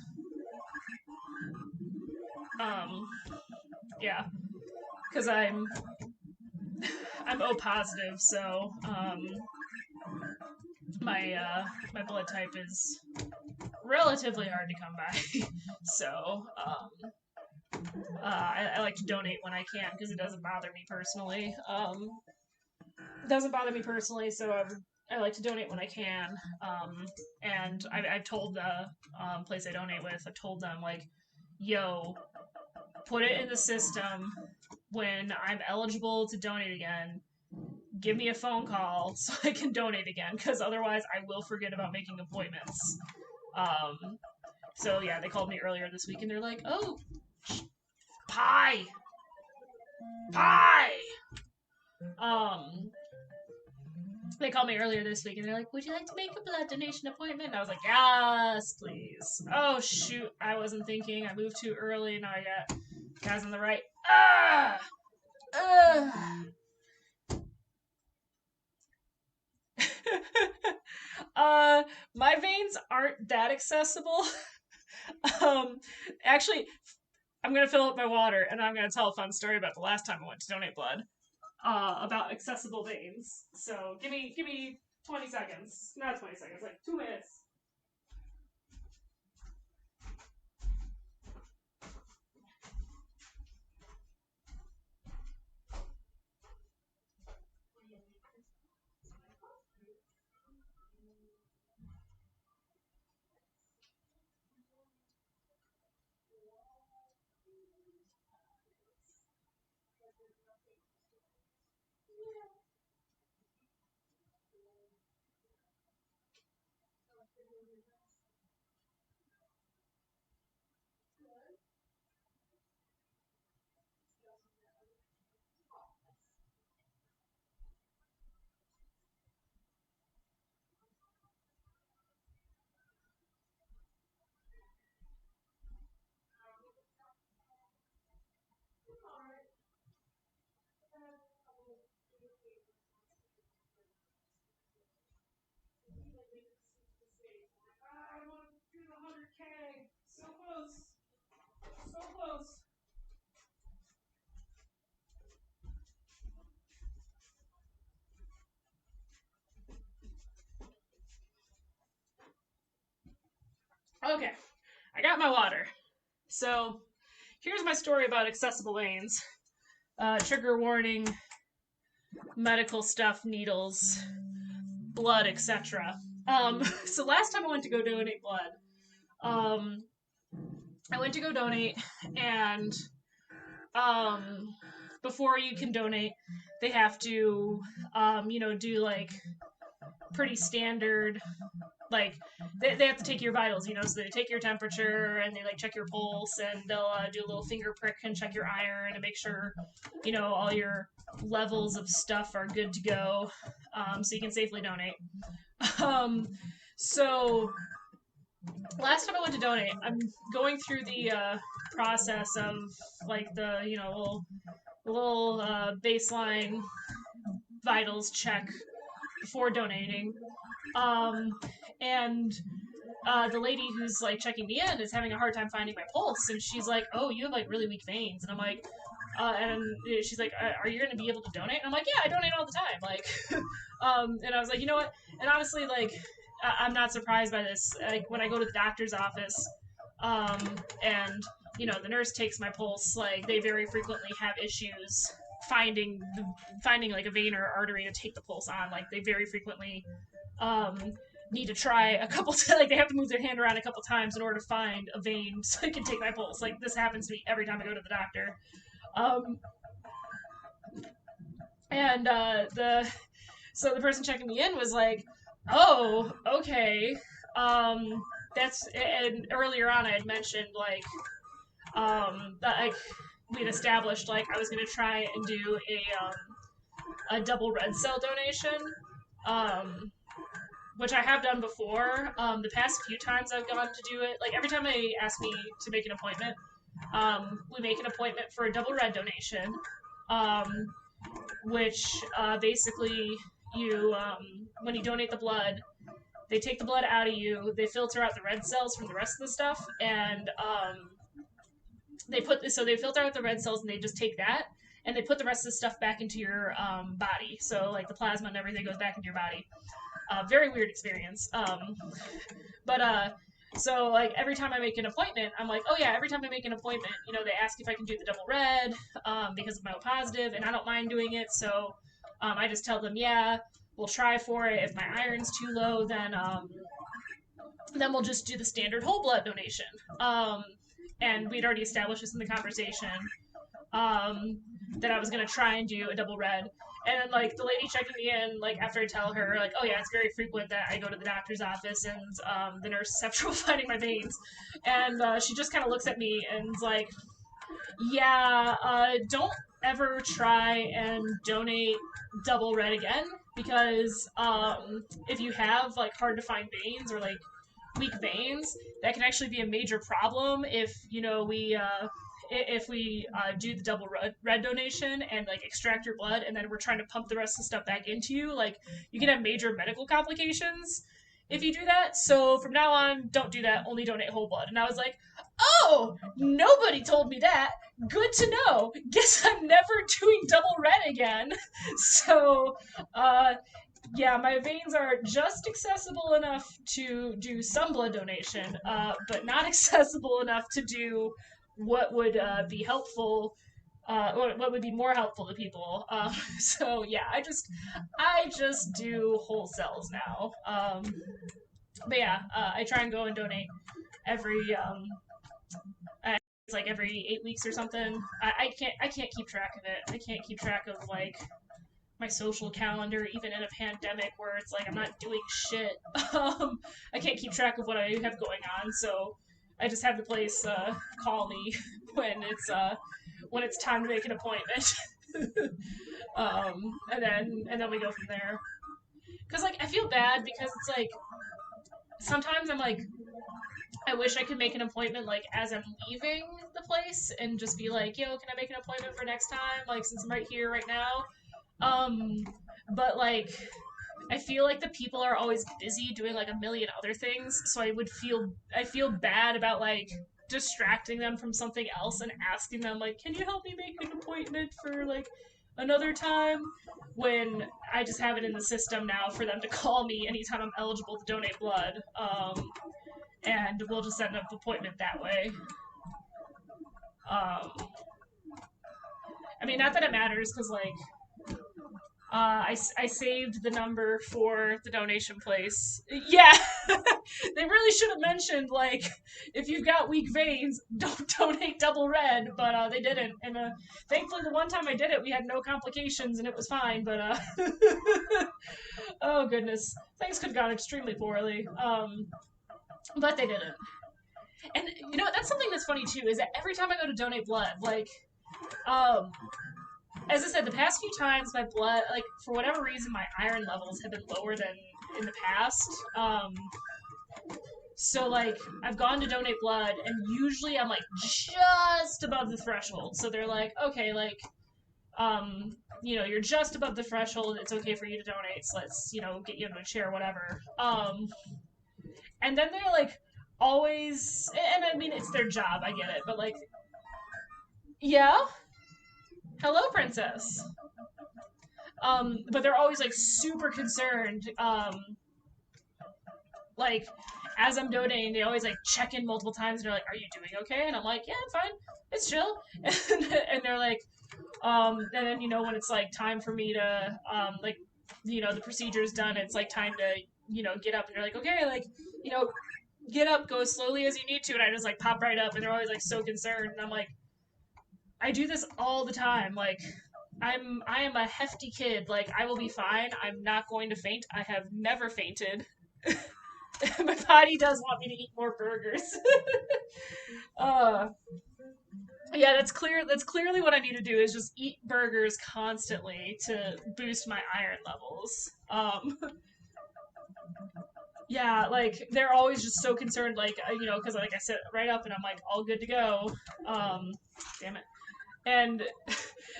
Yeah, because I'm O positive, so my blood type is relatively hard to come by. So I like to donate when I can because it doesn't bother me personally. So I like to donate when I can. And I've told the place I donate with, I told them, like, yo, put it in the system when I'm eligible to donate again. Give me a phone call so I can donate again, because otherwise I will forget about making appointments. So yeah, they called me earlier this week and they're like, oh, pie! They called me earlier this week and they're like, would you like to make a blood donation appointment? And I was like, yes, please. Oh, shoot, I wasn't thinking. I moved too early. Now I got guys on the right. My veins aren't that accessible. Actually, I'm gonna fill up my water and I'm gonna tell a fun story about the last time I went to donate blood. About accessible veins. So give me 20 seconds. Not 20 seconds, like 2 minutes. I want to do the 100K. So close. So close. Okay, I got my water. So here's my story about accessible veins. Trigger warning, medical stuff, needles, blood, etc. So last time I went to go donate blood, I went to go donate, and before you can donate, they have to, do like pretty standard, like they have to take your vitals, you know, so they take your temperature and they like check your pulse and they'll do a little finger prick and check your iron and make sure, you know, all your levels of stuff are good to go, so you can safely donate. Um, so last time I went to donate, I'm going through the process of like the little baseline vitals check before donating. Um, and the lady who's like checking me in is having a hard time finding my pulse, and she's like, "Oh, you have like really weak veins," and I'm like, and she's like, "Are you going to be able to donate?" And I'm like, "Yeah, I donate all the time." Like, and I was like, you know what? And honestly, like, I'm not surprised by this. Like when I go to the doctor's office, and you know the nurse takes my pulse, like they very frequently have issues finding like a vein or artery to take the pulse on. Like they very frequently um, need to try a couple like they have to move their hand around a couple times in order to find a vein so they can take my pulse. Like this happens to me every time I go to the doctor. Um, and the person checking me in was like, "Oh, okay." That's and earlier on I had mentioned like that like we'd established like I was gonna try and do a double red cell donation, um, which I have done before. The past few times I've gone to do it, like every time they ask me to make an appointment, we make an appointment for a double red donation, um, which basically you when you donate the blood, they take the blood out of you, they filter out the red cells from the rest of the stuff, and they filter out the red cells and they just take that and they put the rest of the stuff back into your body. So like the plasma and everything goes back into your body. Very weird experience. But so like every time I make an appointment, I'm like, oh yeah, every time I make an appointment, you know, they ask if I can do the double red because I'm O positive, and I don't mind doing it. So I just tell them, yeah, we'll try for it. If my iron's too low, then we'll just do the standard whole blood donation. And we'd already established this in the conversation that I was gonna try and do a double red. And then, like, the lady checking me in, like, after I tell her, like, oh yeah, it's very frequent that I go to the doctor's office and the nurse is having trouble finding my veins. And she just kind of looks at me and's like, yeah, don't ever try and donate double red again because if you have, like, hard to find veins or, like, weak veins, that can actually be a major problem if, you know, we do the double red donation and like extract your blood and then we're trying to pump the rest of the stuff back into you, like you can have major medical complications if you do that. So from now on, don't do that, only donate whole blood. And I was like, oh, nobody told me that, good to know, guess I'm never doing double red again. So yeah, my veins are just accessible enough to do some blood donation, but not accessible enough to do what would be helpful, what would be more helpful to people. So yeah, I just do whole cells now. But yeah, I try and go and donate every it's like every 8 weeks or something. I can't keep track of it. I can't keep track of like my social calendar, even in a pandemic where it's like I'm not doing shit. I can't keep track of what I have going on, so I just have the place call me when it's time to make an appointment, and then we go from there. Cause like I feel bad because it's like sometimes I'm like I wish I could make an appointment like as I'm leaving the place and just be like, yo, can I make an appointment for next time? Like since I'm right here right now. Um, but like, I feel like the people are always busy doing like a million other things, so I feel bad about like distracting them from something else and asking them like, can you help me make an appointment for like another time? When I just have it in the system now for them to call me anytime I'm eligible to donate blood, and we'll just set up an appointment that way. I mean, not that it matters, because like I saved the number for the donation place. Yeah, they really should have mentioned, like, if you've got weak veins, don't donate double red, but they didn't. And thankfully, the one time I did it, we had no complications and it was fine, but oh goodness, things could have gone extremely poorly. But they didn't. And you know, that's something that's funny too, is that every time I go to donate blood, like, um, as I said, the past few times my blood, like, for whatever reason, my iron levels have been lower than in the past. So, like, I've gone to donate blood, and usually I'm, like, just above the threshold. So they're like, okay, like, you know, you're just above the threshold. It's okay for you to donate. So let's, you know, get you into a chair, whatever. And then they're, like, always, and I mean, it's their job, I get it, but, like, yeah? Hello, princess. But they're always like super concerned. Like as I'm donating, they always like check in multiple times. And they're like, "Are you doing okay?" And I'm like, "Yeah, I'm fine. It's chill." And they're like, and then you know when it's like time for me to like, you know, the procedure's done. It's like time to, you know, get up. And they're like, "Okay, like, you know, get up, go as slowly as you need to." And I just like pop right up, and they're always like so concerned. And I'm like, I do this all the time. Like, I am a hefty kid. Like, I will be fine. I'm not going to faint. I have never fainted. My body does want me to eat more burgers. uh, yeah, that's clear. That's clearly what I need to do is just eat burgers constantly to boost my iron levels. Yeah, like they're always just so concerned, like you know, because like I sit right up and I'm like all good to go. Damn it. And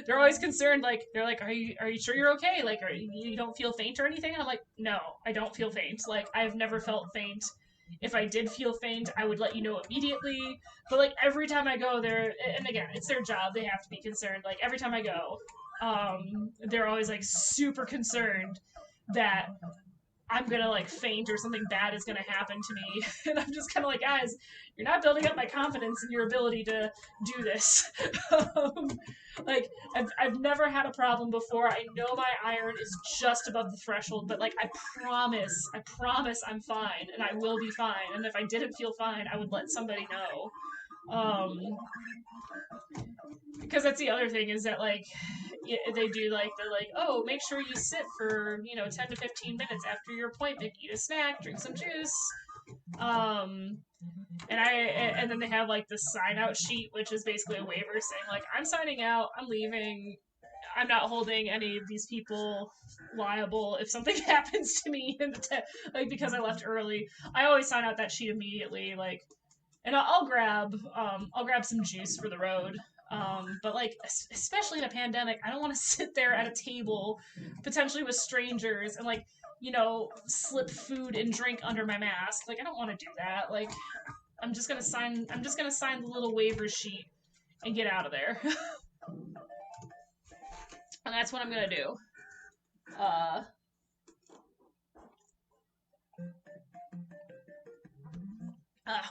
they're always concerned, like they're like, are you sure you're okay? Like, you don't feel faint or anything? And I'm like, no, I don't feel faint. Like, I've never felt faint. If I did feel faint, I would let you know immediately. But like every time I go there, and again, it's their job; they have to be concerned. Like every time I go, they're always like super concerned that I'm gonna like faint or something bad is gonna happen to me. And I'm just kind of like, guys, you're not building up my confidence in your ability to do this. um, like I've never had a problem before. I know my iron is just above the threshold, but like I promise I'm fine and I will be fine. And if I didn't feel fine, I would let somebody know. Because that's the other thing is that like they do like they're like, oh, make sure you sit for, you know, 10 to 15 minutes after your appointment, eat a snack, drink some juice. And then they have like the sign out sheet, which is basically a waiver saying like, I'm signing out, I'm leaving, I'm not holding any of these people liable if something happens to me in the like because I left early. I always sign out that sheet immediately, like, and I'll grab some juice for the road. But like, especially in a pandemic, I don't want to sit there at a table, potentially with strangers, and like, you know, slip food and drink under my mask. Like, I don't want to do that. Like, I'm just gonna sign the little waiver sheet and get out of there. And that's what I'm gonna do.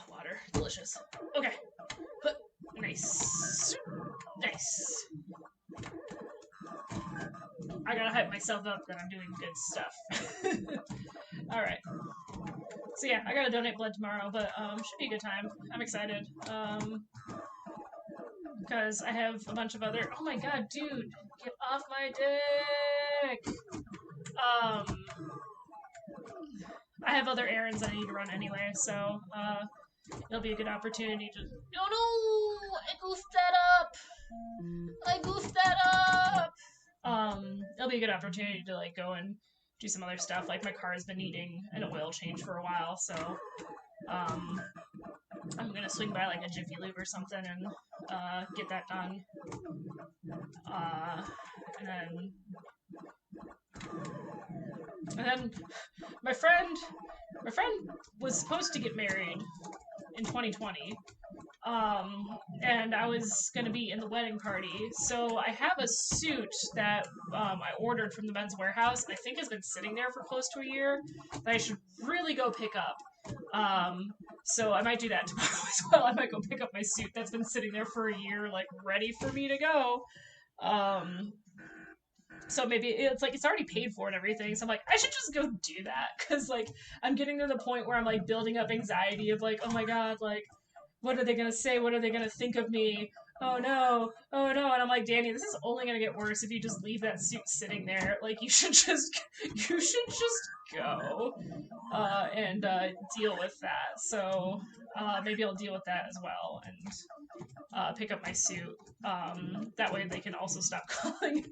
Water, delicious. Okay, nice. I gotta hype myself up that I'm doing good stuff. Alright. So yeah, I gotta donate blood tomorrow, but should be a good time. I'm excited. Because I have a bunch of other. Oh my god, dude, get off my dick. I have other errands that I need to run anyway, so it'll be a good opportunity to. Oh no! I goofed that up. It'll be a good opportunity to like go and do some other stuff. Like my car has been needing an oil change for a while, so I'm gonna swing by like a Jiffy Lube or something and get that done. And then my friend was supposed to get married in 2020. And I was going to be in the wedding party. So I have a suit that I ordered from the Men's Warehouse. I think has been sitting there for close to a year that I should really go pick up. So I might do that tomorrow as well. I might go pick up my suit that's been sitting there for a year, like ready for me to go. So maybe it's like it's already paid for and everything. So I'm like, I should just go do that because like I'm getting to the point where I'm like building up anxiety of like, oh my god, like what are they gonna say? What are they gonna think of me? Oh no, oh no. And I'm like, Danny, this is only gonna get worse if you just leave that suit sitting there. Like you should just go and deal with that. So maybe I'll deal with that as well and pick up my suit. That way they can also stop calling.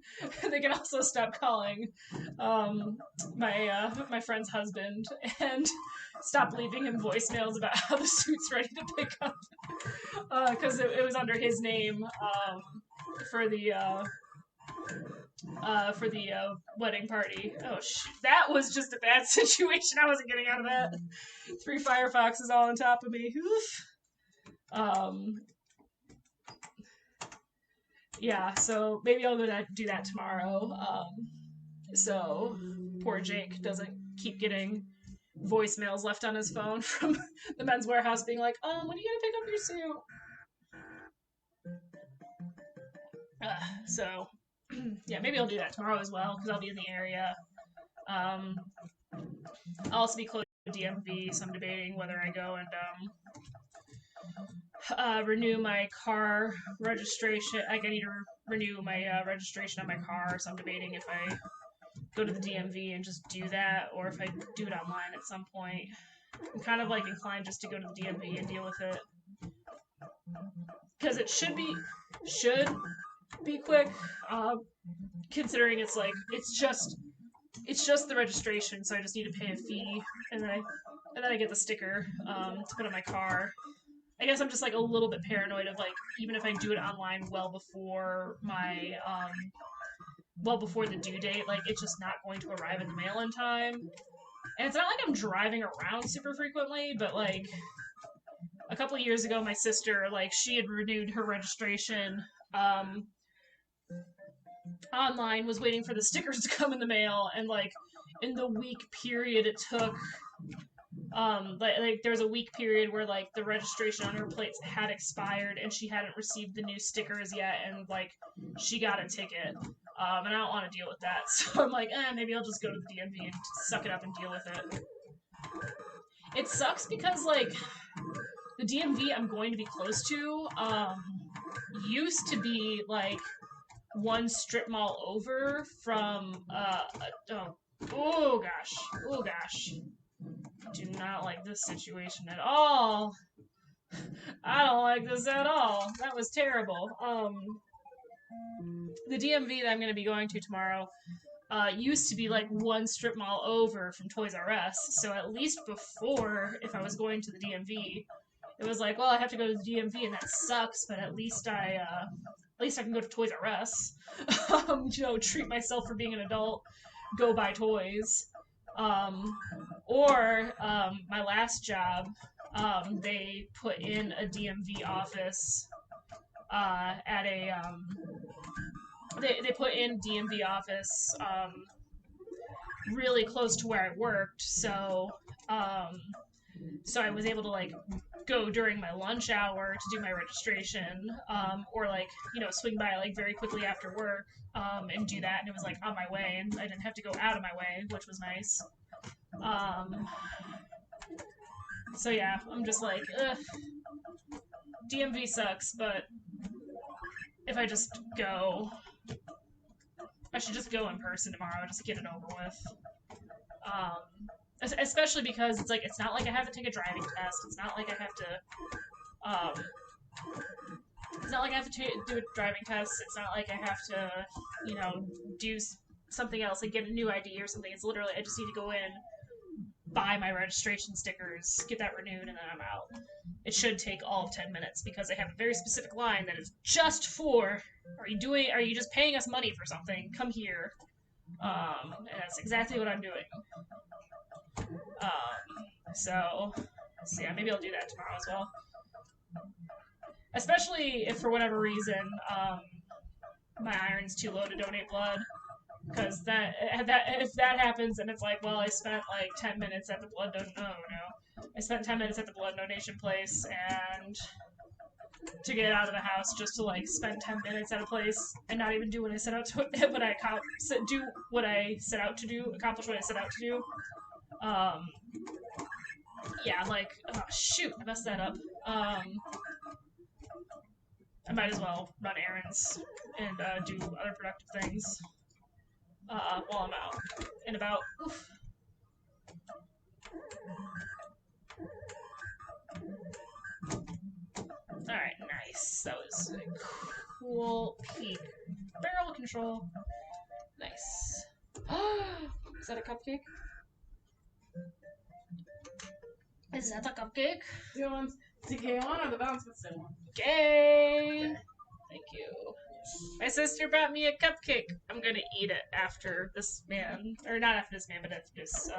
They can also stop calling my friend's husband and stop leaving him voicemails about how the suit's ready to pick up because it was under his name for the wedding party. Oh, that was just a bad situation. I wasn't getting out of that. 3 Firefoxes all on top of me. Oof. Yeah, so maybe I'll go do that tomorrow. So poor Jake doesn't keep getting voicemails left on his phone from the Men's Warehouse being like, when are you gonna pick up your suit? So yeah, maybe I'll do that tomorrow as well because I'll be in the area. I'll also be close to DMV, so I'm debating whether I go and renew my car registration. Like I need to renew my registration on my car, so I'm debating if I go to the DMV and just do that, or if I do it online at some point. I'm kind of like inclined just to go to the DMV and deal with it because it should be quick, considering it's just the registration, so I just need to pay a fee, and then I get the sticker to put on my car. I guess I'm just like a little bit paranoid of like even if I do it online well before the due date, like it's just not going to arrive in the mail in time. And it's not like I'm driving around super frequently, but like a couple of years ago, my sister, like she had renewed her registration online, was waiting for the stickers to come in the mail, and like in the week period it took like there was a week period where like the registration on her plates had expired and she hadn't received the new stickers yet, and like she got a ticket, and I don't want to deal with that. So I'm like, maybe I'll just go to the DMV and suck it up and deal with it. It sucks because like the DMV I'm going to be close to used to be like one strip mall over from oh gosh, do not like this situation at all. I don't like this at all. That was terrible. The DMV that I'm going to be going to tomorrow used to be like one strip mall over from Toys R Us. So at least before, if I was going to the DMV, it was like, well, I have to go to the DMV and that sucks, but at least I can go to Toys R Us. Treat myself for being an adult, go buy toys. Or my last job, they put in a DMV office at a they put in DMV office really close to where I worked, so I was able to like go during my lunch hour to do my registration, or like swing by like very quickly after work and do that, and it was like on my way, and I didn't have to go out of my way, which was nice. So yeah, I'm just like, DMV sucks, but if I just go, I should just go in person tomorrow, just get it over with. Especially because it's like, it's not like I have to take a driving test. It's not like I have to, do a driving test. It's not like I have to, do something else, like get a new ID or something. It's literally, I just need to go in, buy my registration stickers, get that renewed, and then I'm out. It should take all of 10 minutes because I have a very specific line that is just for, are you just paying us money for something? Come here. And that's exactly what I'm doing. So yeah, maybe I'll do that tomorrow as well. Especially if for whatever reason, my iron's too low to donate blood. Because if that happens and it's like, well, I spent like 10 minutes at the blood I spent 10 minutes at the blood donation place and to get out of the house just to like spend 10 minutes at a place and not even do what I set out to do what I set out to do, accomplish what I set out to do. Yeah, like, oh shoot, I messed that up. I might as well run errands and do other productive things while I'm out and about. Oof. Alright, nice. That was a cool peek. Barrel control. Nice. Is that a cupcake? Is that a cupcake? Do you want TK one or the balance with one? Okay. Thank you. My sister brought me a cupcake. I'm gonna eat it after this man, or not after this man, but after this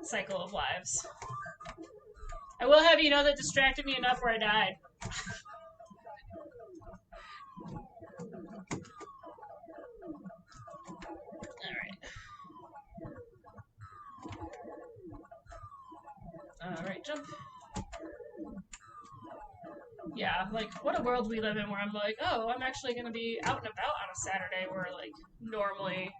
cycle of lives. I will have you know that distracted me enough where I died. Alright, jump. Yeah, like, what a world we live in where I'm like, oh, I'm actually gonna be out and about on a Saturday where, like, normally,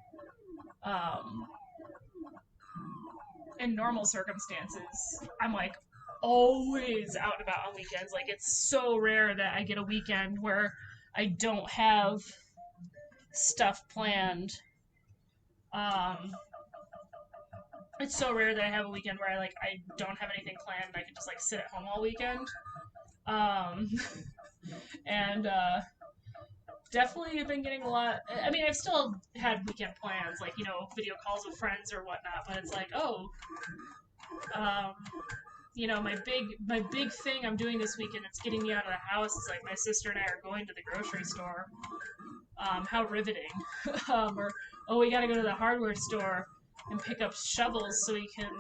in normal circumstances, I'm, like, always out and about on weekends. Like, it's so rare that I get a weekend where I don't have stuff planned. It's so rare that I have a weekend where I don't have anything planned and I can just, like, sit at home all weekend. And definitely have been getting a lot. I mean, I've still had weekend plans, like, you know, video calls with friends or whatnot, but it's like, oh, you know, my big thing I'm doing this weekend, it's getting me out of the house, is like my sister and I are going to the grocery store. How riveting. Or, oh, we gotta go to the hardware store and pick up shovels so we can,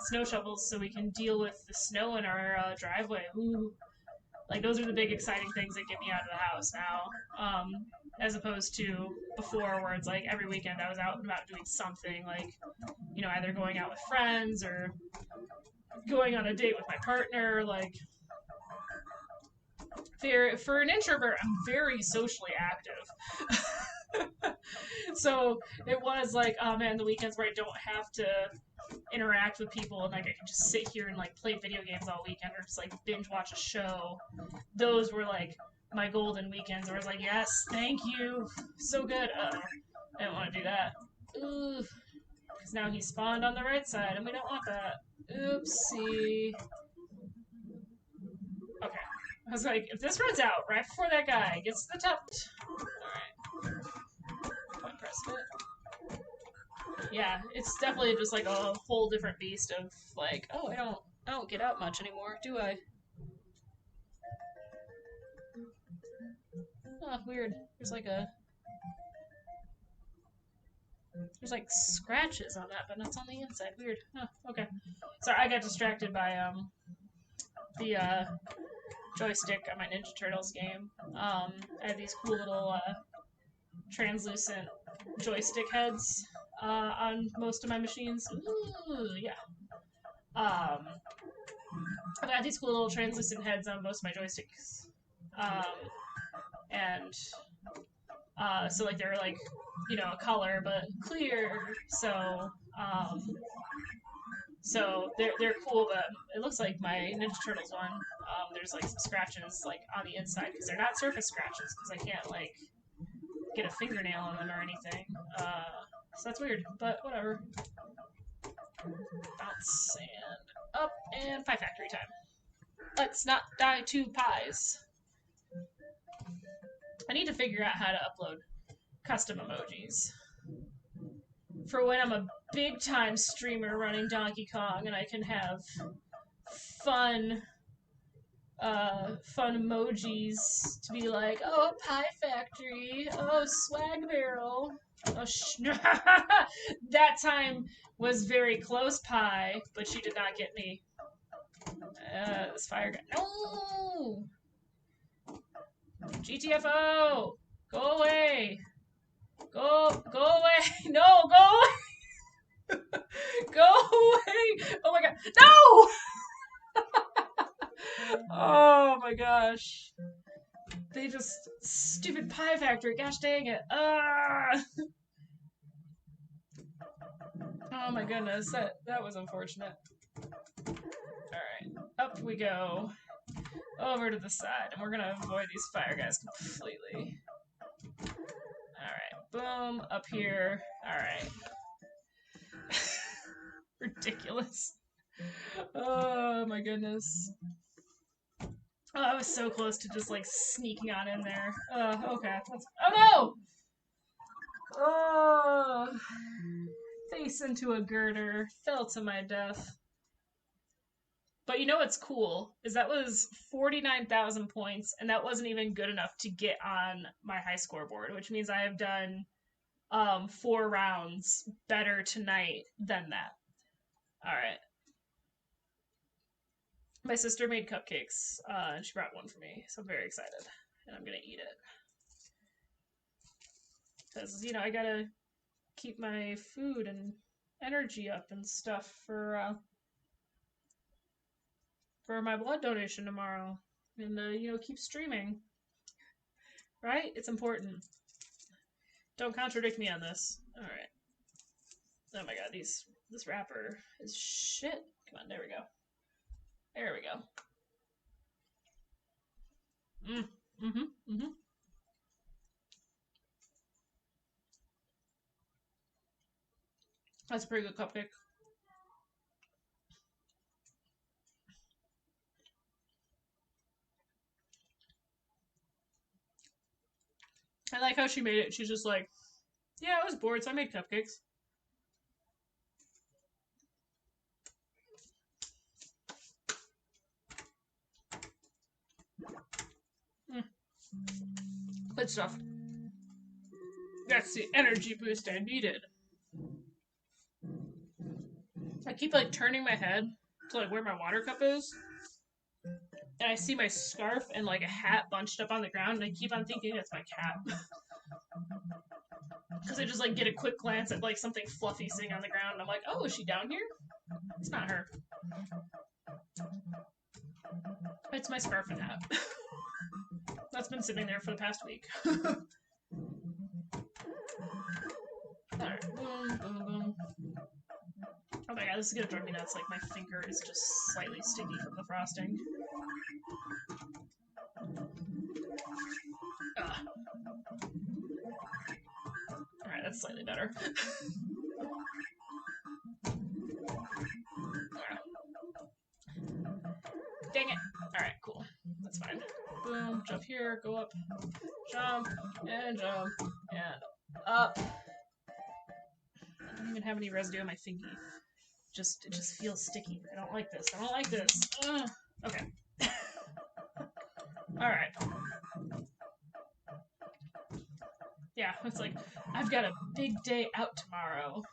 snow shovels so we can deal with the snow in our driveway. Ooh. Like, those are the big exciting things that get me out of the house now. As opposed to before, where it's like every weekend I was out and about doing something, like, you know, either going out with friends or going on a date with my partner. Like, for an introvert, I'm very socially active. So it was like, oh man, the weekends where I don't have to interact with people and like I can just sit here and like play video games all weekend or just like binge watch a show. Those were like my golden weekends where I was like, yes, thank you, so good. I didn't want to do that. Ooh, because now he spawned on the right side and we don't want that. Oopsie. Okay. I was like, if this runs out right before that guy gets to the top. Alright. Point press it. Yeah, it's definitely just like a whole different beast of like, oh, I don't get out much anymore, do I? Oh, weird. There's like scratches on that, but it's on the inside. Weird. Oh, okay. Sorry, I got distracted by the joystick on my Ninja Turtles game. I have these cool little translucent joystick heads on most of my machines. Ooh, yeah. I've got these cool little translucent heads on most of my joysticks. And so like they're like, you know, a color but clear. So so they're cool, but it looks like my Ninja Turtles one. There's like some scratches like on the inside because they're not surface scratches because I can't like get a fingernail on them or anything. So that's weird, but whatever. Bounce and up and Pie Factory time. Let's not die to pies. I need to figure out how to upload custom emojis for when I'm a big time streamer running Donkey Kong and I can have fun emojis to be like, oh, Pie Factory, oh, Swag Barrel. Oh, that time was very close, Pie, but she did not get me. This fire guy. No! GTFO! Go away! Go away! No, go away! Go away! Oh my god. No! Oh my gosh. just stupid pie factory. Gosh dang it. Ah! Oh my goodness, that was unfortunate. Alright, up we go. Over to the side, and we're gonna avoid these fire guys completely. Alright, boom, up here. Alright. Ridiculous. Oh my goodness. Oh, I was so close to just like sneaking on in there. Okay. Oh no! Oh! Face into a girder. Fell to my death. But you know what's cool? Is that was 49,000 points, and that wasn't even good enough to get on my high scoreboard, which means I have done 4 rounds better tonight than that. Alright. My sister made cupcakes, and she brought one for me, so I'm very excited. And I'm gonna eat it. Because, you know, I gotta keep my food and energy up and stuff for my blood donation tomorrow. And, you know, keep streaming. Right? It's important. Don't contradict me on this. Alright. Oh my god, this wrapper is shit. Come on, there we go. There we go. That's a pretty good cupcake. I like how she made it. She's just like, yeah, I was bored, so I made cupcakes. Good stuff. That's the energy boost I needed. I keep like turning my head to like where my water cup is, and I see my scarf and like a hat bunched up on the ground, and I keep on thinking it's my cat. Because I just like get a quick glance at like something fluffy sitting on the ground, and I'm like, oh, is she down here? It's not her. It's my scarf and hat. That's been sitting there for the past week. Alright, boom, boom, boom. Oh my god, this is gonna drive me nuts. Like, my finger is just slightly sticky from the frosting. Alright, that's slightly better. Dang it! Alright, cool. That's fine. Boom, jump here, go up, jump, and up. I don't even have any residue on my fingy. It just feels sticky. I don't like this. I don't like this. Okay. Alright. Yeah, it's like, I've got a big day out tomorrow.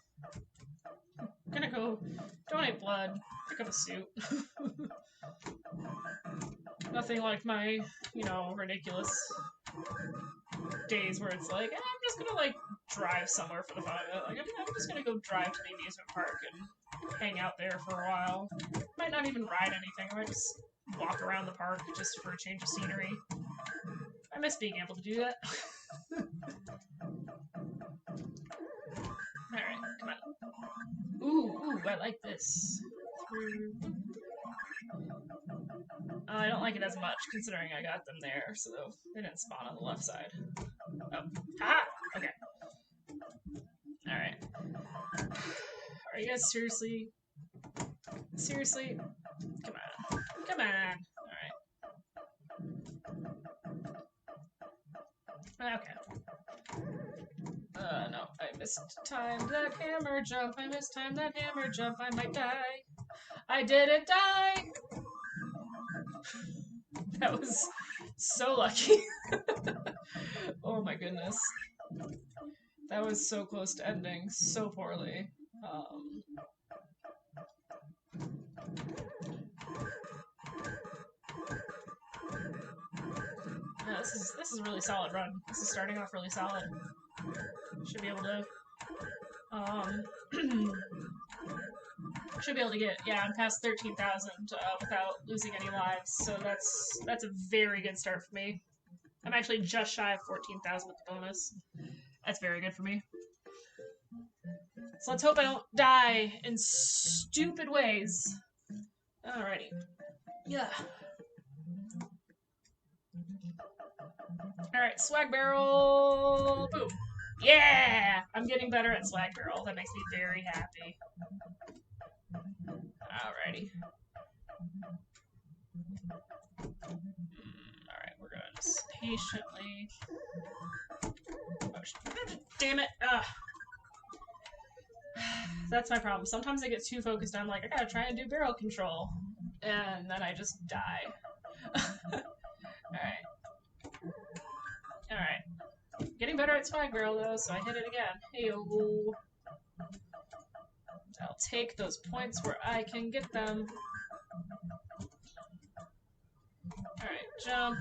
I'm gonna go donate blood, pick up a suit. Nothing like my, you know, ridiculous days where it's like, I'm just gonna, like, drive somewhere for the fun of it. Like, I'm just gonna go drive to the amusement park and hang out there for a while. Might not even ride anything. I might just walk around the park just for a change of scenery. I miss being able to do that. Alright, come on. Ooh, I like this. Oh, I don't like it as much, considering I got them there, so they didn't spawn on the left side. Oh. Haha! Okay. Alright. Are you guys seriously? Seriously? Come on. Come on! Alright. Okay. No, I mistimed that hammer jump. I mistimed that hammer jump. I might die. I didn't die! That was so lucky. Oh my goodness. That was so close to ending so poorly. Yeah, this is a really solid run. This is starting off really solid. Should be able to should be able to get, yeah, I'm past 13,000 without losing any lives, so that's a very good start for me. I'm actually just shy of 14,000 with the bonus. That's very good for me. So let's hope I don't die in stupid ways. Alrighty. Yeah. Alright, swag barrel. Boom. Yeah! I'm getting better at swag barrel. That makes me very happy. Alrighty. Alright, we're gonna just patiently. Oh, damn it! Ugh. That's my problem. Sometimes I get too focused on, like, I gotta try and do barrel control. And then I just die. Alright. Alright. Getting better at swag barrel, though, so I hit it again. Hey-o. I'll take those points where I can get them. Alright, jump.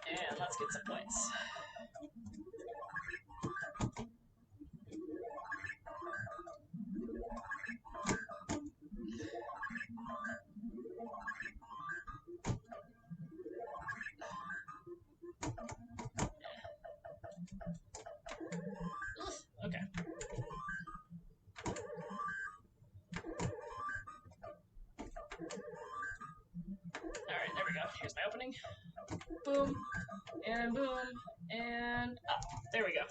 And let's get some points. Okay. Alright, there we go. Here's my opening. Boom. And boom. And up. There we go.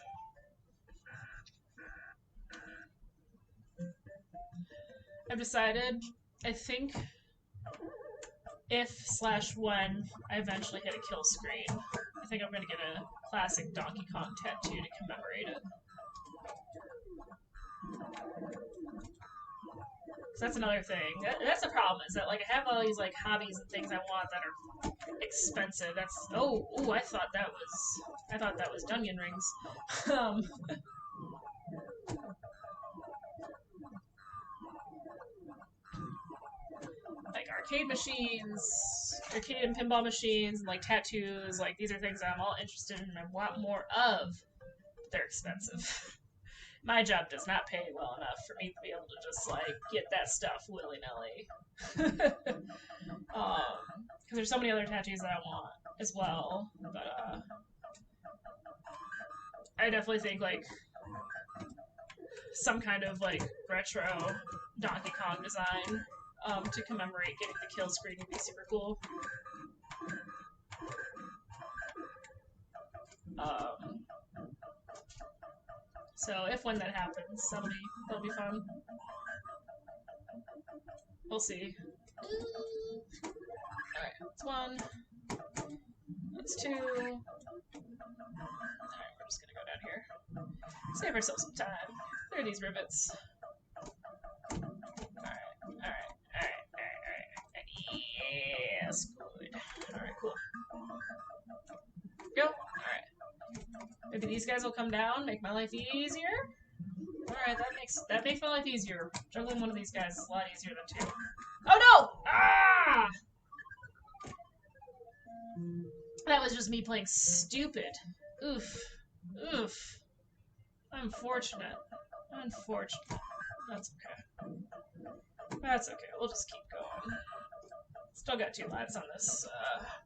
I've decided, I think, if/when I eventually hit a kill screen, I think I'm going to get a classic Donkey Kong tattoo to commemorate it. So that's another thing. That's the problem, is that, like, I have all these, like, hobbies and things I want that are expensive. That's, oh, I thought that was Dunyan rings. Like arcade machines, arcade and pinball machines, and like tattoos, like these are things that I'm all interested in and I want more of, but they're expensive. My job does not pay well enough for me to be able to just like get that stuff willy-nilly. Because there's so many other tattoos that I want as well, but I definitely think like some kind of like retro Donkey Kong design to commemorate getting the kill screen would be super cool. So when that happens, that'll be fun. We'll see. Alright, that's one. That's two. Alright, we're just gonna go down here. Save ourselves some time. There are these rivets. Alright. Yes, good. Alright, cool. Go. Alright. Maybe these guys will come down, make my life easier? Alright, that makes my life easier. Juggling one of these guys is a lot easier than two. Oh no! Ah! That was just me playing stupid. Oof. Oof. Unfortunate. Unfortunate. That's okay. That's okay. We'll just keep going. Still got 2 lives on this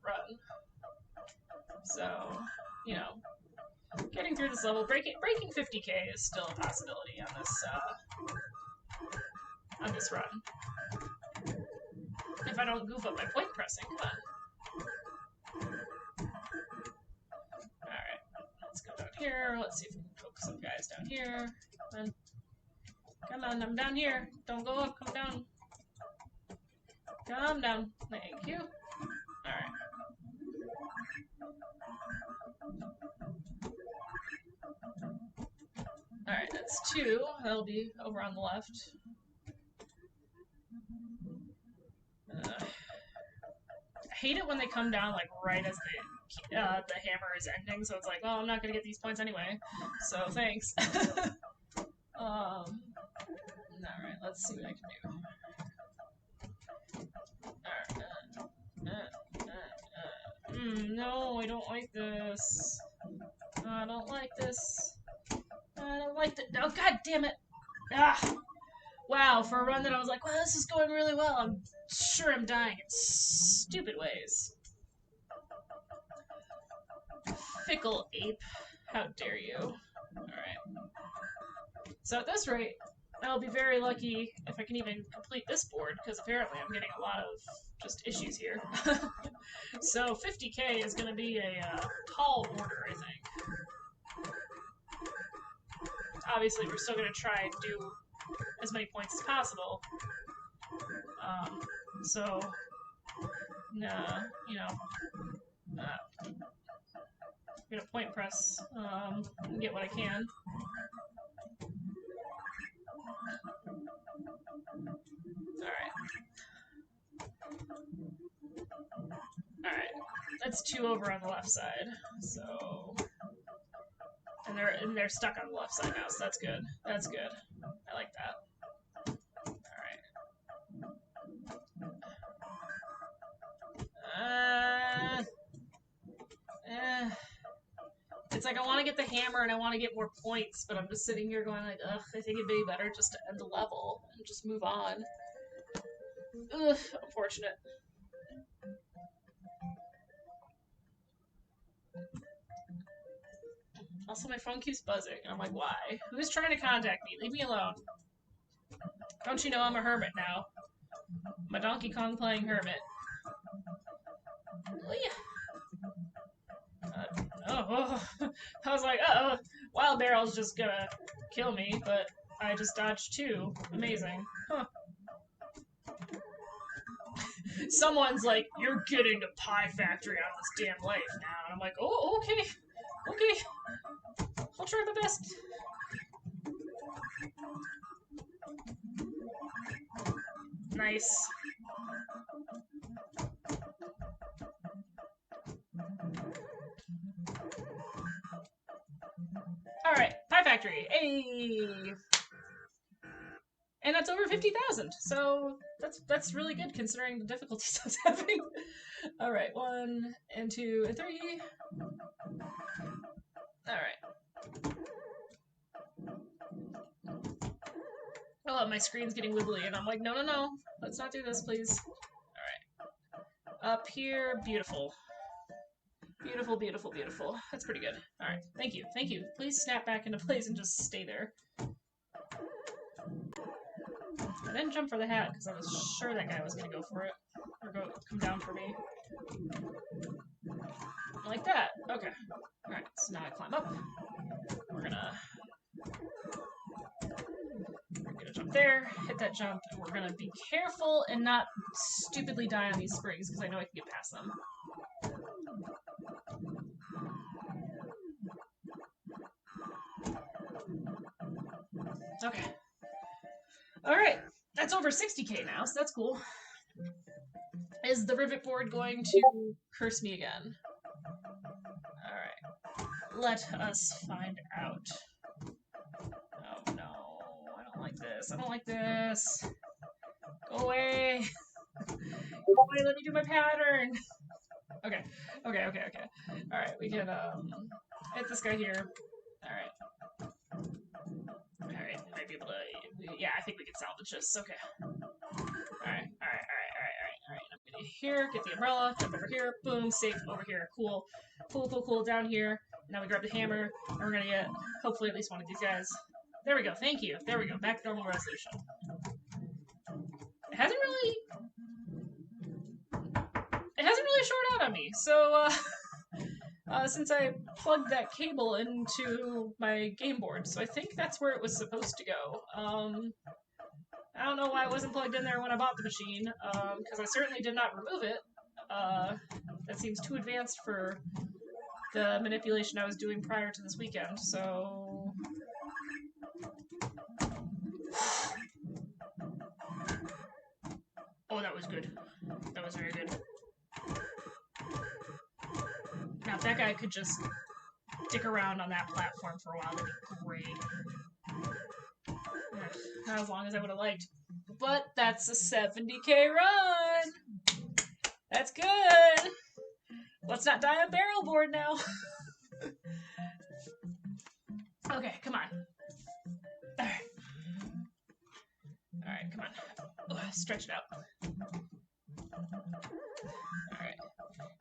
run. So, you know, getting through this level, breaking 50k is still a possibility on this run. If I don't goof up my point pressing, come on. Alright, let's go down here. Let's see if we can poke some guys down here. Come on. Come on, I'm down here. Don't go up, come down. Calm down. Thank you. Alright. Alright, that's 2. That'll be over on the left. I hate it when they come down like right as the hammer is ending, so it's like, well, I'm not gonna get these points anyway, so thanks. Alright, let's see what I can do. No, I don't like this. I don't like this. I don't like that. Oh, god damn it! Ah! Wow, for a run that I was like, well, this is going really well, I'm sure I'm dying in stupid ways. fickle ape. How dare you? Alright. So at this rate, I'll be very lucky if I can even complete this board, because apparently I'm getting a lot of just issues here. So 50k is going to be a tall order, I think. Obviously, we're still going to try and do as many points as possible. So, you know, I'm going to point press and get what I can. Alright, that's 2 over on the left side, so... And they're stuck on the left side now, so that's good. That's good. I like that. Alright. It's like I want to get the hammer and I want to get more points, but I'm just sitting here going like, ugh, I think it'd be better just to end the level and just move on. Ugh, unfortunate. Also, my phone keeps buzzing, and I'm like, why? Who's trying to contact me? Leave me alone. Don't you know I'm a hermit now? I'm a Donkey Kong playing hermit. Oh, I was like, uh-oh, Wild Barrel's just gonna kill me, but I just dodged 2. Amazing. Huh. Someone's like, you're getting the Pie Factory out of this damn life now. And I'm like, oh, okay. Okay. I'll try my best. Nice. Alright, Pie Factory. Hey! And that's over 50,000, so that's really good considering the difficulties I was having. Alright, 1 and 2 and 3. Alright. Oh, my screen's getting wibbly, and I'm like, no, no, no. Let's not do this, please. Alright. Up here, beautiful. Beautiful, beautiful, beautiful. That's pretty good. Alright, thank you, thank you. Please snap back into place and just stay there. I didn't jump for the hat, because I was sure that guy was going to go for it. Or come down for me. Like that. Okay. Alright, so now I climb up. We're gonna jump there, hit that jump, and we're gonna be careful and not stupidly die on these springs, because I know I can get past them. Okay. Alright, that's over 60k now, so that's cool. Is the rivet board going to curse me again? Alright. Let us find out. Oh no, I don't like this. I don't like this. Go away. Go away, let me do my pattern. Okay, okay, okay, okay. Alright, we can hit this guy here. Alright. Alright, might be able to... Yeah, I think we can salvage this. Okay. Alright. I'm gonna here, get the umbrella, jump over here, boom, safe over here. Cool. Cool, down here. Now we grab the hammer, and we're gonna get, hopefully, at least one of these guys. There we go, thank you. There we go, back to normal resolution. It hasn't really short out on me, so, since I plugged that cable into my game board, so I think that's where it was supposed to go. I don't know why it wasn't plugged in there when I bought the machine, because I certainly did not remove it. That seems too advanced for the manipulation I was doing prior to this weekend, so... Oh, that was good. That was very good. Now, if that guy could just stick around on that platform for a while, that'd be great. Not as long as I would have liked. But that's a 70k run! That's good! Let's not die on barrel board now. Okay, come on. Alright, come on. Stretch it out. Alright.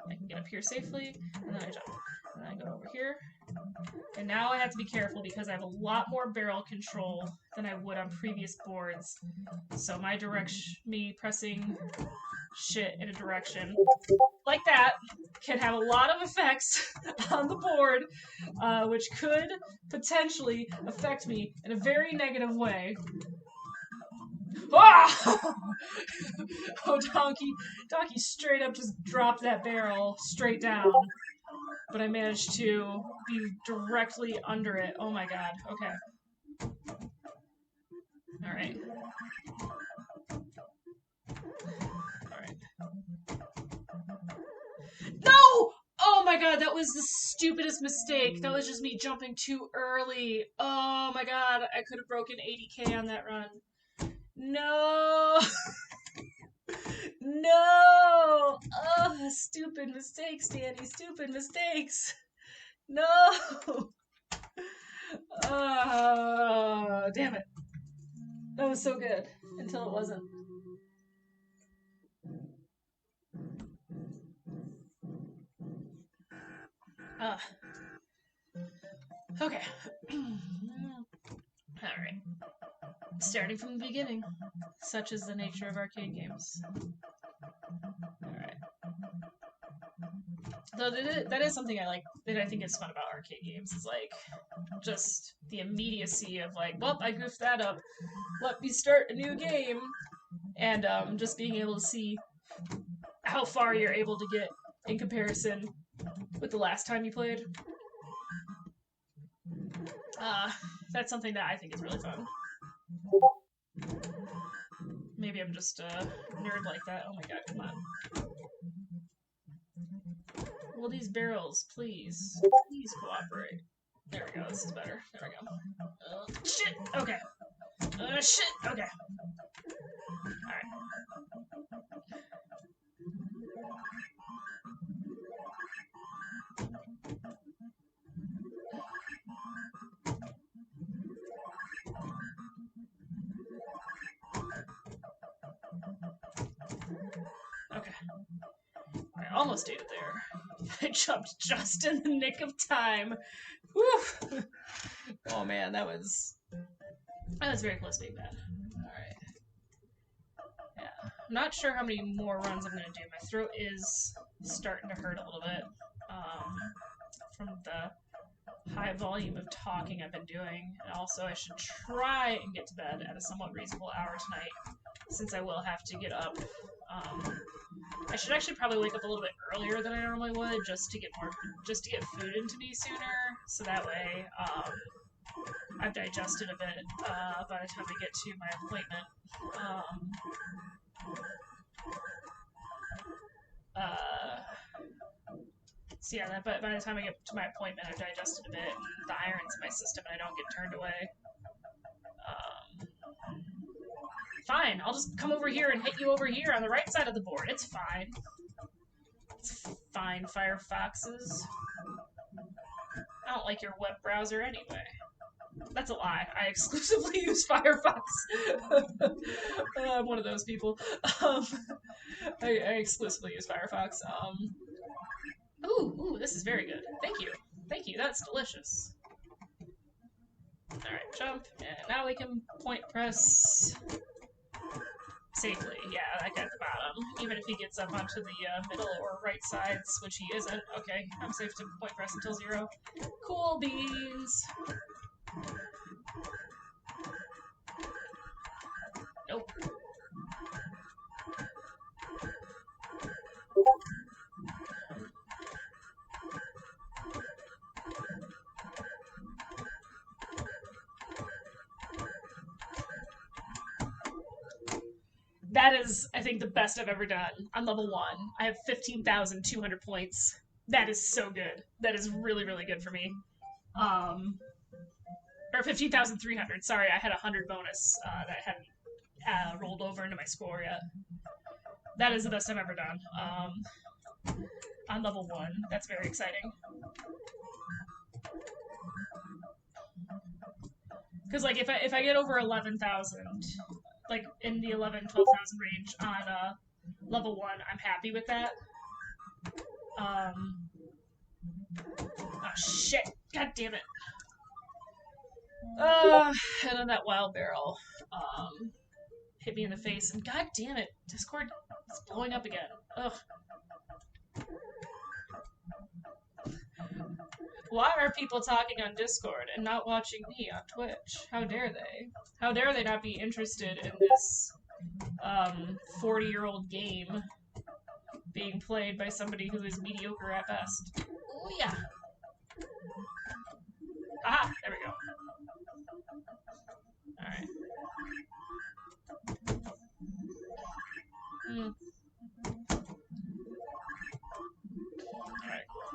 I can get up here safely, and then I jump. And then I go over here. And now I have to be careful because I have a lot more barrel control than I would on previous boards. So my direction, me pressing shit in a direction like that can have a lot of effects on the board, which could potentially affect me in a very negative way. Ah! Oh, Donkey straight up just dropped that barrel straight down. But I managed to be directly under it. Oh my god. Okay. Alright. Alright. No! Oh my god, that was the stupidest mistake. That was just me jumping too early. Oh my god, I could have broken 80k on that run. No! No! Oh, stupid mistakes, Danny. Stupid mistakes. No! Oh, damn it. That was so good until it wasn't. Okay. Alright. Starting from the beginning. Such is the nature of arcade games. Alright. Though that is something I like, that I think is fun about arcade games, is like, just the immediacy of like, well, I goofed that up. Let me start a new game. And just being able to see how far you're able to get in comparison with the last time you played. That's something that I think is really fun. Maybe I'm just a nerd like that. Oh my god, come on. Will these barrels please cooperate? There we go, this is better. There we go. Shit! Okay. Shit! Okay. Alright. Okay. I almost ate it there. I jumped just in the nick of time. Whew! Oh man, that was very close to being bad. Alright. Yeah. I'm not sure how many more runs I'm gonna do. My throat is starting to hurt a little bit. From the high volume of talking I've been doing. And also I should try and get to bed at a somewhat reasonable hour tonight, since I will have to get up. I should actually probably wake up a little bit earlier than I normally would, just to get food into me sooner, so that way I've digested a bit by the time I get to my appointment. So yeah, by the time I get to my appointment, I've digested a bit, and the iron's in my system, and I don't get turned away. Fine, I'll just come over here and hit you over here on the right side of the board. It's fine. It's fine, Firefoxes. I don't like your web browser anyway. That's a lie. I exclusively use Firefox. I'm one of those people. I exclusively use Firefox. Ooh, this is very good. Thank you. Thank you, that's delicious. Alright, jump, and now we can point press safely. Yeah, that guy at the bottom. Even if he gets up onto the middle or right sides, which he isn't. Okay, I'm safe to point press until 0. Cool beans! Nope. That is, I think, the best I've ever done on level 1. I have 15,200 points. That is so good. That is really, really good for me. Or 15,300. Sorry, I had 100 bonus that I hadn't rolled over into my score yet. That is the best I've ever done. On level 1. That's very exciting. Because, like, if I get over 11,000, like, in the 11, 12,000 range on level 1, I'm happy with that. shit. God damn it. And then that wild barrel hit me in the face, and god damn it, Discord is blowing up again. Ugh. Why are people talking on Discord and not watching me on Twitch? How dare they? How dare they not be interested in this 40-year-old game being played by somebody who is mediocre at best? Oh yeah. Aha! There we go. Alright. Alright, cool.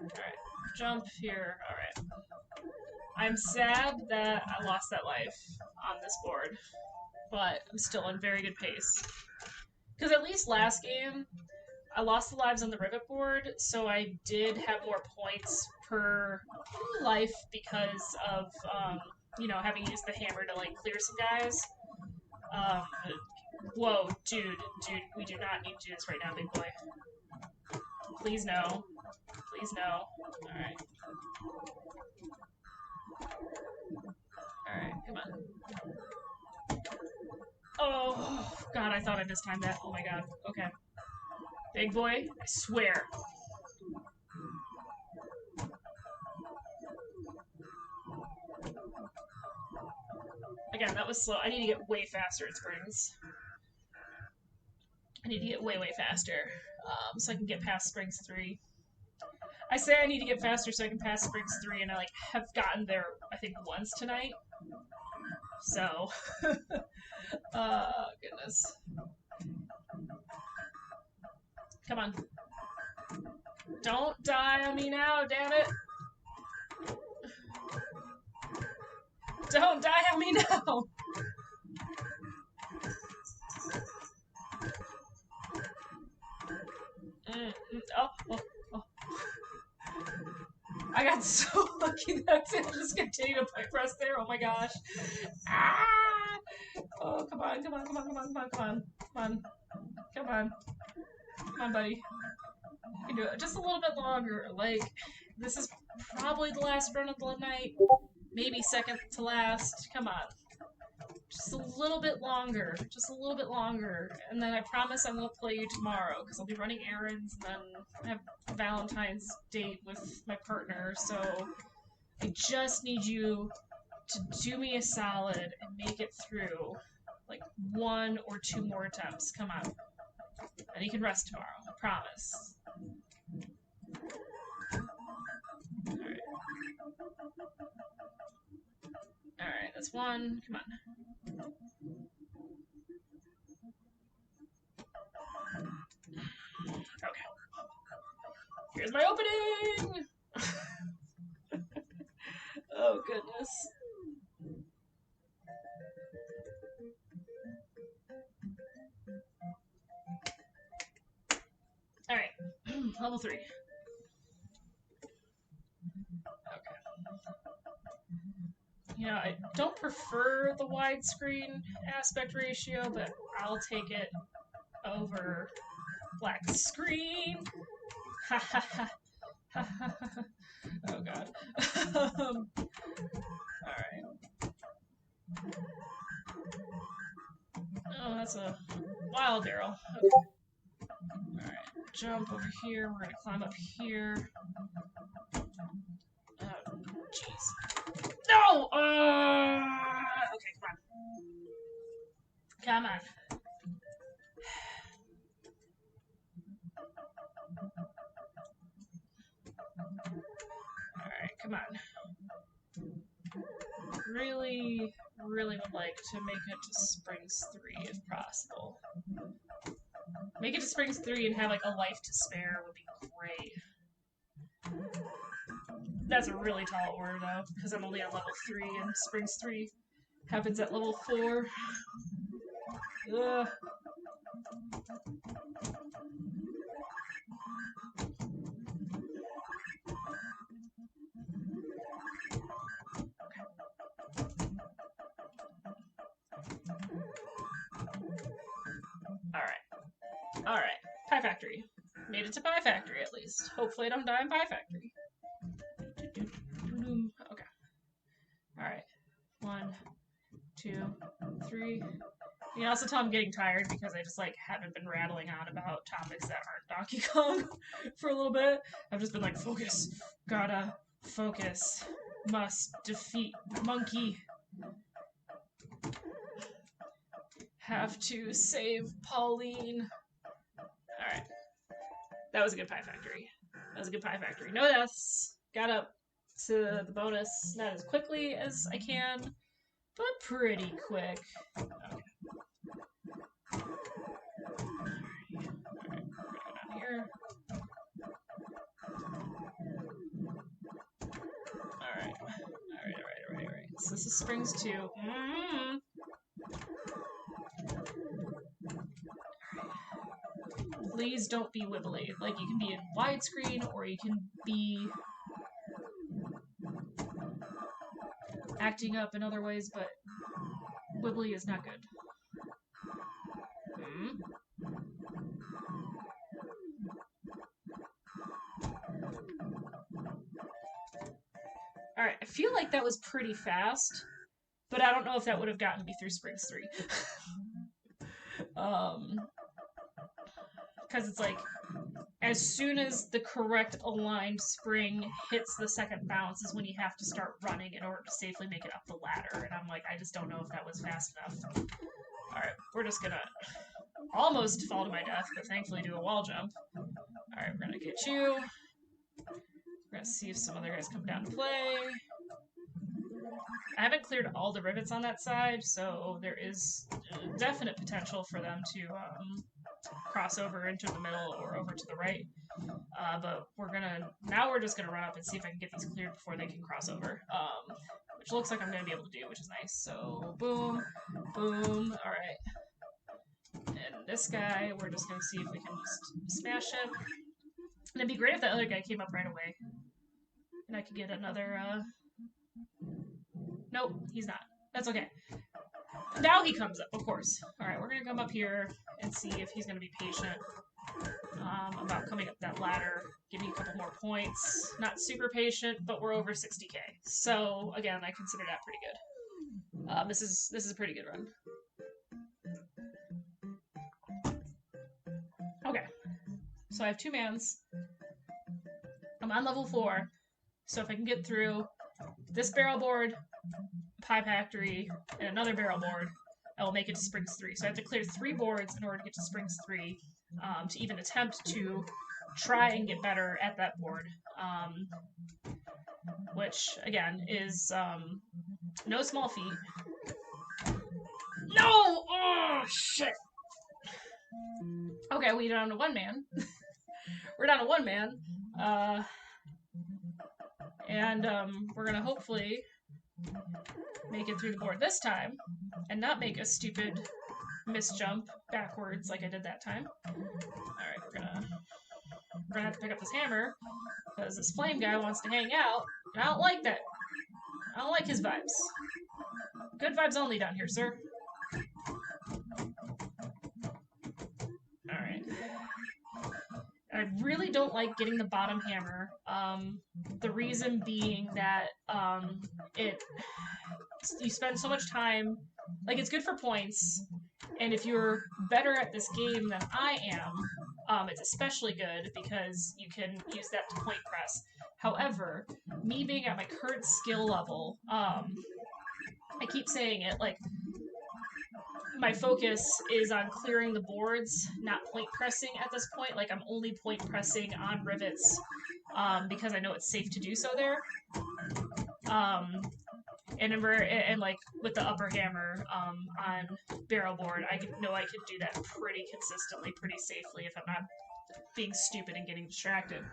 Alright. Jump here. Alright. I'm sad that I lost that life on this board, but I'm still in very good pace. Because at least last game, I lost the lives on the rivet board, so I did have more points per life because of, you know, having used the hammer to, like, clear some guys. Whoa, dude, we do not need to do this right now, big boy. Please no. Please no. Alright. Alright, come on. Oh, god, I thought I mistimed that. Oh my god. Okay. Big boy, I swear. Again, that was slow. I need to get way faster at springs. I need to get way faster, so I can get past springs 3. I say I need to get faster so I can pass springs 3, and I, like, have gotten there, I think, once tonight. So, goodness. Come on. Don't die on me now, damn it! Don't die on me now! Oh. I got so lucky that I didn't just continue to pipe press there. Oh my gosh. Ah! Oh, come on. Come on, buddy. You can do it. Just a little bit longer. Like, this is probably the last run of the night. Maybe second to last. Come on. Just a little bit longer. Just a little bit longer. And then I promise I won't play you tomorrow, because I'll be running errands, and then I have a Valentine's date with my partner, so I just need you to do me a solid and make it through, like, 1 or 2 more attempts. Come on. And you can rest tomorrow. I promise. Alright. Alright, that's 1. Come on. Okay. Here's my opening! Oh, goodness. Alright. Level 3. Okay. You know, I don't prefer the widescreen aspect ratio, but I'll take it over black screen. Ha ha ha. Ha ha ha. Oh god. Alright. Oh, that's a wild barrel. Okay. Alright. Jump over here. We're gonna climb up here. Oh, jeez. No! Okay, come on. Come on. Alright, come on. Really would like to make it to Springs 3 if possible. Make it to Springs 3 and have, like, a life to spare would be great. That's a really tall order, though, because I'm only on level 3, and Springs 3 happens at level 4. Ugh. Alright. Factory. Made it to Pie Factory, at least. Hopefully I don't die in Pie Factory. Okay. Alright. 1, 2, 3. You can also tell I'm getting tired because I just, like, haven't been rattling on about topics that aren't Donkey Kong for a little bit. I've just been like, focus. Gotta focus. Must defeat Monkey. Have to save Pauline. Alright. That was a good Pie Factory. That was a good Pie Factory. No deaths. Got up to the bonus not as quickly as I can, but pretty quick. Okay. Alright, go down here. Alright. So this is Springs 2. Please don't be wibbly. Like, you can be in widescreen, or you can be acting up in other ways, but wibbly is not good. Alright, I feel like that was pretty fast, but I don't know if that would have gotten me through Springs 3. Because it's like, as soon as the correct aligned spring hits the second bounce is when you have to start running in order to safely make it up the ladder. And I'm like, I just don't know if that was fast enough. Alright, we're just gonna almost fall to my death, but thankfully do a wall jump. Alright, we're gonna get you. We're gonna see if some other guys come down to play. I haven't cleared all the rivets on that side, so there is definite potential for them to cross over into the middle or over to the right. But we're just gonna run up and see if I can get these cleared before they can cross over. Which looks like I'm gonna be able to do, which is nice. So boom, boom, alright. And this guy, we're just gonna see if we can just smash him. And it'd be great if that other guy came up right away. And I could get another, Nope, he's not. That's okay. Now he comes up, of course. Alright, we're gonna come up here and see if he's gonna be patient about coming up that ladder. Give me a couple more points. Not super patient, but we're over 60k. So, again, I consider that pretty good. This is a pretty good run. Okay. So I have 2 mans. I'm on level 4. So if I can get through this barrel board, Pie Factory, and another barrel board, I will make it to Springs 3. So I have to clear 3 boards in order to get to Springs 3 to even attempt to try and get better at that board. Which, again, is no small feat. No! Oh, shit! Okay, we're down to 1 man. We're down to 1 man. And we're gonna hopefully make it through the board this time and not make a stupid misjump backwards like I did that time. Alright, we're gonna have to pick up this hammer because this flame guy wants to hang out, and I don't like that. I don't like his vibes. Good vibes only down here, sir. Alright. I really don't like getting the bottom hammer. The reason being that you spend so much time, like, it's good for points, and if you're better at this game than I am, it's especially good because you can use that to point press. However, me being at my current skill level, I keep saying it, like, my focus is on clearing the boards, not point pressing at this point. Like, I'm only point pressing on rivets because I know it's safe to do so there. And like with the upper hammer on barrel board, I know I can do that pretty consistently, pretty safely if I'm not being stupid and getting distracted.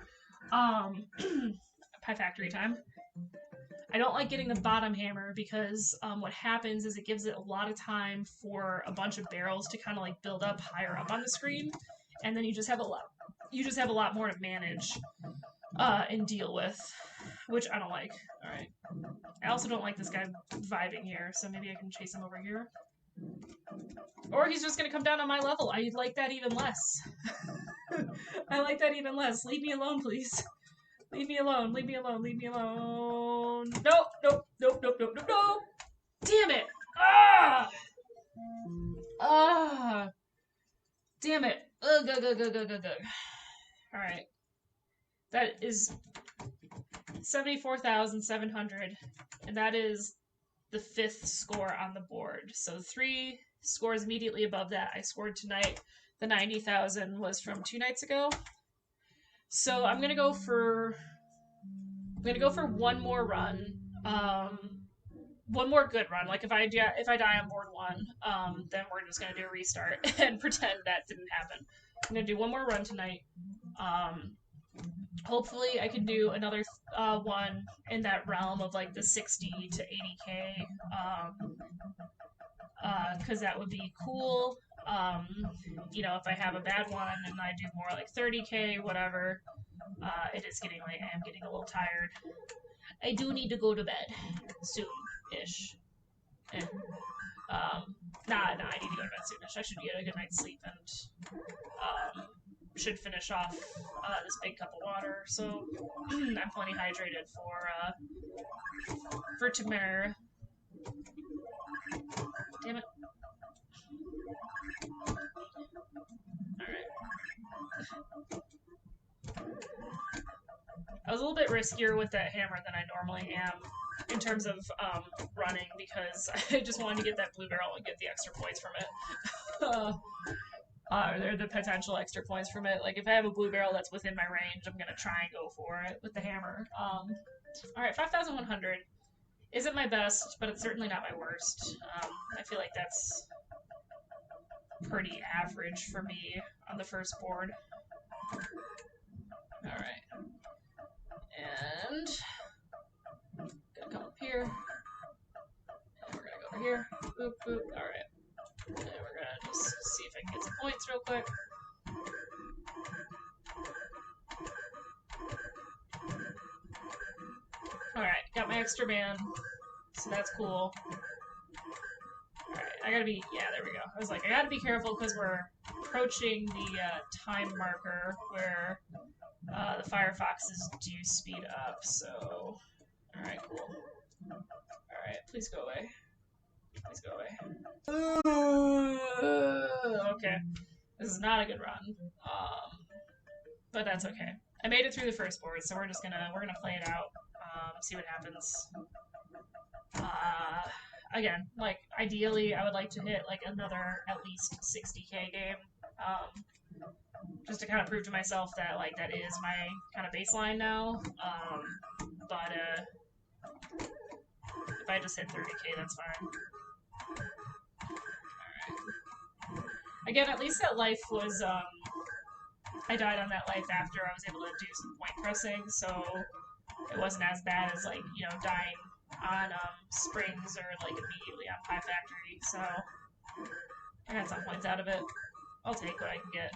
Pie Factory time. I don't like getting the bottom hammer because what happens is it gives it a lot of time for a bunch of barrels to kind of like build up higher up on the screen, and then you just have a lot more to manage and deal with, which I don't like. All right. I also don't like this guy vibing here, so maybe I can chase him over here. Or he's just gonna come down on my level. I like that even less. I like that even less. Leave me alone, please. Leave me alone, leave me alone, leave me alone. Nope, nope, nope, nope, nope, nope, nope. Damn it! Ah! Ah! Damn it. Ugh, ugh, ugh, ugh, ugh, ugh. Alright. That is 74,700. And that is the 5th score on the board. So 3 scores immediately above that I scored tonight. The 90,000 was from 2 nights ago. So I'm gonna go for one more run. One more good run. Like if I die on board 1, then we're just gonna do a restart and pretend that didn't happen. I'm gonna do one more run tonight. Hopefully I can do another one in that realm of like the 60 to 80k, because that would be cool. You know, if I have a bad one and I do more like 30k, whatever. It is getting late. I am getting a little tired. I do need to go to bed soon-ish. And, I need to go to bed soonish. I should get a good night's sleep and should finish off this big cup of water. So I'm plenty hydrated for tomorrow. Damn it. Alright. I was a little bit riskier with that hammer than I normally am in terms of running because I just wanted to get that blue barrel and get the extra points from it. Or the potential extra points from it. Like, if I have a blue barrel that's within my range, I'm gonna try and go for it with the hammer. Alright, 5,100 isn't my best, but it's certainly not my worst. I feel like that's pretty average for me on the first board. Alright. And gonna come up here. And we're gonna go over here. Boop, boop. Alright. And we're gonna just see if I can get some points real quick. Alright, got my extra man. So that's cool. Alright, I gotta be, yeah, there we go. I was like, I gotta be careful because we're approaching the time marker where the firefoxes do speed up, so... Alright, cool. Alright, please go away. Please go away. Okay. This is not a good run. But that's okay. I made it through the first board, so we're gonna play it out. See what happens. Again, like, ideally, I would like to hit, like, another at least 60k game. Just to kind of prove to myself that, like, that is my kind of baseline now. But if I just hit 30k, that's fine. Alright. Again, at least that life was, I died on that life after I was able to do some point pressing, so it wasn't as bad as, like, you know, dying on, Springs or, like, immediately on Pie Factory, so I got some points out of it. I'll take what I can get.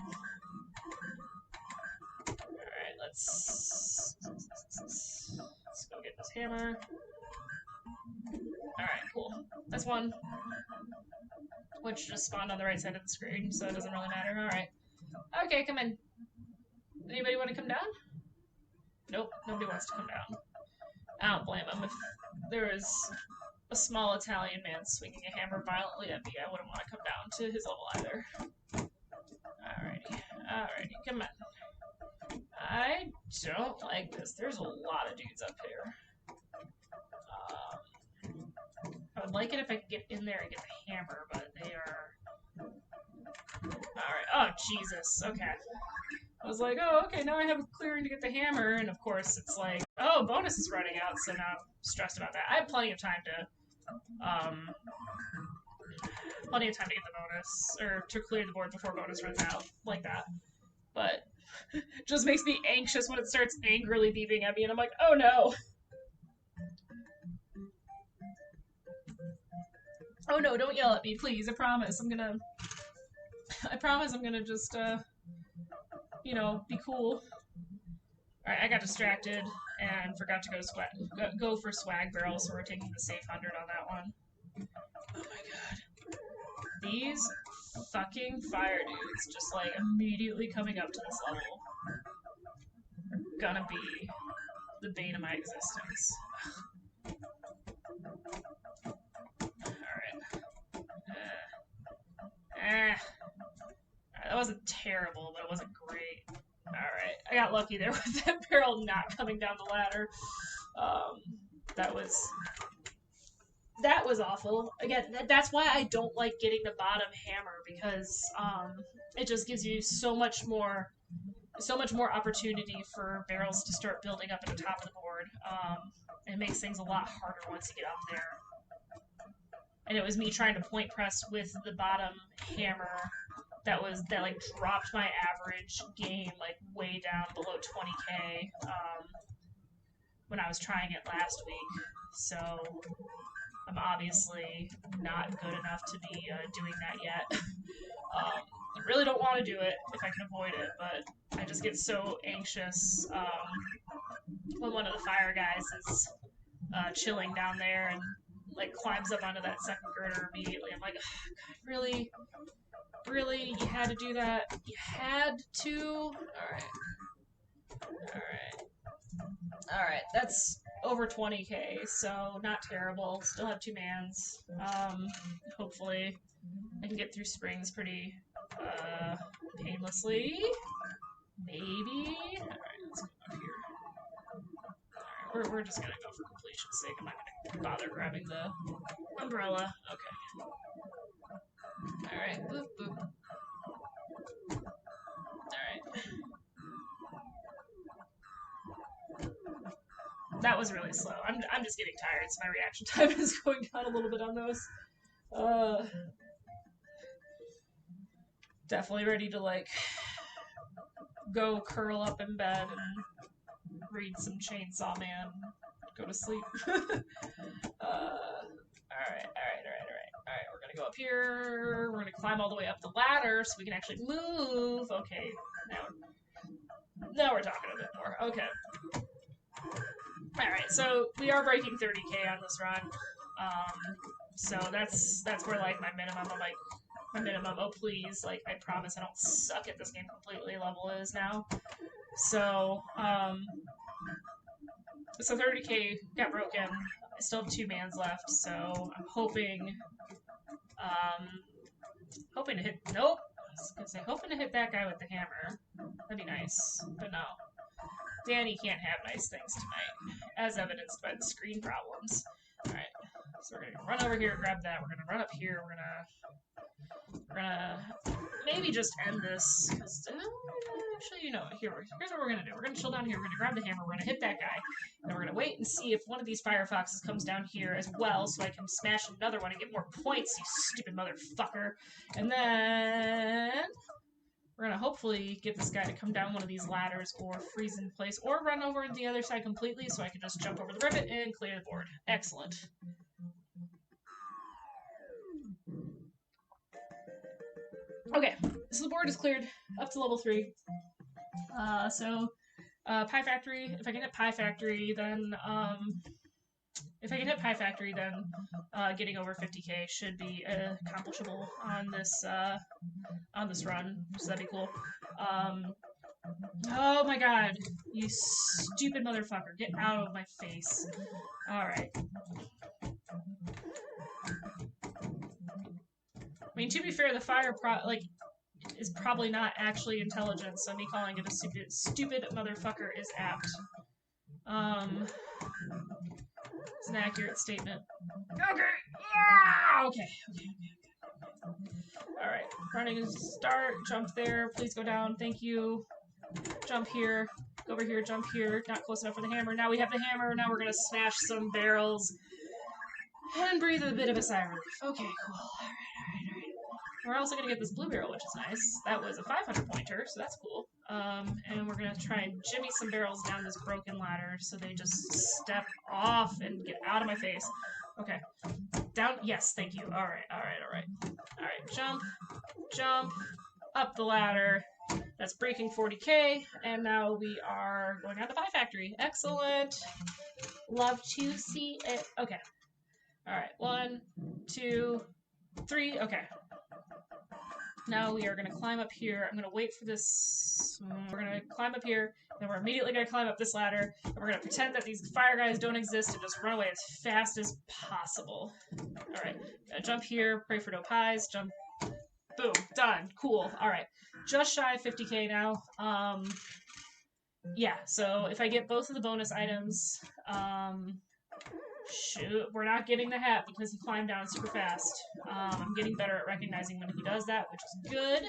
Alright, let's go get this hammer. Alright, cool. That's one. Which just spawned on the right side of the screen, so it doesn't really matter. Alright. Okay, come in. Anybody want to come down? Nope, nobody wants to come down. I don't blame him. If there was a small Italian man swinging a hammer violently at me, I wouldn't want to come down to his level either. Alrighty, come on. I don't like this. There's a lot of dudes up here. I would like it if I could get in there and get the hammer, but they are... Alright, oh Jesus, okay. I was like, oh, okay, now I have a clearing to get the hammer, and of course it's like, oh, bonus is running out, so now I'm stressed about that. I have plenty of time to get the bonus, or to clear the board before bonus runs out, like that. But it just makes me anxious when it starts angrily beeping at me, and I'm like, oh no! Oh no, don't yell at me, please, I promise. I promise I'm gonna just, you know, be cool. Alright, I got distracted and forgot to go for swag barrel, so we're taking the safe 100 on that one. Oh my god. These fucking fire dudes just like immediately coming up to this level are gonna be the bane of my existence. Alright. That wasn't terrible, but it wasn't great. Alright. I got lucky there with that barrel not coming down the ladder. That was awful. Again, that's why I don't like getting the bottom hammer, because it just gives you so much more opportunity for barrels to start building up at the top of the board. It makes things a lot harder once you get up there. And it was me trying to point press with the bottom hammer that like dropped my average game like way down below 20k when I was trying it last week. So I'm obviously not good enough to be doing that yet. I really don't want to do it if I can avoid it, but I just get so anxious when one of the fire guys is chilling down there and like climbs up onto that second girder immediately. I'm like, oh, God, really, you had to do that? You had to? Alright, that's over 20k, so not terrible. Still have 2 mans. Hopefully I can get through springs pretty painlessly. Maybe? Alright, let's go up here. Alright, we're just gonna go for completion's sake. I'm not gonna bother grabbing the umbrella. Okay. Alright, boop, boop. Alright. That was really slow. I'm just getting tired, so my reaction time is going down a little bit on those. Definitely ready to, like, go curl up in bed and read some Chainsaw Man, go to sleep. Alright, we're gonna go up here, we're gonna climb all the way up the ladder so we can actually move. Okay, now we're talking a bit more. Okay. Alright, so we are breaking 30k on this run. So that's where, like, my minimum, oh please, like, I promise I don't suck at this game completely level is now. So, so 30k got broken. I still have 2 mans left, so I'm hoping to hit, nope, I was gonna say, hoping to hit that guy with the hammer. That'd be nice, but no. Danny can't have nice things tonight, as evidenced by the screen problems. Alright, so we're gonna run over here, grab that, we're gonna run up here, we're gonna maybe just end this, because, actually, you know, here's what we're gonna do. We're gonna chill down here, we're gonna grab the hammer, we're gonna hit that guy, and then we're gonna wait and see if one of these firefoxes comes down here as well, so I can smash another one and get more points, you stupid motherfucker. And then we're gonna hopefully get this guy to come down one of these ladders or freeze in place or run over to the other side completely so I can just jump over the rivet and clear the board. Excellent. Okay, so the board is cleared up to level 3. Pie Factory, if I can hit Pie Factory, then getting over 50k should be accomplishable on this run, so that'd be cool. Oh my god, you stupid motherfucker, get out of my face. Alright. I mean, to be fair, the fire is probably not actually intelligent, so me calling it a stupid motherfucker is apt. It's an accurate statement. Okay! Yeah! Okay. Alright, running is start, jump there, please go down, thank you. Jump here, go over here, jump here, not close enough for the hammer. Now we have the hammer, now we're gonna smash some barrels and breathe a bit of a sigh of relief. Okay, cool. Alright. We're also gonna get this blue barrel, which is nice. That was a 500 pointer, so that's cool. And we're gonna try and jimmy some barrels down this broken ladder so they just step off and get out of my face. Okay. Down, yes, thank you. Alright. Jump, up the ladder. That's breaking 40k, and now we are going on to Pie Factory. Excellent. Love to see it. Okay. Alright, 1, 2, 3. Okay. Now we are going to climb up here. I'm going to wait for this. We're going to climb up here, and we're immediately going to climb up this ladder, and we're going to pretend that these fire guys don't exist and just run away as fast as possible. Alright, gotta jump here, pray for no pies, jump. Boom, done. Cool. Alright, just shy of 50k now. Yeah, so if I get both of the bonus items, shoot, we're not getting the hat because he climbed down super fast. I'm getting better at recognizing when he does that, which is good.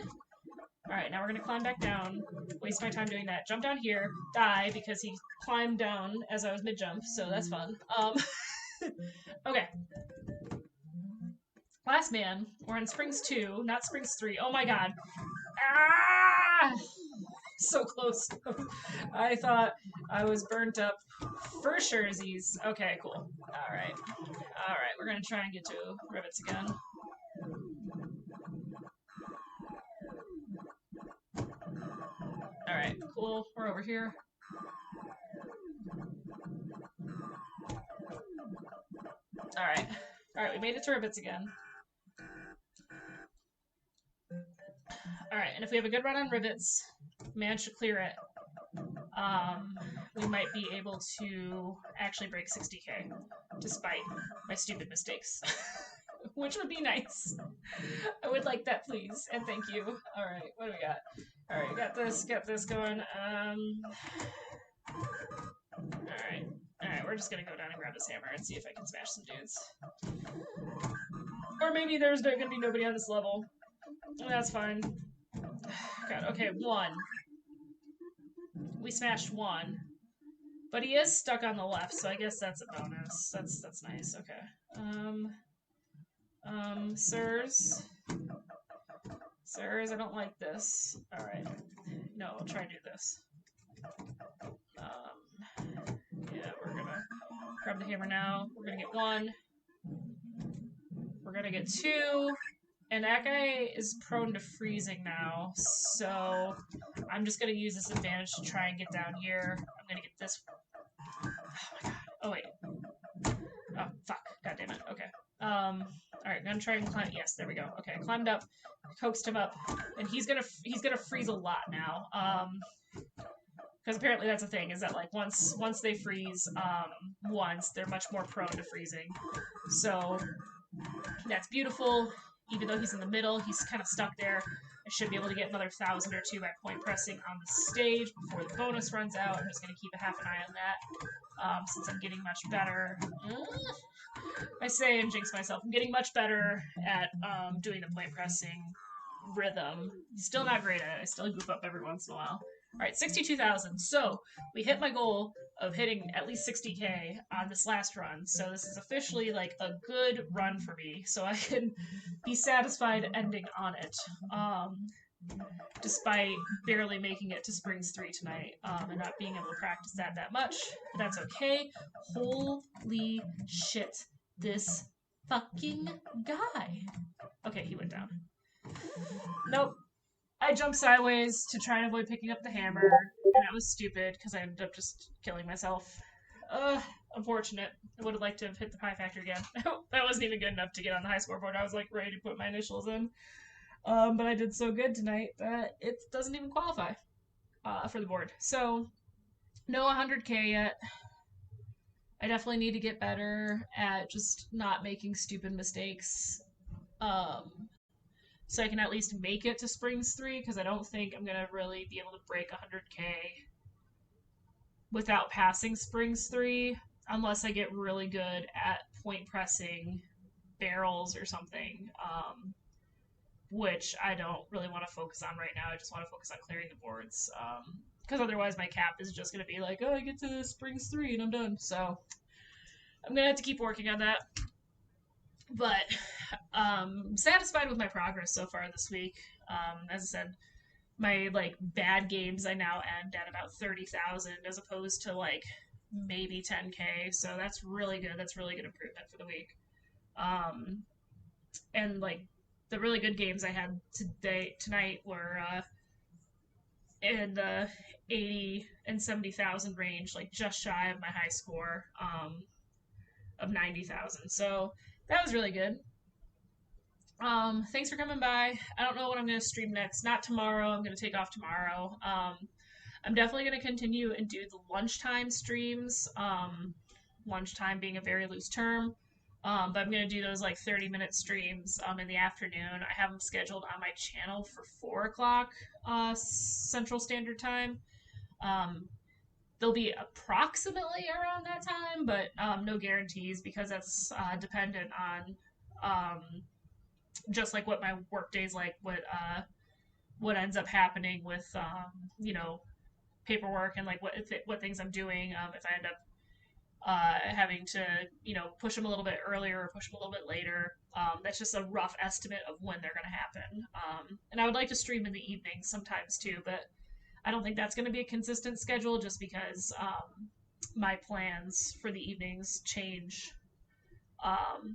Alright, now we're going to climb back down. Waste my time doing that. Jump down here. Die because he climbed down as I was mid-jump, so that's fun. Okay. Last man. We're on Springs 2, not Springs 3. Oh my god. Ah! So close. I thought I was burnt up for surezies. Okay, cool. Alright. Alright, we're gonna try and get to rivets again. Alright, cool. We're over here. Alright. Alright, we made it to rivets again. Alright, and if we have a good run on rivets, manage to clear it, we might be able to actually break 60k, despite my stupid mistakes. Which would be nice. I would like that, please, and thank you. Alright, what do we got? Alright, got this going. Alright. Alright, we're just gonna go down and grab this hammer and see if I can smash some dudes. Or maybe there's gonna be nobody on this level. That's fine. God, okay, 1. We smashed 1. But he is stuck on the left, so I guess that's a bonus. That's nice, okay. Sirs. Sirs, I don't like this. Alright. No, I'll try to do this. Yeah, we're gonna grab the hammer now. We're gonna get 1. We're gonna get 2. And that guy is prone to freezing now, so I'm just gonna use this advantage to try and get down here. I'm gonna get this. Oh my god. Oh wait. Oh fuck. God damn it. Okay. Alright, I'm gonna try and climb. Yes, there we go. Okay, I climbed up, coaxed him up, and he's gonna freeze a lot now. Because apparently that's a thing, is that like once they freeze once, they're much more prone to freezing. So that's beautiful. Even though he's in the middle, he's kind of stuck there. I should be able to get another 1,000 or 2 by point pressing on the stage before the bonus runs out. I'm just going to keep a half an eye on that, since I'm getting much better. I say and jinx myself. I'm getting much better at doing the point pressing rhythm. Still not great at it. I still goof up every once in a while. Alright, 62,000. So, we hit my goal of hitting at least 60k on this last run. So this is officially like a good run for me. So I can be satisfied ending on it. Despite barely making it to Springs 3 tonight, and not being able to practice that much. But that's okay. Holy shit. This fucking guy. Okay, he went down. Nope. I jumped sideways to try and avoid picking up the hammer, and that was stupid because I ended up just killing myself. Unfortunate. I would have liked to have hit the pie factor again. That wasn't even good enough to get on the high scoreboard. I was like ready to put my initials in. But I did so good tonight that it doesn't even qualify for the board. So, no 100k yet. I definitely need to get better at just not making stupid mistakes. So I can at least make it to Springs 3, because I don't think I'm going to really be able to break 100k without passing Springs 3, unless I get really good at point pressing barrels or something, which I don't really want to focus on right now. I just want to focus on clearing the boards, because otherwise my cap is just going to be like, oh, I get to Springs 3 and I'm done. So I'm going to have to keep working on that. But satisfied with my progress so far this week. As I said, my like bad games I now end at about 30,000 as opposed to like maybe 10k. So that's really good. That's really good improvement for the week. And like the really good games I had tonight were in the 80 and 70,000 range, like just shy of my high score of 90,000. So that was really good. Thanks for coming by. I don't know what I'm gonna stream next. Not tomorrow. I'm gonna take off tomorrow. I'm definitely gonna continue and do the lunchtime streams. Lunchtime being a very loose term. But I'm gonna do those like 30-minute streams in the afternoon. I have them scheduled on my channel for 4 o'clock Central Standard Time. Um, they'll be approximately around that time, but no guarantees because that's dependent on just like what my work day's like, what ends up happening with paperwork and like what things I'm doing. If I end up having to push them a little bit earlier or push them a little bit later. That's just a rough estimate of when they're going to happen. And I would like to stream in the evenings sometimes too, but I don't think that's going to be a consistent schedule just because my plans for the evenings change.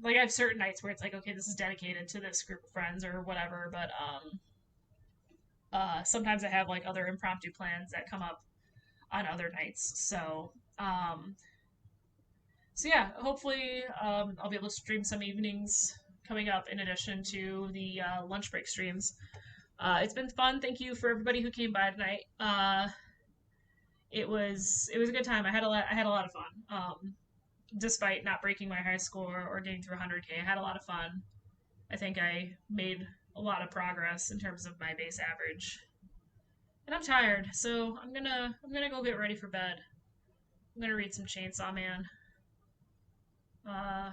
Like I have certain nights where it's like, okay, this is dedicated to this group of friends or whatever, but sometimes I have like other impromptu plans that come up on other nights. So yeah, hopefully I'll be able to stream some evenings coming up in addition to the lunch break streams. It's been fun. Thank you for everybody who came by tonight. It was a good time. I had a lot of fun. Despite not breaking my high score or getting through 100K, I had a lot of fun. I think I made a lot of progress in terms of my base average. And I'm tired, so I'm gonna go get ready for bed. I'm gonna read some Chainsaw Man, uh,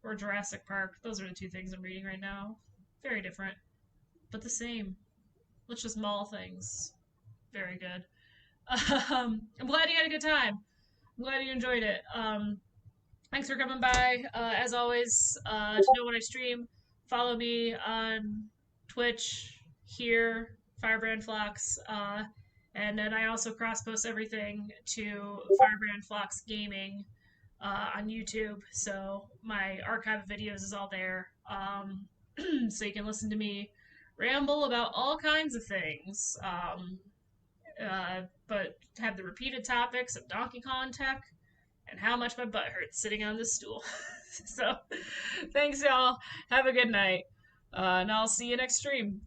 or Jurassic Park. Those are the two things I'm reading right now. Very different, but the same. Let's just maul things. Very good. I'm glad you had a good time. I'm glad you enjoyed it. Thanks for coming by. As always, to know when I stream, follow me on Twitch here, Firebrand Flocks. And then I also cross post everything to Firebrand Flocks Gaming on YouTube. So my archive of videos is all there. So you can listen to me ramble about all kinds of things. But have the repeated topics of Donkey Kong Tech and how much my butt hurts sitting on this stool. So thanks, y'all. Have a good night. And I'll see you next stream.